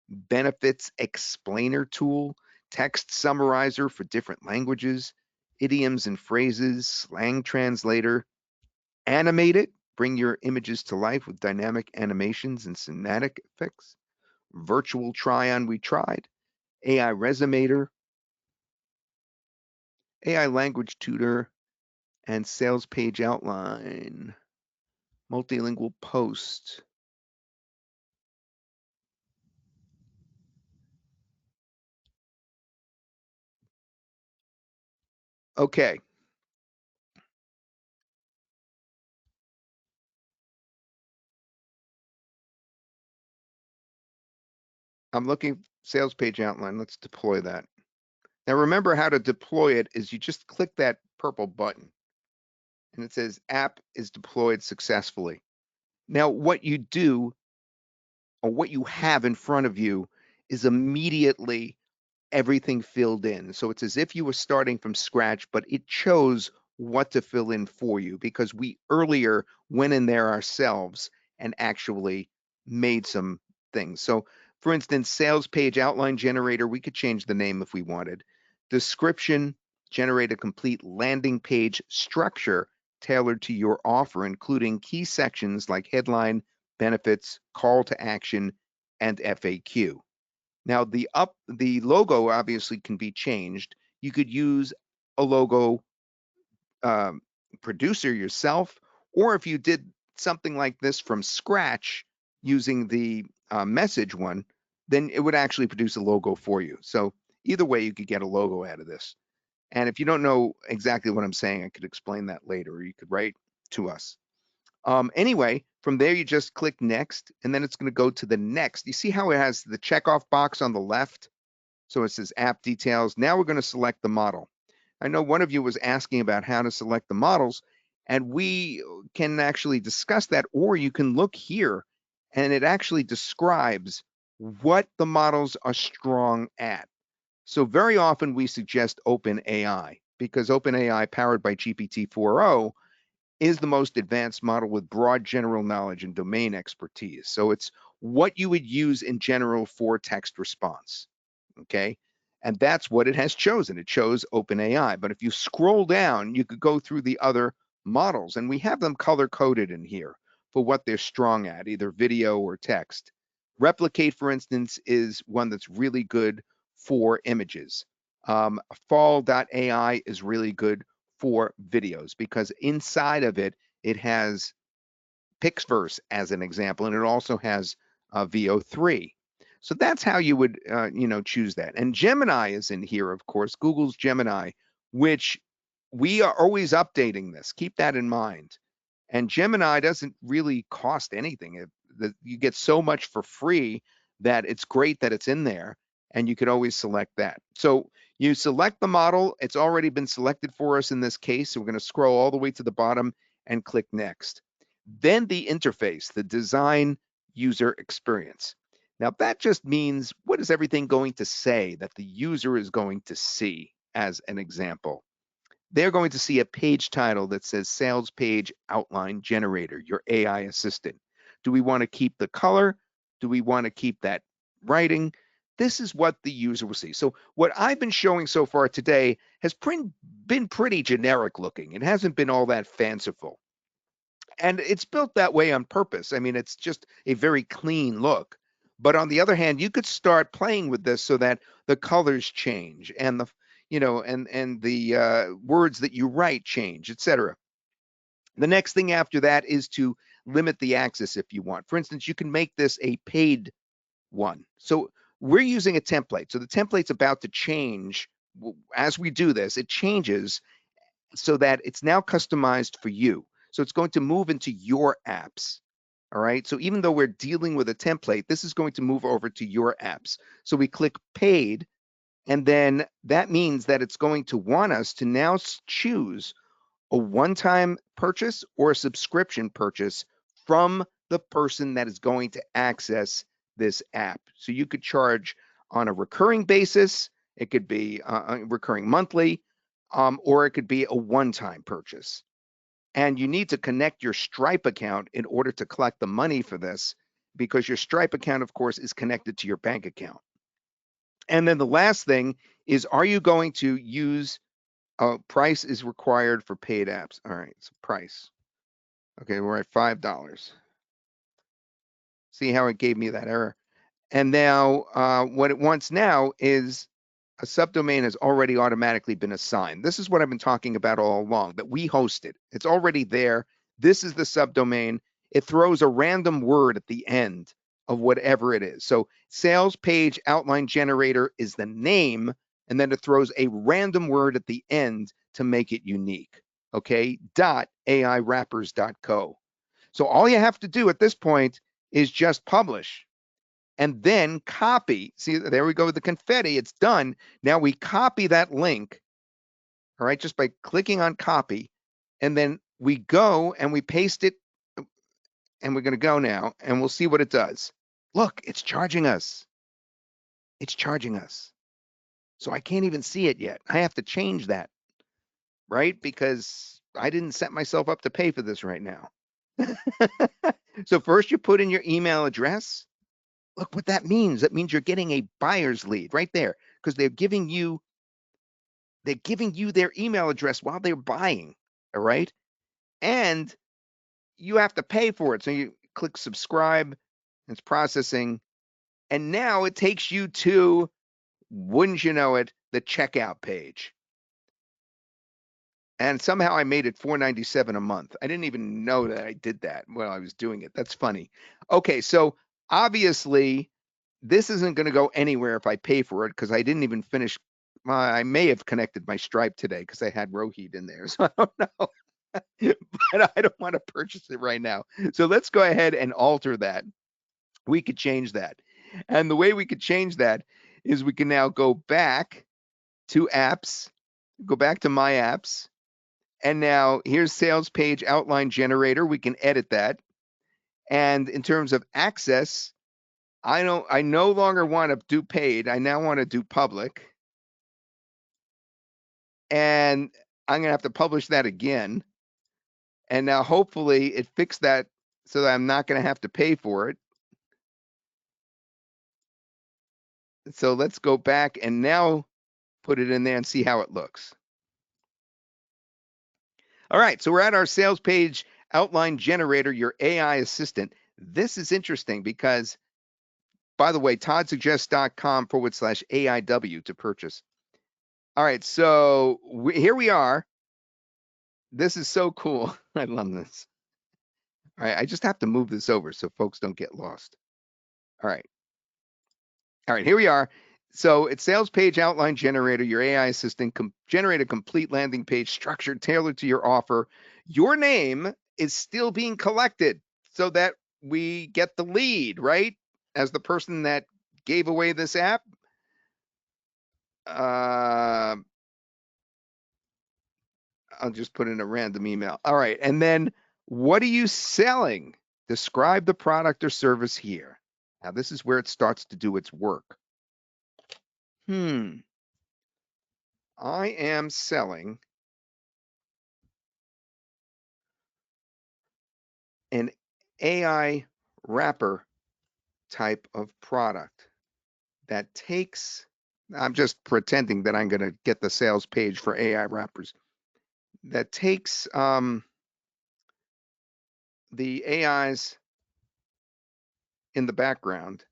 benefits explainer tool, text summarizer for different languages, idioms and phrases, slang translator, animate it, bring your images to life with dynamic animations and cinematic effects, virtual try-on we tried, AI resumator, AI language tutor, and sales page outline, multilingual post. Okay. I'm looking sales page outline. Let's deploy that. Now remember how to deploy it is you just click that purple button and it says app is deployed successfully. Now what you do or what you have in front of you is immediately everything filled in. So it's as if you were starting from scratch, but it chose what to fill in for you because we earlier went in there ourselves and actually made some things. So for instance, sales page outline generator, we could change the name if we wanted. Description, generate a complete landing page structure tailored to your offer, including key sections like headline, benefits, call to action, and FAQ. Now the logo obviously can be changed. You could use a logo producer yourself, or if you did something like this from scratch using the message one, then it would actually produce a logo for you. So either way, you could get a logo out of this. And if you don't know exactly what I'm saying, I could explain that later, or you could write to us. Anyway, from there, you just click next, and then it's going to go to the next. You see how it has the checkoff box on the left? So it says app details. Now we're going to select the model. I know one of you was asking about how to select the models, and we can actually discuss that, or you can look here, and it actually describes what the models are strong at. So very often we suggest OpenAI because OpenAI, powered by GPT-4o, is the most advanced model with broad general knowledge and domain expertise. So it's what you would use in general for text response. Okay. And that's what it has chosen. It chose OpenAI. But if you scroll down, you could go through the other models, and we have them color coded in here for what they're strong at, either video or text. Replicate, for instance, is one that's really good for images. Fall.ai is really good for videos because inside of it, it has Pixverse as an example, and it also has VO3. So that's how you would, choose that. And Gemini is in here, of course, Google's Gemini, which we are always updating this. Keep that in mind. And Gemini doesn't really cost anything. You get so much for free that it's great that it's in there, and you could always select that. So you select the model. It's already been selected for us in this case. So we're going to scroll all the way to the bottom and click next. Then the interface, the design user experience. Now that just means what is everything going to say that the user is going to see as an example. They're going to see a page title that says Sales Page Outline Generator, your AI assistant. Do we want to keep the color? Do we want to keep that writing? This is what the user will see. So what I've been showing so far today has been pretty generic looking. It hasn't been all that fanciful. And it's built that way on purpose. I mean, it's just a very clean look. But on the other hand, you could start playing with this so that the colors change and the, and the words that you write change, etc. The next thing after that is to limit the access if you want. For instance, you can make this a paid one. So we're using a template. So the template's about to change as we do this. It changes so that it's now customized for you. So it's going to move into your apps. All right. So even though we're dealing with a template, this is going to move over to your apps. So we click paid, and then that means that it's going to want us to now choose a one-time purchase or a subscription purchase from the person that is going to access this app. So you could charge on a recurring basis. It could be recurring monthly, or it could be a one-time purchase. And you need to connect your Stripe account in order to collect the money for this, because your Stripe account, of course, is connected to your bank account. And then the last thing is, are you going to use price is required for paid apps? All right, so price. Okay, we're at $5. See how it gave me that error? And now what it wants now is a subdomain has already automatically been assigned. This is what I've been talking about all along, that we host it. It's already there. This is the subdomain. It throws a random word at the end of whatever it is. So sales page outline generator is the name, and then it throws a random word at the end to make it unique. Okay, .AIWrappers.co. So all you have to do at this point is just publish and then copy. See, there we go with the confetti. It's done. Now we copy that link, all right, just by clicking on copy. And then we go and we paste it. And we're going to go now and we'll see what it does. Look, it's charging us. It's charging us. So I can't even see it yet. I have to change that, right? Because I didn't set myself up to pay for this right now. So first you put in your email address. Look what that means. That means you're getting a buyer's lead right there, because they're giving you their email address while they're buying. All right. And you have to pay for it. So you click subscribe, it's processing. And now it takes you to, wouldn't you know it, the checkout page. And somehow I made it $4.97 a month. I didn't even know that I did that while I was doing it. That's funny. Okay, so obviously this isn't going to go anywhere if I pay for it, because I didn't even finish. I may have connected my Stripe today because I had Rohit in there, so I don't know. But I don't want to purchase it right now. So let's go ahead and alter that. We could change that. And the way we could change that is we can now go back to apps, go back to my apps. And now here's sales page outline generator. We can edit that. And in terms of access, I no longer want to do paid. I now want to do public. And I'm going to have to publish that again. And now hopefully it fixed that so that I'm not going to have to pay for it. So let's go back and now put it in there and see how it looks. All right, so we're at our sales page outline generator, your AI assistant. This is interesting because, by the way, toddsuggest.com/AIW to purchase. All right, so here we are. This is so cool. I love this. All right, I just have to move this over so folks don't get lost. All right. All right, here we are. So it's sales page outline generator, your AI assistant, generate a complete landing page structured, tailored to your offer. Your name is still being collected so that we get the lead, right? As the person that gave away this app. I'll just put in a random email. All right, and then what are you selling? Describe the product or service here. Now this is where it starts to do its work. I am selling an AI wrapper type of product that takes, I'm just pretending that I'm going to get the sales page for AI wrappers, that takes the AIs in the background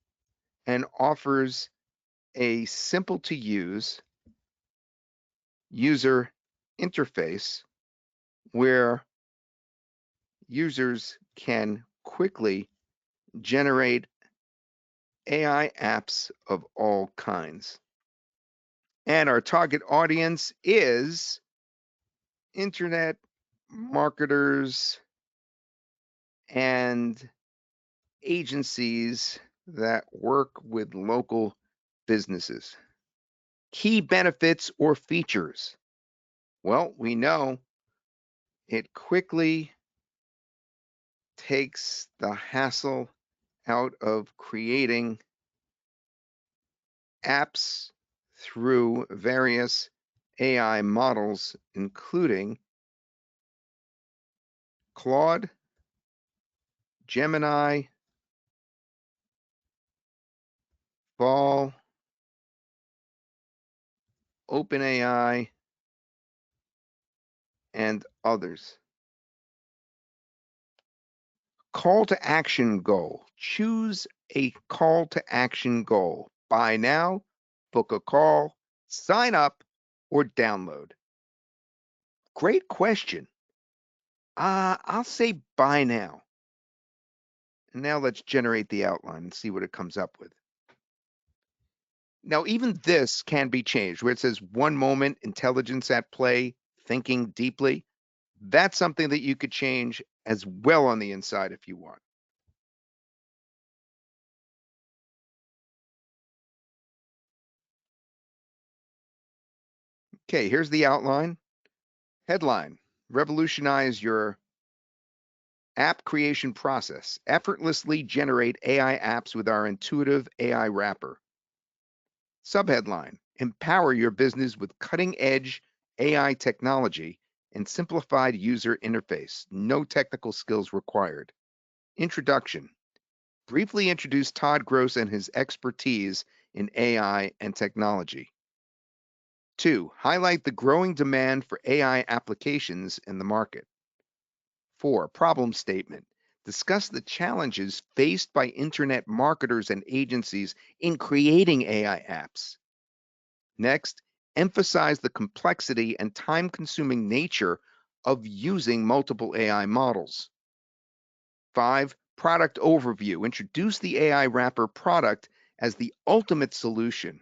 and offers a simple to use user interface where users can quickly generate AI apps of all kinds. And our target audience is internet marketers and agencies that work with local businesses. Key benefits or features. Well, we know it quickly takes the hassle out of creating apps through various AI models, including Claude, Gemini, Fall, OpenAI, and others. Call to action goal. Choose a call to action goal. Buy now, book a call, sign up, or download. Great question. I'll say buy now. And now let's generate the outline and see what it comes up with. Now, even this can be changed where it says one moment, intelligence at play, thinking deeply. That's something that you could change as well on the inside if you want. Okay, here's the outline. Headline, revolutionize your app creation process. Effortlessly generate AI apps with our intuitive AI wrapper. Subheadline, empower your business with cutting edge AI technology and simplified user interface. No technical skills required. Introduction, briefly introduce Todd Gross and his expertise in AI and technology. 2, highlight the growing demand for AI applications in the market. 4, problem statement. Discuss the challenges faced by internet marketers and agencies in creating AI apps. Next, emphasize the complexity and time-consuming nature of using multiple AI models. 5, product overview. Introduce the AI wrapper product as the ultimate solution.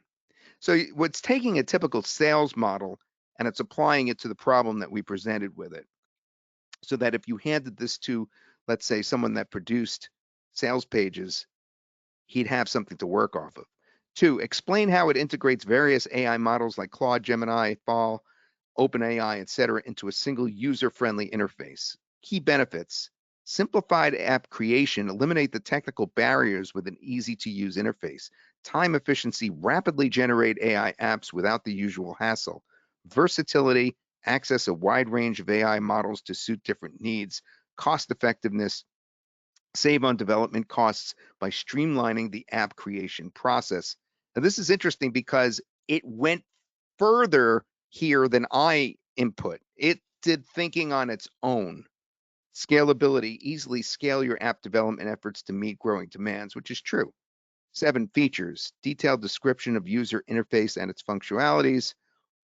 So what's taking a typical sales model and it's applying it to the problem that we presented with it. So that if you handed this to, let's say, someone that produced sales pages, he'd have something to work off of. 2, explain how it integrates various AI models like Claude, Gemini, Fall, OpenAI, etc., into a single user-friendly interface. Key benefits. Simplified app creation, eliminate the technical barriers with an easy-to-use interface. Time efficiency, rapidly generate AI apps without the usual hassle. Versatility, access a wide range of AI models to suit different needs. Cost effectiveness, save on development costs by streamlining the app creation process. Now, this is interesting because it went further here than I input. It did thinking on its own. Scalability, easily scale your app development efforts to meet growing demands, which is true. 7, features, detailed description of user interface and its functionalities,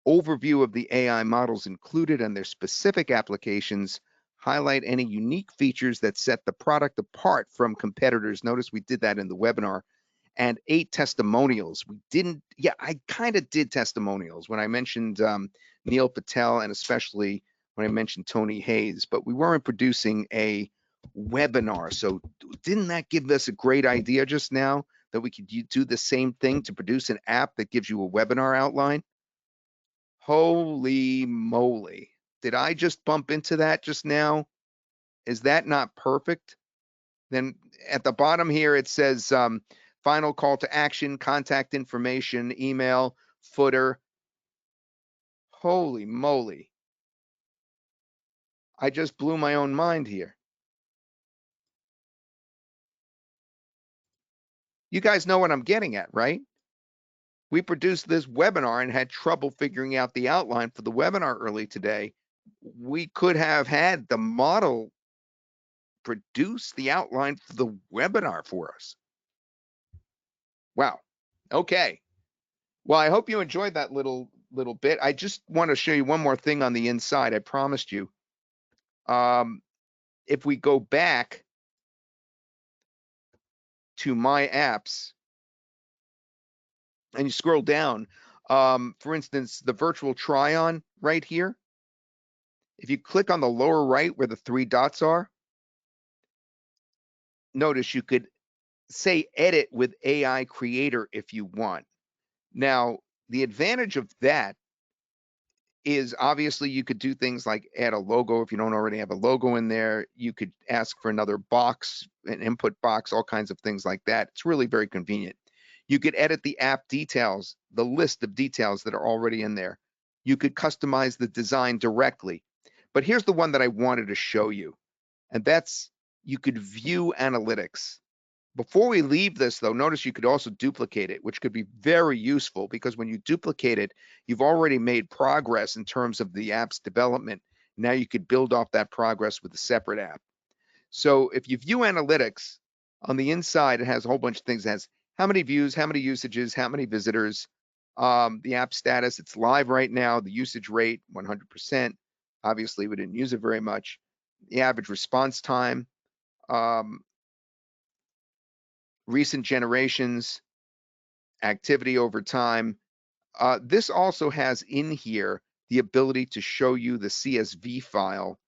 overview of the AI models included and their specific applications, highlight any unique features that set the product apart from competitors. Notice we did that in the webinar. And 8, testimonials. We didn't, yeah, I kind of did testimonials when I mentioned Neil Patel and especially when I mentioned Tony Hayes, but we weren't producing a webinar. So didn't that give us a great idea just now that we could do the same thing to produce an app that gives you a webinar outline? Holy moly. Did I just bump into that just now? Is that not perfect? Then at the bottom here, it says final call to action, contact information, email, footer. Holy moly. I just blew my own mind here. You guys know what I'm getting at, right? We produced this webinar and had trouble figuring out the outline for the webinar early today. We could have had the model produce the outline for the webinar for us. Wow. Okay. Well, I hope you enjoyed that little bit. I just want to show you one more thing on the inside. I promised you. If we go back to my apps and you scroll down, for instance, the virtual try-on right here, if you click on the lower right where the 3 dots are, notice you could say edit with AI Creator if you want. Now, the advantage of that is obviously you could do things like add a logo if you don't already have a logo in there. You could ask for another box, an input box, all kinds of things like that. It's really very convenient. You could edit the app details, the list of details that are already in there. You could customize the design directly. But here's the one that I wanted to show you, and that's you could view analytics. Before we leave this, though, notice you could also duplicate it, which could be very useful because when you duplicate it, you've already made progress in terms of the app's development. Now you could build off that progress with a separate app. So if you view analytics, on the inside, it has a whole bunch of things. It has how many views, how many usages, how many visitors, the app status, it's live right now, the usage rate, 100%. Obviously, we didn't use it very much. The average response time, recent generations, activity over time. This also has in here the ability to show you the CSV file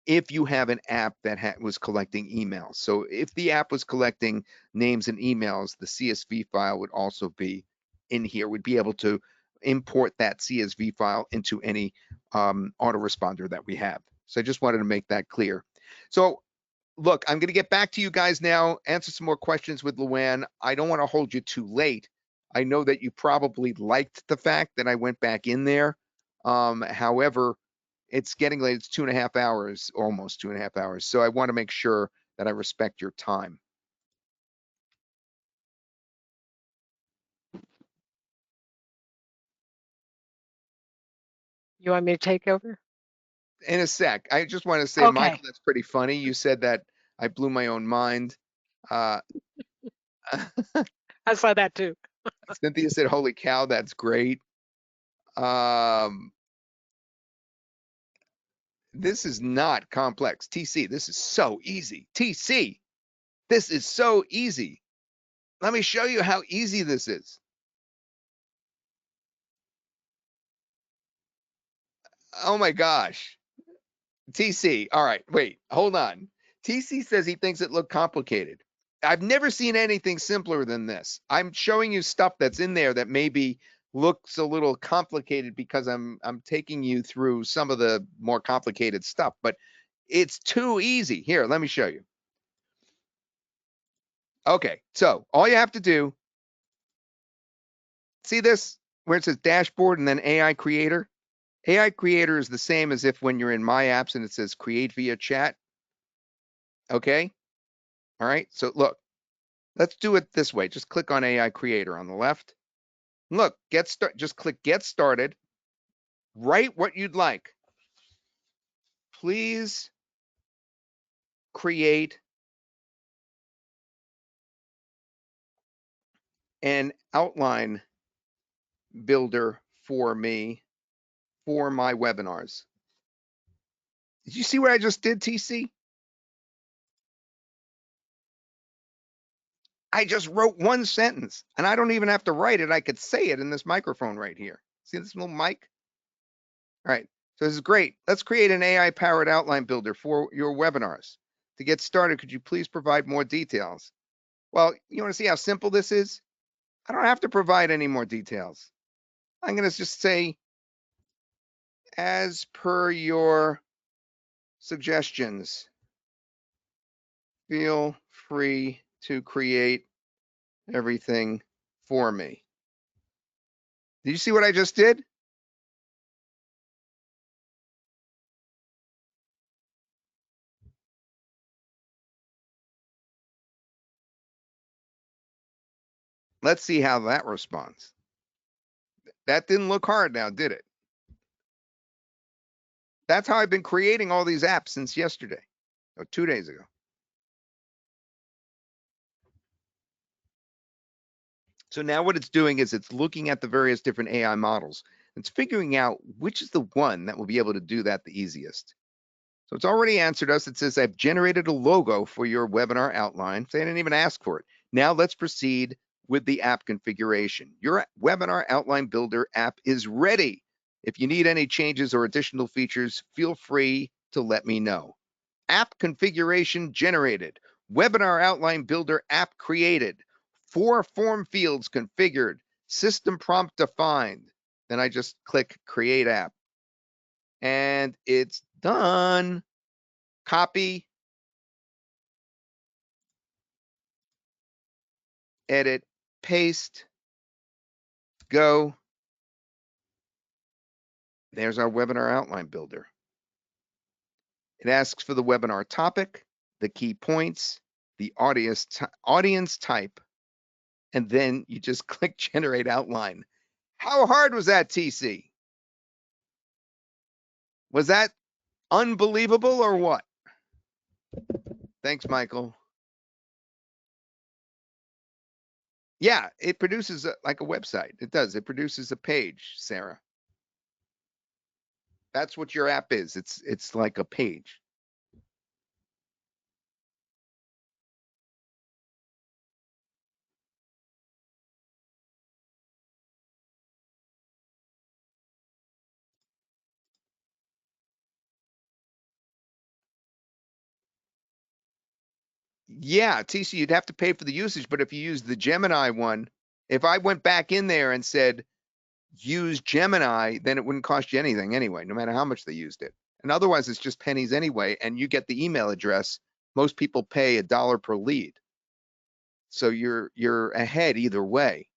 if you have an app that was collecting emails. So if the app was collecting names and emails, the CSV file would also be in here. We'd be able to import that CSV file into any autoresponder that we have. So I just wanted to make that clear. So look, I'm going to get back to you guys now, answer some more questions with Luann. I don't want to hold you too late. I know that you probably liked the fact that I went back in there. However, it's getting late. It's 2.5 hours, almost 2.5 hours. So I want to make sure that I respect your time.
You want me to take over?
In a sec, I just want to say,
Okay.
Michael, that's pretty funny. You said that I blew my own mind.
I saw that too.
Cynthia said, holy cow, that's great. This is not complex. TC, this is so easy. TC, this is so easy. Let me show you how easy this is. Oh my gosh. TC, all right, wait, hold on. TC says he thinks it looked complicated. I've never seen anything simpler than this. I'm showing you stuff that's in there that maybe looks a little complicated because I'm taking you through some of the more complicated stuff, but it's too easy. Here, let me show you. Okay, so all you have to do, see this where it says dashboard and then AI Creator? AI Creator is the same as if when you're in My Apps and it says create via chat. Okay, all right, so look, let's do it this way. Just click on AI Creator on the left. Look, just click Get Started. Write what you'd like. Please create an outline builder for me for my webinars. Did you see what I just did, TC? I just wrote one sentence and I don't even have to write it. I could say it in this microphone right here. See this little mic? All right, so this is great. Let's create an AI powered outline builder for your webinars. To get started, could you please provide more details? Well, you want to see how simple this is? I don't have to provide any more details. I'm going to just say, as per your suggestions, feel free to create everything for me. Did you see what I just did? Let's see how that responds. That didn't look hard now, did it? That's how I've been creating all these apps since yesterday, or 2 days ago. So now what it's doing is it's looking at the various different AI models. It's figuring out which is the one that will be able to do that the easiest. So it's already answered us. It says, I've generated a logo for your webinar outline. So they didn't even ask for it. Now let's proceed with the app configuration. Your webinar outline builder app is ready. If you need any changes or additional features, feel free to let me know. App configuration generated. Webinar outline builder app created. 4 form fields configured. System prompt defined. Then I just click create app. And it's done. Copy, edit, paste, go. There's our webinar outline builder. It asks for the webinar topic, the key points, the audience type, and then you just click generate outline. How hard was that, TC? Was that unbelievable or what? Thanks, Michael. Yeah, it produces like a website. It does. It produces a page, Sarah. That's what your app is. It's like a page. Yeah, TC, you'd have to pay for the usage, but if you use the Gemini one, if I went back in there and said, use Gemini, then it wouldn't cost you anything anyway, no matter how much they used it. And otherwise, it's just pennies anyway, and you get the email address. Most people pay $1 per lead. So you're ahead either way.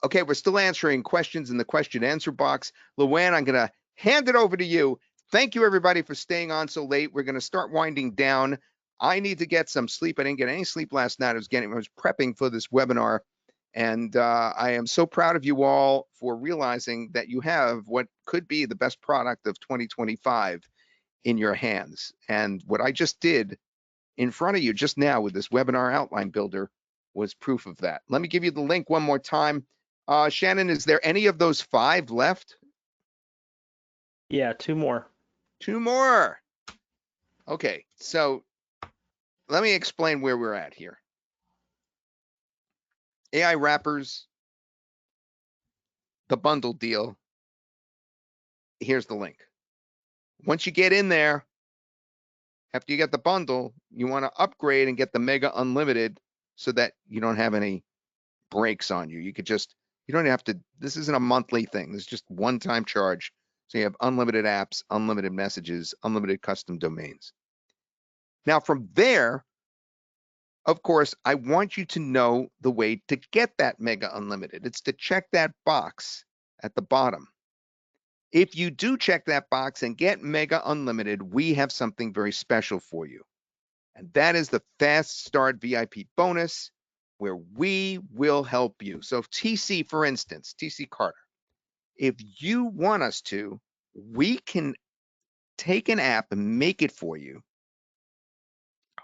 Okay, we're still answering questions in the question answer box. Luann, I'm going to hand it over to you. Thank you, everybody, for staying on so late. We're going to start winding down. I need to get some sleep. I didn't get any sleep last night. I was prepping for this webinar. And I am so proud of you all for realizing that you have what could be the best product of 2025 in your hands. And what I just did in front of you just now with this webinar outline builder was proof of that. Let me give you the link one more time. Shannon, is there any of those 5 left?
Yeah, 2 more.
2 more. Okay, so let me explain where we're at here. AIWrappers, the bundle deal. Here's the link. Once you get in there, after you get the bundle, you want to upgrade and get the Mega Unlimited so that you don't have any breaks on you. You don't have to, this isn't a monthly thing. This is just one-time charge. So you have unlimited apps, unlimited messages, unlimited custom domains. Now from there, of course, I want you to know the way to get that Mega Unlimited. It's to check that box at the bottom. If you do check that box and get Mega Unlimited, we have something very special for you. And that is the Fast Start VIP bonus, where we will help you. So TC, for instance, TC Carter, if you want us to, we can take an app and make it for you,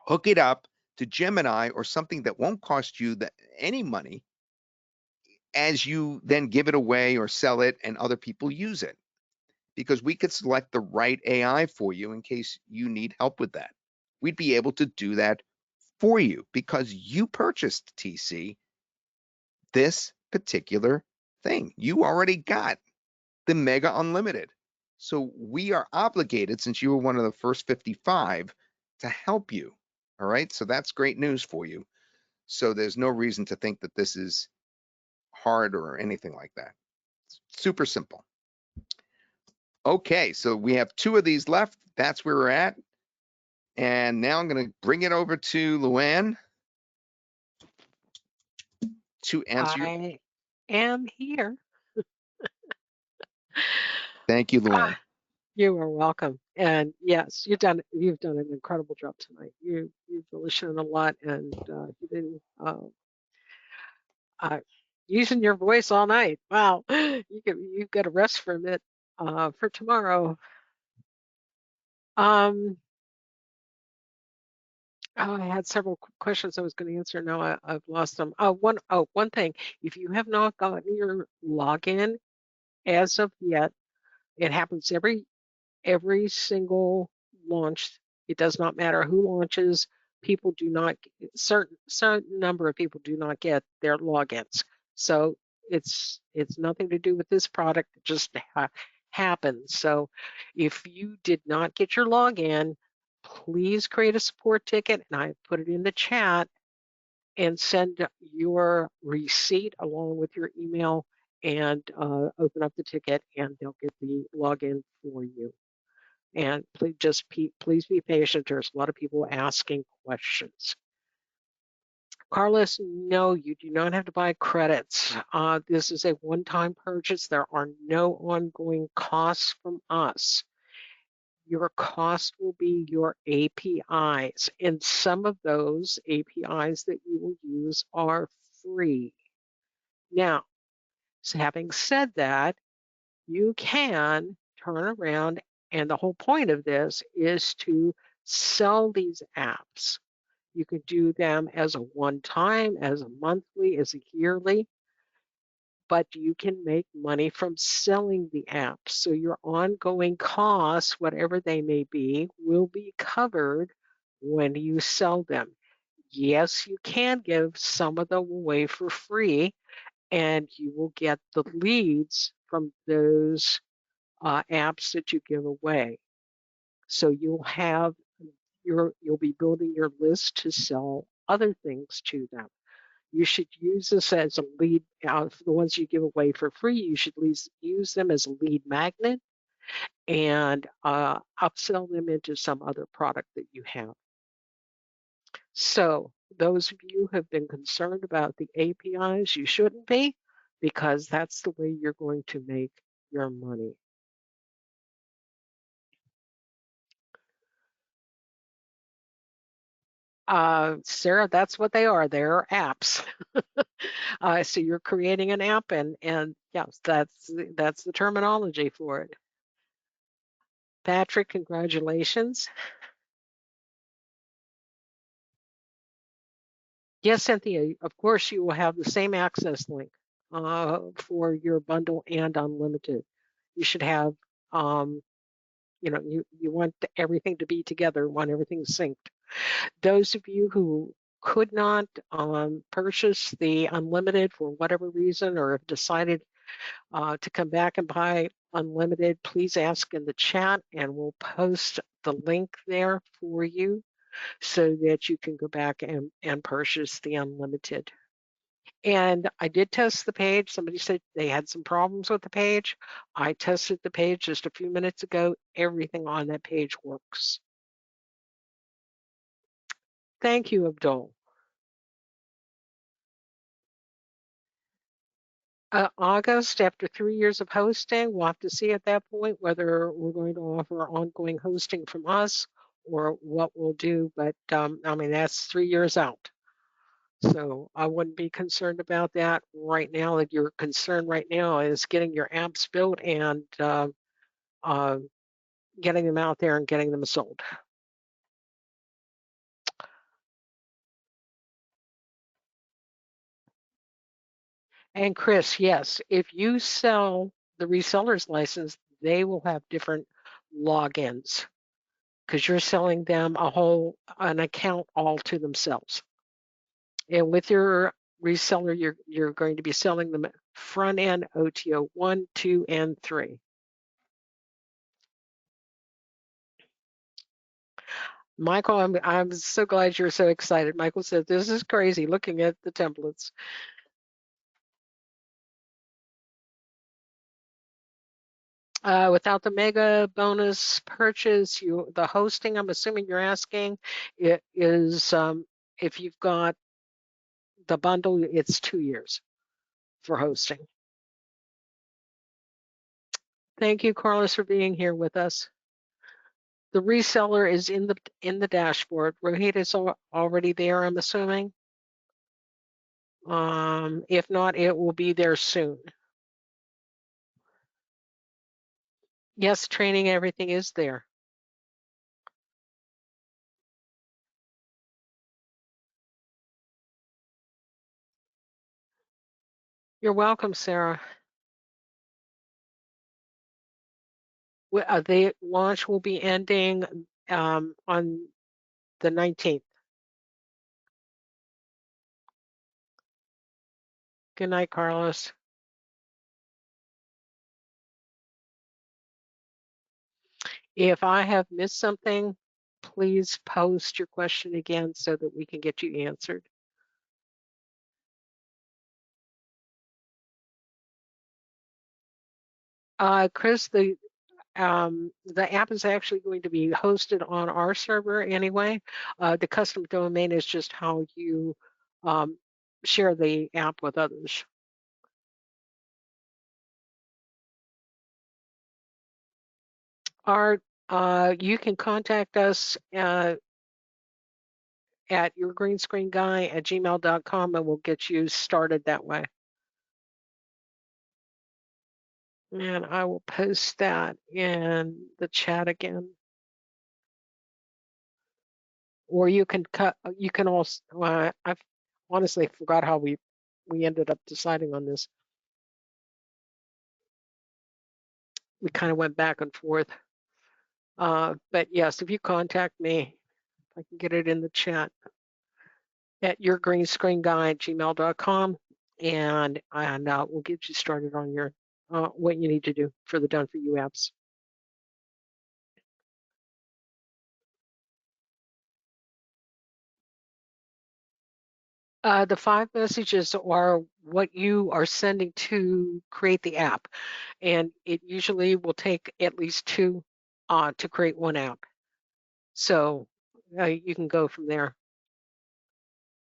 hook it up to Gemini or something that won't cost you any money, as you then give it away or sell it and other people use it. Because we could select the right AI for you in case you need help with that. We'd be able to do that for you because you purchased, TC, this particular thing. You already got the Mega Unlimited. So we are obligated, since you were one of the first 55, to help you. All right, so that's great news for you. So there's no reason to think that this is hard or anything like that. It's super simple. Okay, so we have 2 of these left. That's where we're at. And now I'm going to bring it over to Luann to answer your...
I am here.
Thank you, Luann.
You are welcome. And yes, you've done an incredible job tonight. You've really shown a lot, and you've been using your voice all night. Wow, you've got to rest from it for tomorrow. Oh, I had several questions I was going to answer. Now I've lost them. One thing. If you have not gotten your login as of yet, it happens every single launch. It does not matter who launches. People do not certain number of people do not get their logins. So it's nothing to do with this product. It just happens. So if you did not get your login, please create a support ticket, and I put it in the chat, and send your receipt along with your email, and open up the ticket, and they'll get the login for you. And please be patient. There's a lot of people asking questions. Carlos, no, you do not have to buy credits. This is a one-time purchase. There are no ongoing costs from us. Your cost will be your APIs, and some of those APIs that you will use are free. Now, so having said that, you can turn around, and the whole point of this is to sell these apps. You could do them as a one-time, as a monthly, as a yearly, but you can make money from selling the apps. So your ongoing costs, whatever they may be, will be covered when you sell them. Yes, you can give some of them away for free, and you will get the leads from those apps that you give away. So you'll be building your list to sell other things to them. You should use this as a lead. For the ones you give away for free, you should use them as a lead magnet, and upsell them into some other product that you have. So those of you who have been concerned about the APIs, you shouldn't be, because that's the way you're going to make your money. Sarah, that's what they are. They're apps. So you're creating an app, and yes, that's the terminology for it. Patrick, congratulations. Yes, Cynthia, of course you will have the same access link for your bundle and unlimited. You should have, you want everything to be together, want everything synced. Those of you who could not purchase the unlimited for whatever reason, or have decided to come back and buy unlimited, please ask in the chat, and we'll post the link there for you so that you can go back and purchase the unlimited. And I did test the page. Somebody said they had some problems with the page. I tested the page just a few minutes ago. Everything on that page works. Thank you, Abdul. August, after 3 years of hosting, we'll have to see at that point whether we're going to offer ongoing hosting from us or what we'll do. But I mean, that's 3 years out. So I wouldn't be concerned about that right now. That your concern right now is getting your apps built and getting them out there and getting them sold. And Chris, yes, if you sell the reseller's license, they will have different logins because you're selling them an account all to themselves. And with your reseller, you're going to be selling them front end OTO 1, 2, and 3. Michael, I'm so glad you're so excited. Michael said, this is crazy looking at the templates. Without the mega bonus purchase, the hosting, I'm assuming you're asking, it is if you've got the bundle, it's 2 years for hosting. Thank you, Carlos, for being here with us. The reseller is in the dashboard. Rohit is already there, I'm assuming. If not, it will be there soon. Yes, training, everything is there. You're welcome, Sarah. The launch will be ending on the 19th. Good night, Carlos. If I have missed something, please post your question again so that we can get you answered. Chris, the app is actually going to be hosted on our server anyway. The custom domain is just how you share the app with others. You can contact us at yourgreenscreenguy@gmail.com and we'll get you started that way. And I will post that in the chat again. Or you can also, I've honestly forgot how we ended up deciding on this. We kind of went back and forth. But yes, if you contact me, I can get it in the chat at yourgreenscreenguy@gmail.com and we'll get you started on your what you need to do for the Done For You apps. The 5 messages are what you are sending to create the app, and it usually will take at least 2 to create one app. So you can go from there.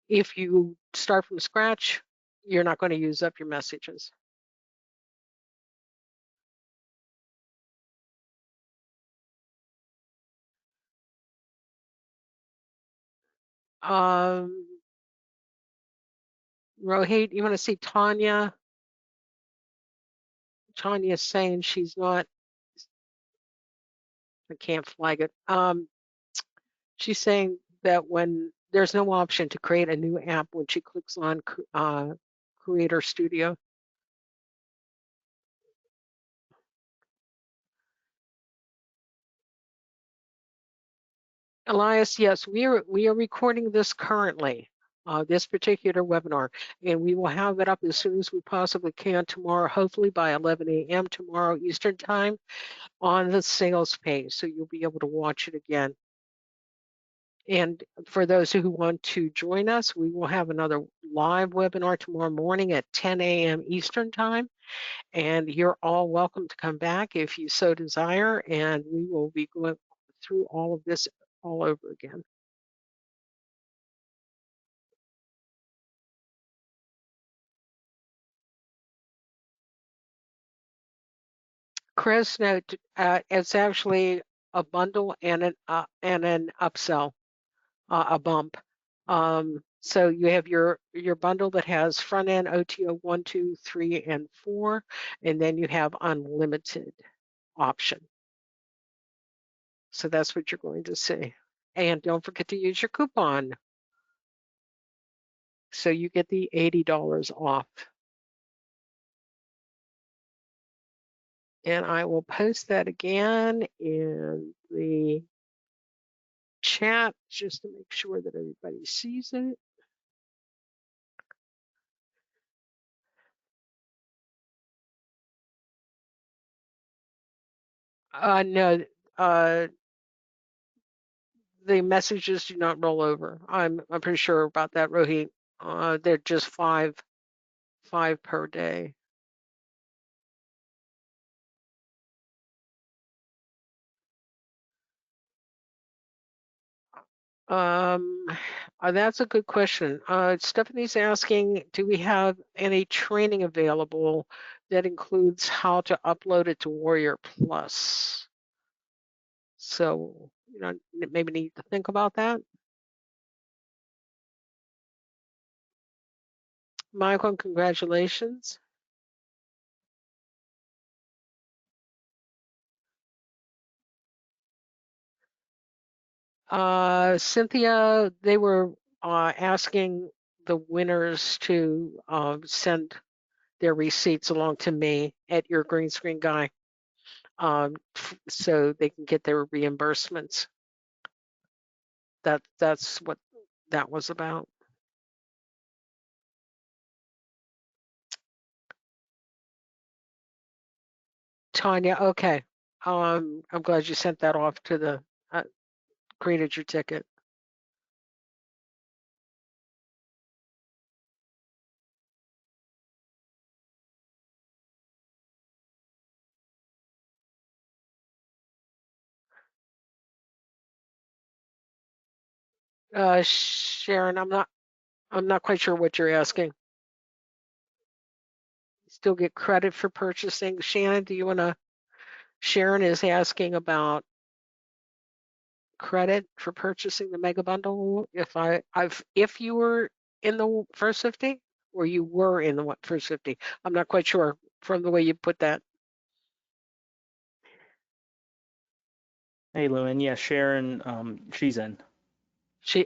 If you start from scratch, you're not going to use up your messages. Rohit, you want to see Tanya? Tanya's saying she's not, I can't flag it. She's saying that when there's no option to create a new app when she clicks on Creator Studio. Elias, yes, we are recording this currently, this particular webinar, and we will have it up as soon as we possibly can tomorrow, hopefully by 11 a.m. tomorrow Eastern time on the sales page, so you'll be able to watch it again. And for those who want to join us, we will have another live webinar tomorrow morning at 10 a.m. Eastern time. And you're all welcome to come back if you so desire. And we will be going through all of this all over again. Chris, no, it's actually a bundle and an upsell, a bump. So you have your bundle that has front end OTO 1, 2, 3, and 4, and then you have unlimited option. So that's what you're going to see. And don't forget to use your coupon. So you get the $80 off. And I will post that again in the chat just to make sure that everybody sees it. No, the messages do not roll over. I'm pretty sure about that, Rohit. They're just five per day. That's a good question. Stephanie's asking, do we have any training available that includes how to upload it to Warrior Plus? So, maybe need to think about that. Michael, congratulations. Cynthia, they were asking the winners to send their receipts along to me at your green screen guy, so they can get their reimbursements. That's what that was about. Tanya, okay. I'm glad you sent that off to the created your ticket. Sharon, I'm not quite sure what you're asking. Still get credit for purchasing. Shannon, do you want to? Sharon is asking about credit for purchasing the mega bundle. If you were in the first 50 or you were in the first 50, I'm not quite sure from the way you put that.
Hey, Lewin. Yeah, Sharon, she's in.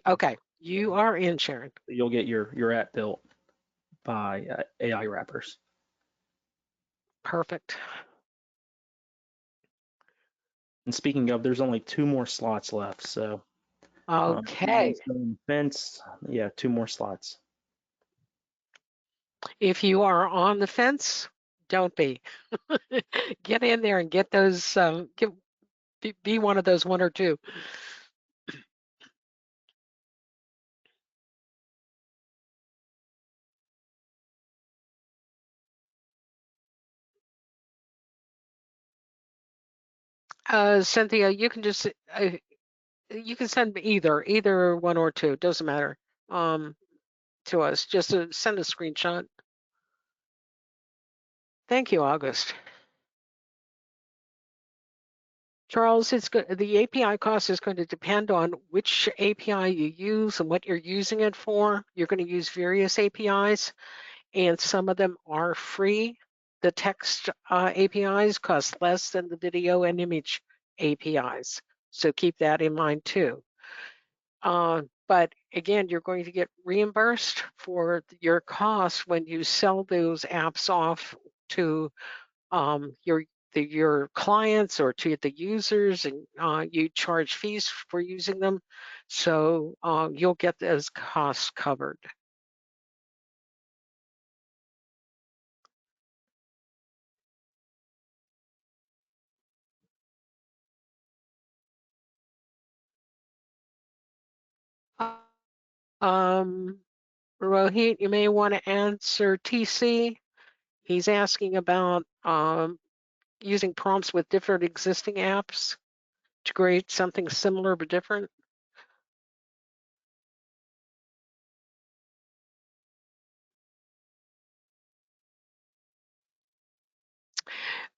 Okay, you are in, Sharon.
You'll get your app built by AIWrappers.
Perfect.
And speaking of, there's only 2 more slots left. So
Okay.
fence, yeah, 2 more slots.
If you are on the fence, don't be. Get in there and get those. Be one of those 1 or 2. Cynthia, you can just you can send either 1 or 2. Doesn't matter. To us. Just send a screenshot. Thank you, August. Charles, it's good. The API cost is going to depend on which API you use and what you're using it for. You're going to use various APIs, and some of them are free. The text APIs cost less than the video and image APIs. So keep that in mind too. But again, you're going to get reimbursed for your costs when you sell those apps off to your clients or to the users, and you charge fees for using them. So you'll get those costs covered. Um, Rohit, you may want to answer TC. He's asking about using prompts with different existing apps to create something similar but different.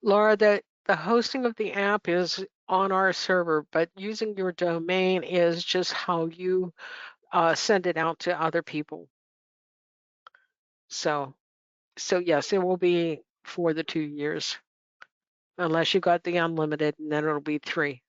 Laura, the hosting of the app is on our server, but using your domain is just how you send it out to other people. So yes, it will be for the 2 years, unless you got the unlimited, and then it'll be 3.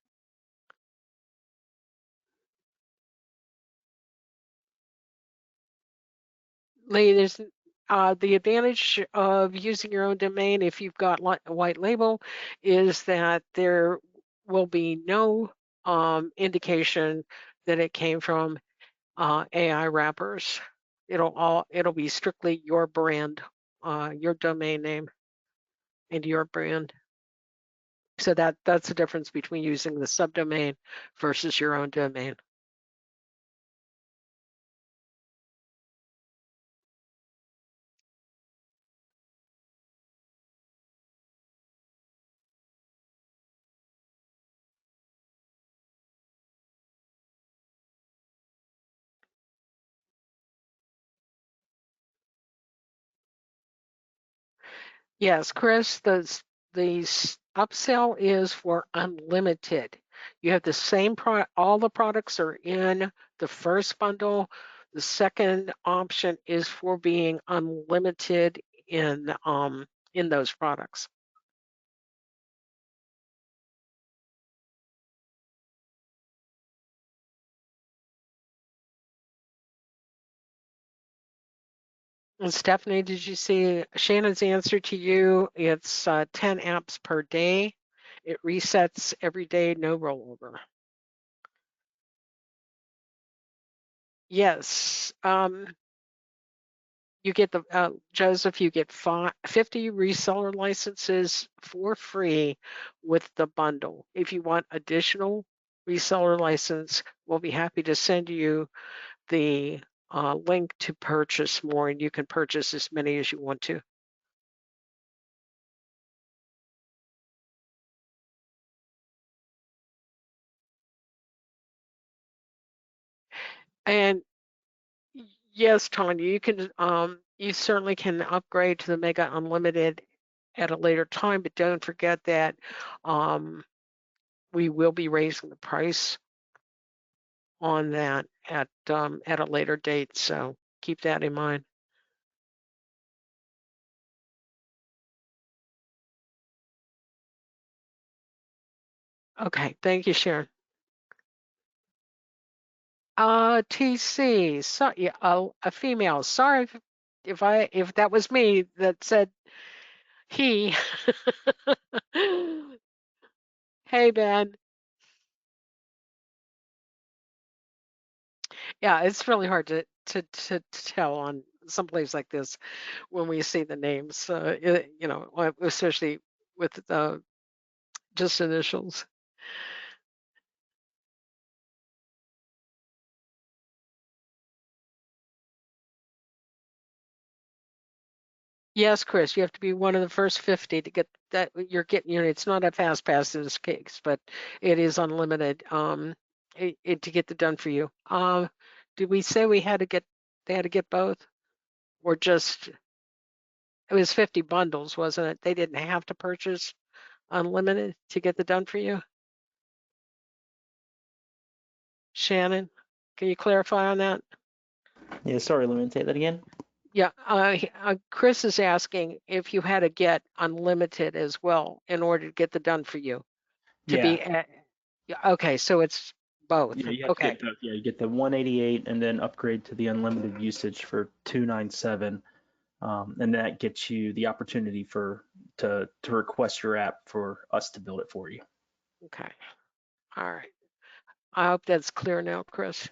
Lee, there's the advantage of using your own domain if you've got white label is that there will be no indication that it came from AIWrappers. It'll be strictly your brand, your domain name, and your brand. So that's the difference between using the subdomain versus your own domain. Yes, Chris, the upsell is for unlimited. You have the same all the products are in the first bundle. The second option is for being unlimited in those products. And Stephanie, did you see Shannon's answer to you? It's 10 apps per day. It resets every day, no rollover. Yes. You get the Joseph, you get 50 reseller licenses for free with the bundle. If you want additional reseller license, we'll be happy to send you the link to purchase more, and you can purchase as many as you want to. And yes, Tanya, you can you certainly can upgrade to the Mega Unlimited at a later time, but don't forget that we will be raising the price on that at a later date. So keep that in mind. Okay, thank you, Sharon. TC, so yeah, a female. Sorry if that was me that said he. Hey, Ben. Yeah, it's really hard to tell on some place like this when we see the names. You know, especially with just initials. Yes, Chris, you have to be one of the first 50 to get that. You're getting, you know, it's not a fast pass in this case, but it is unlimited. To get the done for you. Did we say we had to get they had to get both, or just it was 50 bundles, wasn't it? They didn't have to purchase unlimited to get the done for you. Shannon, can you clarify on that?
Yeah, sorry, let me say that again.
Yeah, Chris is asking if you had to get unlimited as well in order to get the done for you. To be
Yeah.
yeah, okay, so it's both.
Yeah, you have to
Okay.
get the you get the 188 and then upgrade to the unlimited usage for 297. And that gets you the opportunity to request your app for us to build it for you.
Okay. All right. I hope that's clear now, Chris.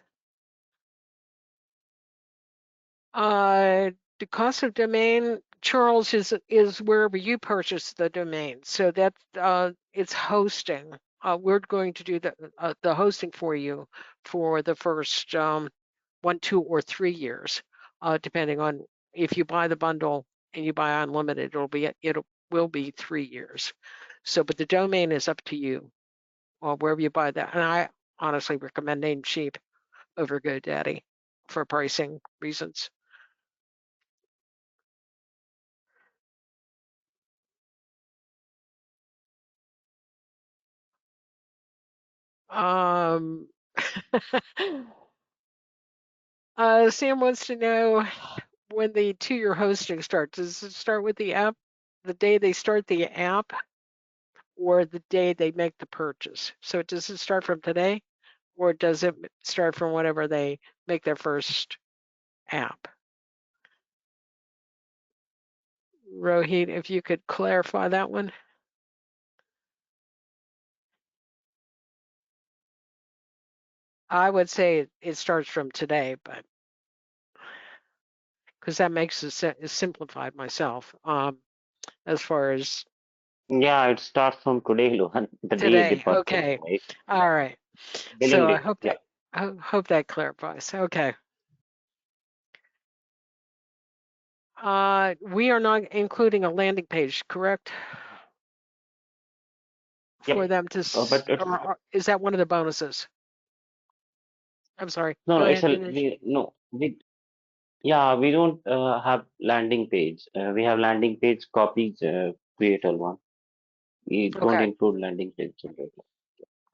The cost of domain, Charles, is wherever you purchase the domain. So that it's hosting. We're going to do the hosting for you for the first 1, 2, or 3 years, depending on if you buy the bundle and you buy unlimited. It will be 3 years. So, but the domain is up to you, wherever you buy that. And I honestly recommend Namecheap over GoDaddy for pricing reasons. Um, Sam wants to know when the 2-year hosting starts. Does it start with the app, the day they start the app, or the day they make the purchase? So does it start from today, or does it start from whenever they make their first app? Rohit, if you could clarify that one. I would say it starts from today, but because that makes it simplified myself. As far as
Yeah, it starts from today, Lohan, the day they
today,
purchase,
okay,
right?
all right.
Billing
So
day. Yeah.
I hope that clarifies. Okay. We are not including a landing page, correct? For
Yep.
them to,
But it's
or is that one of the bonuses? I'm sorry.
no,
Go
no. It's
ahead,
a
Dinesh.
we no we yeah we don't have landing page. We have landing page copies. Create a one. We don't
Okay.
include landing page generator.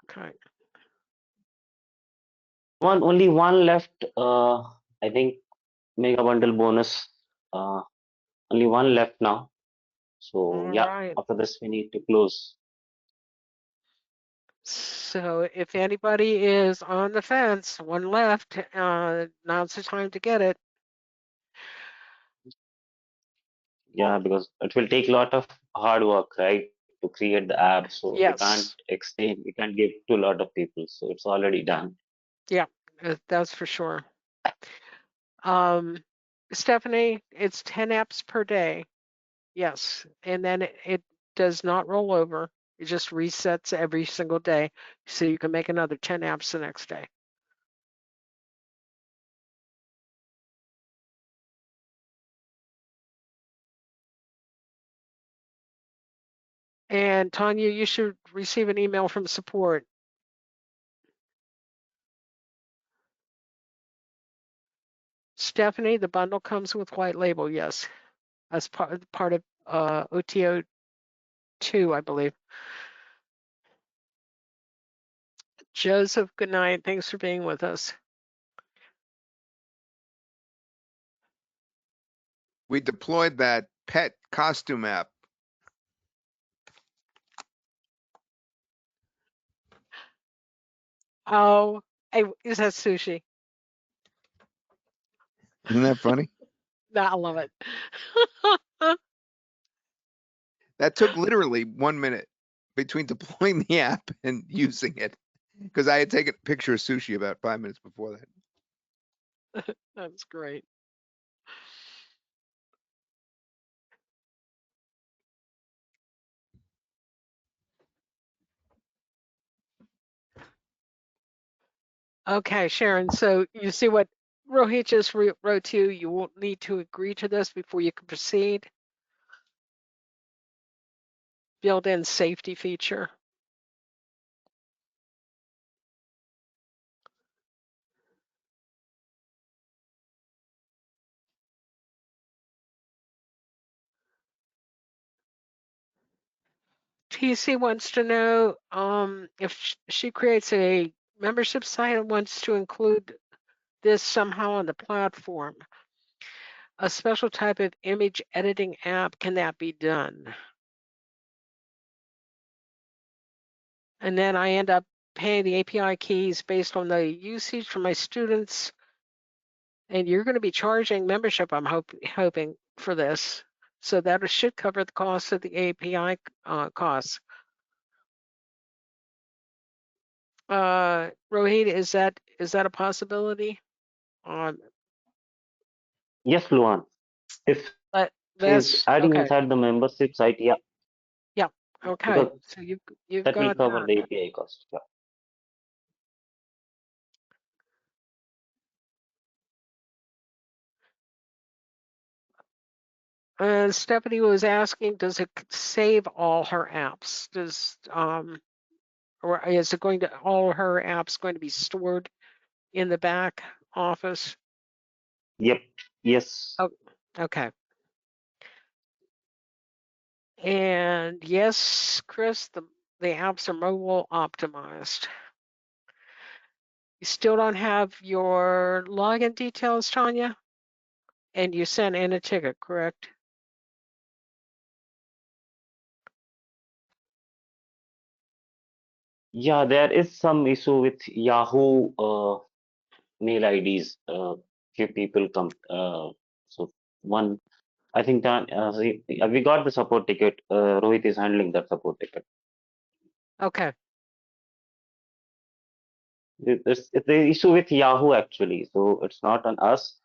Okay.
Only one left. I think mega bundle bonus. Uh, Only one left now. So
All
yeah,
right.
after this we need to close.
So if anybody is on the fence, one left, now's the time to get it.
Yeah, because it will take a lot of hard work, right, to create the app. So we can't
Yes.
extend, we can't give to a lot of people. So it's already done.
Yeah, that's for sure. Stephanie, it's 10 apps per day. Yes, and then it does not roll over. It just resets every single day, so you can make another 10 apps the next day. And Tanya, you should receive an email from support. Stephanie, the bundle comes with white label, yes, as part of OTO 2, I believe. Joseph, good night. Thanks for being with us.
We deployed that pet costume app.
Oh, hey, is that sushi?
Isn't that funny?
I love it.
That took literally 1 minute between deploying the app and using it because I had taken a picture of sushi about 5 minutes before that.
That's great. Okay, Sharon, so you see what Rohit just wrote to you. You won't need to agree to this before you can proceed. Built-in safety feature. TC wants to know if she creates a membership site and wants to include this somehow on the platform. A special type of image editing app, can that be done? And then I end up paying the API keys based on the usage for my students. And you're going to be charging membership, I'm hoping, for this. So that should cover the cost of the API costs. Rohit, is that a possibility?
Yes, Luan. If
But
is
that's
adding
okay.
inside the membership site, yeah,
Yeah. Okay.
because
So you've
that will
got
cover
that.
the API cost. Yeah.
And Stephanie was asking, does it save all her apps? Does or is it going to all her apps going to be stored in the back office?
Yep. Yes.
Oh, okay. And yes, Chris, the apps are mobile optimized. You still don't have your login details, Tanya? And you sent in a ticket, correct?
Yeah, there is some issue with Yahoo mail IDs. Few people come. So one, I think that we got the support ticket. Rohit is handling that support ticket.
Okay.
It's the issue with Yahoo actually. So it's not on us,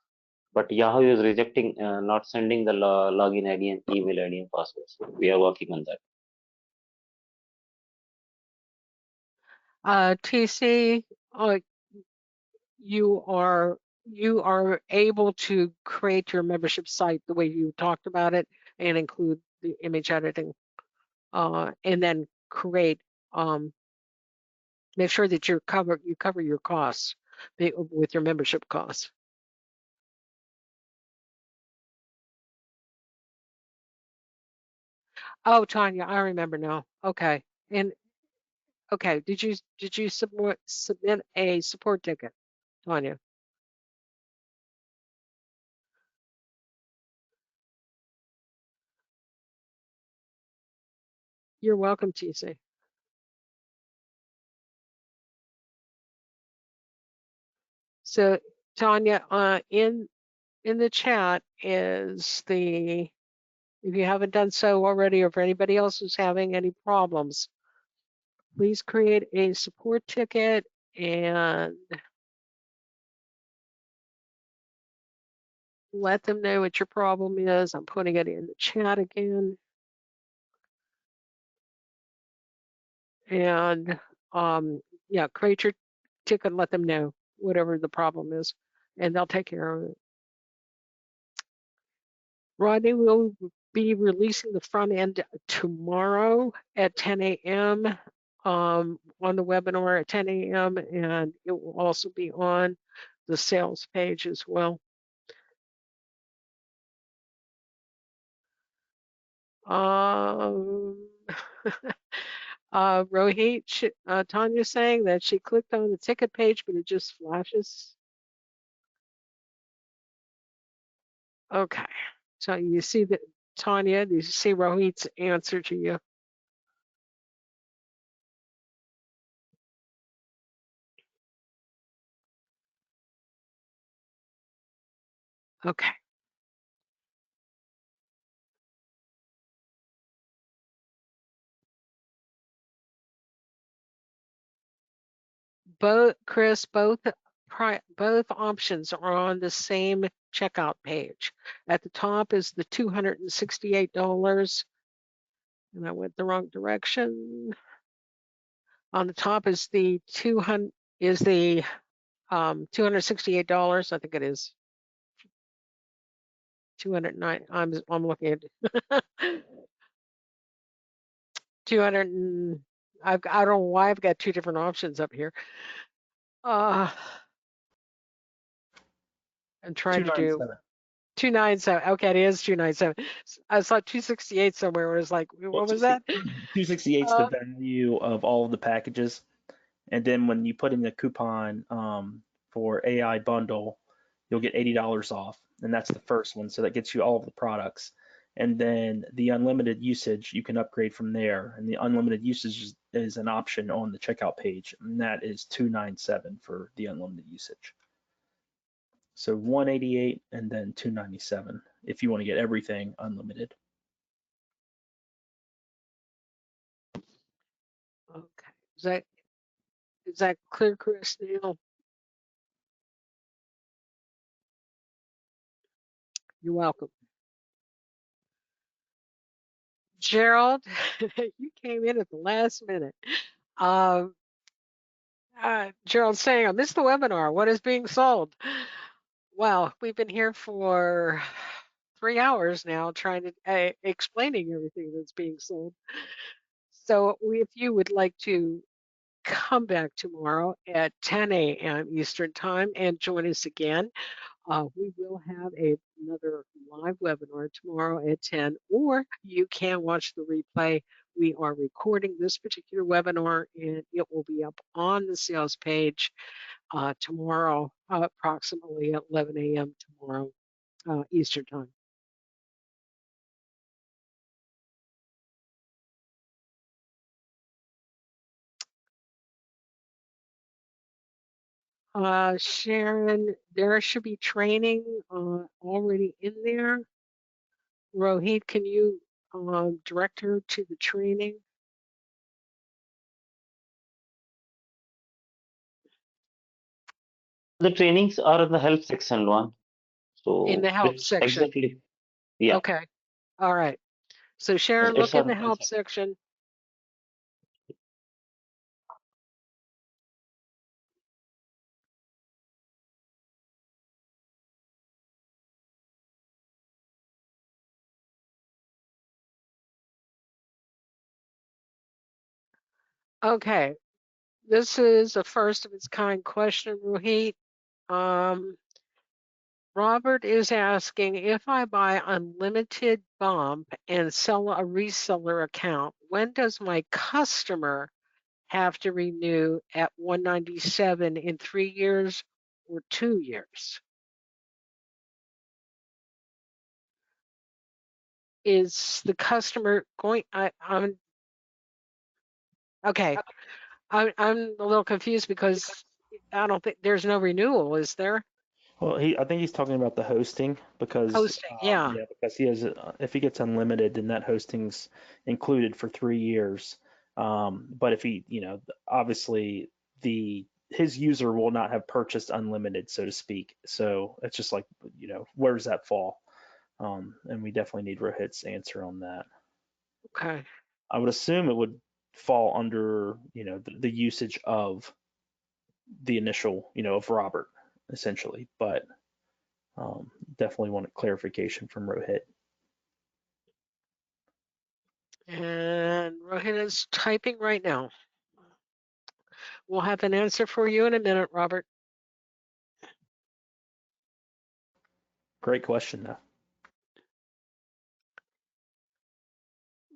but Yahoo is rejecting, not sending the login ID and email ID and password. So we are working on that.
TC, you are able to create your membership site the way you talked about it and include the image editing, and then create make sure that you cover your costs with your membership costs. Oh, Tanya, I remember now. Okay. And okay, did you submit a support ticket, Tanya? You're welcome, TC. So Tanya, in the chat is the If you haven't done so already, or if anybody else is having any problems, please create a support ticket and let them know what your problem is. I'm putting it in the chat again. And yeah, create your ticket and let them know whatever the problem is, and they'll take care of it. Rodney will be releasing the front end tomorrow at 10 a.m. On the webinar at 10 a.m. and it will also be on the sales page as well. Rohit, Tanya's saying that she clicked on the ticket page, but it just flashes. Okay, so you see that, Tanya, do you see Rohit's answer to you? Okay. Chris, both options are on the same checkout page. At the top is the $268, and I went the wrong direction. On the top is the $268. I think it is 209. I'm looking at 200. I don't know why I've got two different options up here. I'm trying to do 297. Okay, it is 297. I saw 268 somewhere. Where it was like, what was that?
268 is the value of all of the packages, and then when you put in the coupon for AI bundle, you'll get $80 off, and that's the first one. So that gets you all of the products, and then the unlimited usage you can upgrade from there. And the unlimited usage is an option on the checkout page, and that is $297 for the unlimited usage. So $188 and then $297 if you want to get everything unlimited.
Okay, is that clear, Chris? Neil? You're welcome. Gerald, you came in at the last minute. Gerald saying, I missed the webinar. What is being sold? Well, we've been here for 3 hours now trying to explaining everything that's being sold. So if you would like to come back tomorrow at 10 a.m. Eastern time and join us again, we will have another live webinar tomorrow at 10, or you can watch the replay. We are recording this particular webinar and it will be up on the sales page tomorrow, approximately at 11 a.m. tomorrow Eastern time. Sharon, there should be training already in there. Rohit, can you direct her to the training?
The trainings are in the help section one. So
in the help section.
Exactly. Yeah.
Okay. All right. So Sharon, look in the help section. Okay. This is a first of its kind question, Rohit. Robert is asking, if I buy unlimited bump and sell a reseller account, when does my customer have to renew at 197 in 3 years or 2 years? Is the customer going? I'm okay. I'm a little confused because I don't think there's no renewal, is there?
Well, I think he's talking about the hosting because
Hosting, yeah.
because he has if he gets unlimited, then that hosting's included for 3 years. But if he, obviously his user will not have purchased unlimited, so to speak. So it's just like, where does that fall? And we definitely need Rohit's answer on that.
Okay.
I would assume it would fall under, the usage of the initial, of Robert, essentially. But definitely want clarification from Rohit.
And Rohit is typing right now. We'll have an answer for you in a minute, Robert.
Great question, though.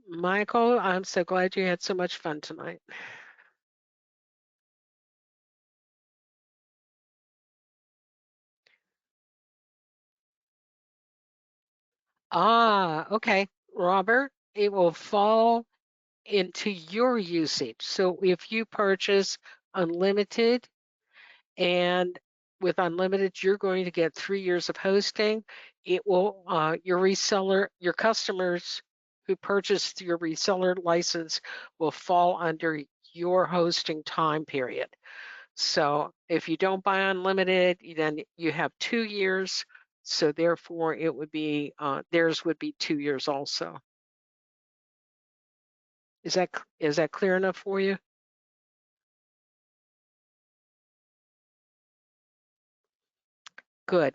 Michael, I'm so glad you had so much fun tonight. Okay. Robert, it will fall into your usage. So if you purchase unlimited, and with unlimited, you're going to get 3 years of hosting. It will, your reseller, your customers who purchased your reseller license will fall under your hosting time period. So if you don't buy unlimited, then you have 2 years. So therefore, it would be theirs would be 2 years also. Is that clear enough for you? Good.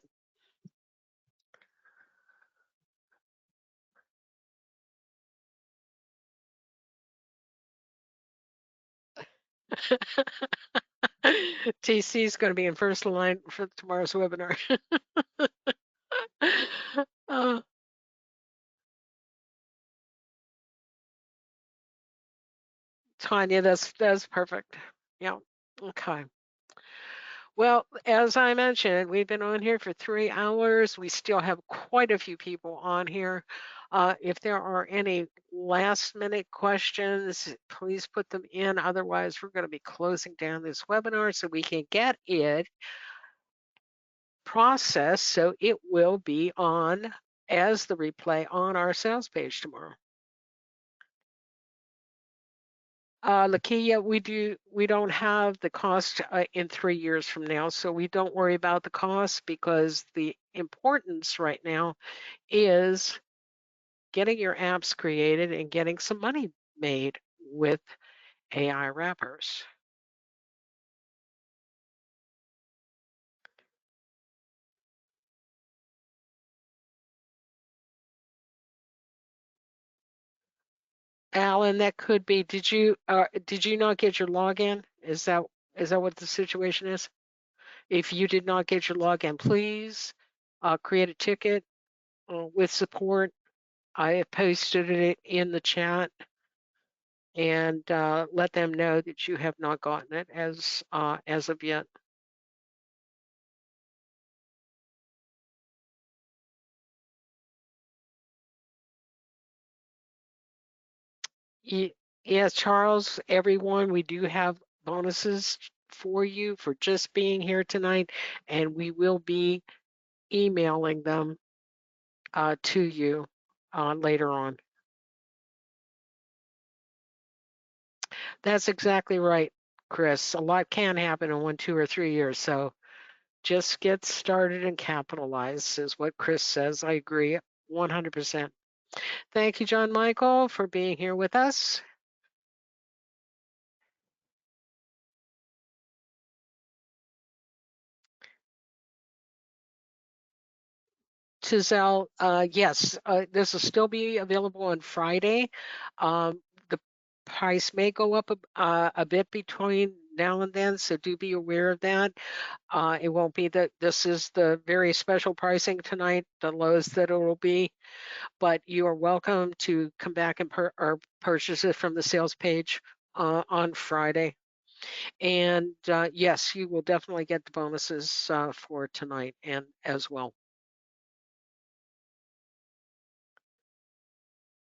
TC is going to be in first line for tomorrow's webinar. uh, Tanya, that's perfect. Yeah. Okay. Well, as I mentioned, we've been on here for 3 hours. We still have quite a few people on here. If there are any last minute questions, please put them in. Otherwise, we're going to be closing down this webinar so we can get it processed so it will be on as the replay on our sales page tomorrow. Lakia, we don't have the cost in 3 years from now, so we don't worry about the cost because the importance right now is getting your apps created and getting some money made with AI wrappers. Alan, that could be. Did you not get your login? Is that what the situation is? If you did not get your login, please create a ticket with support. I have posted it in the chat and let them know that you have not gotten it as of yet. Yes, Charles, everyone, we do have bonuses for you for just being here tonight, and we will be emailing them to you later on. That's exactly right, Chris. A lot can happen in 1, 2, or 3 years, so just get started and capitalize is what Chris says. I agree 100%. Thank you, John Michael, for being here with us. Giselle, yes, this will still be available on Friday. The price may go up a bit between now and then, so do be aware of that. It won't be that this is the very special pricing tonight, the lowest that it will be, but you are welcome to come back and purchase it from the sales page on Friday. And yes, you will definitely get the bonuses for tonight and as well.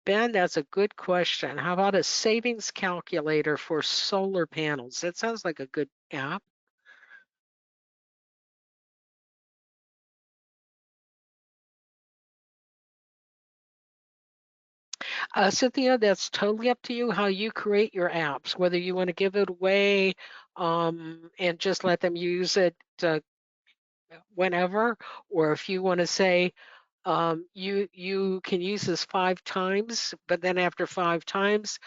Ben, that's a good question. How about a savings calculator for solar panels? That sounds like a good app. Cynthia, that's totally up to you how you create your apps, whether you want to give it away and just let them use it whenever, or if you want to say you can use this 5 times, but then after 5 times,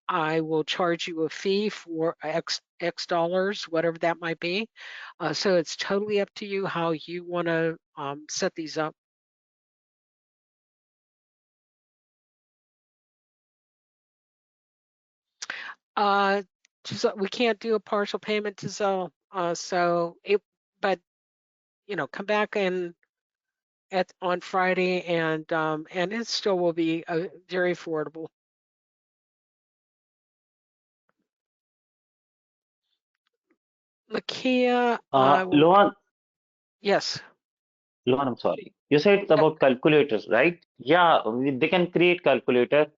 I will charge you a fee for X dollars, whatever that might be. So it's totally up to you how you want to set these up. We can't do a partial payment to Zelle, but come back and on Friday, and it still will be very affordable. Lakia,
Lohan,
yes.
Lohan, I'm sorry. You said about calculators, right? Yeah, they can create calculator.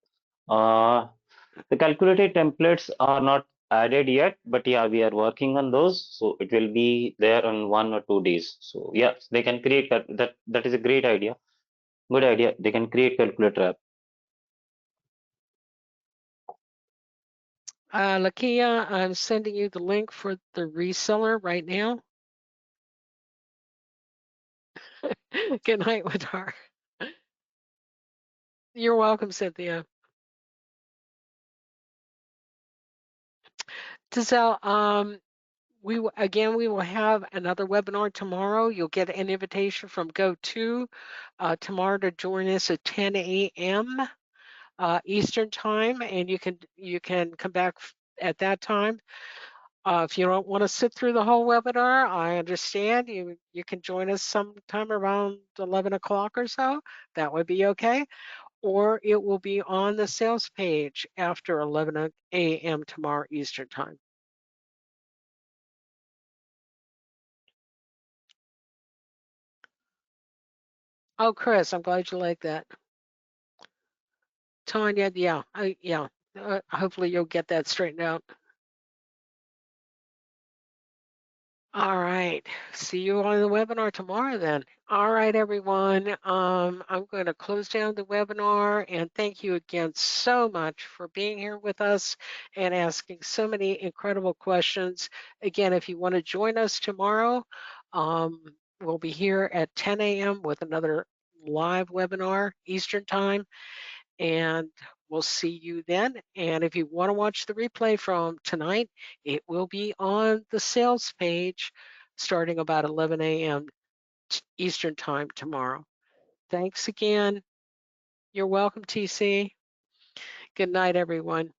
The calculator templates are not added yet, but yeah, we are working on those. So it will be there in 1 or 2 days. So yes, they can create that. That is a great idea. Good idea. They can create calculator app.
Lakia, I'm sending you the link for the reseller right now. Good night, Wadar. You're welcome, Cynthia. Giselle, we will have another webinar tomorrow. You'll get an invitation from GoTo tomorrow to join us at 10 a.m. Eastern time, and you can come back at that time. If you don't want to sit through the whole webinar, I understand. You can join us sometime around 11 o'clock or so. That would be okay. Or it will be on the sales page after 11 a.m. tomorrow Eastern time. Oh, Chris, I'm glad you like that. Tanya, yeah, yeah. Hopefully you'll get that straightened out. All right. See you on the webinar tomorrow then. All right, everyone. I'm going to close down the webinar and thank you again so much for being here with us and asking so many incredible questions. Again, if you want to join us tomorrow, we'll be here at 10 a.m. with another live webinar Eastern time. And we'll see you then. And if you want to watch the replay from tonight, it will be on the sales page starting about 11 a.m. Eastern time tomorrow. Thanks again. You're welcome, TC. Good night, everyone.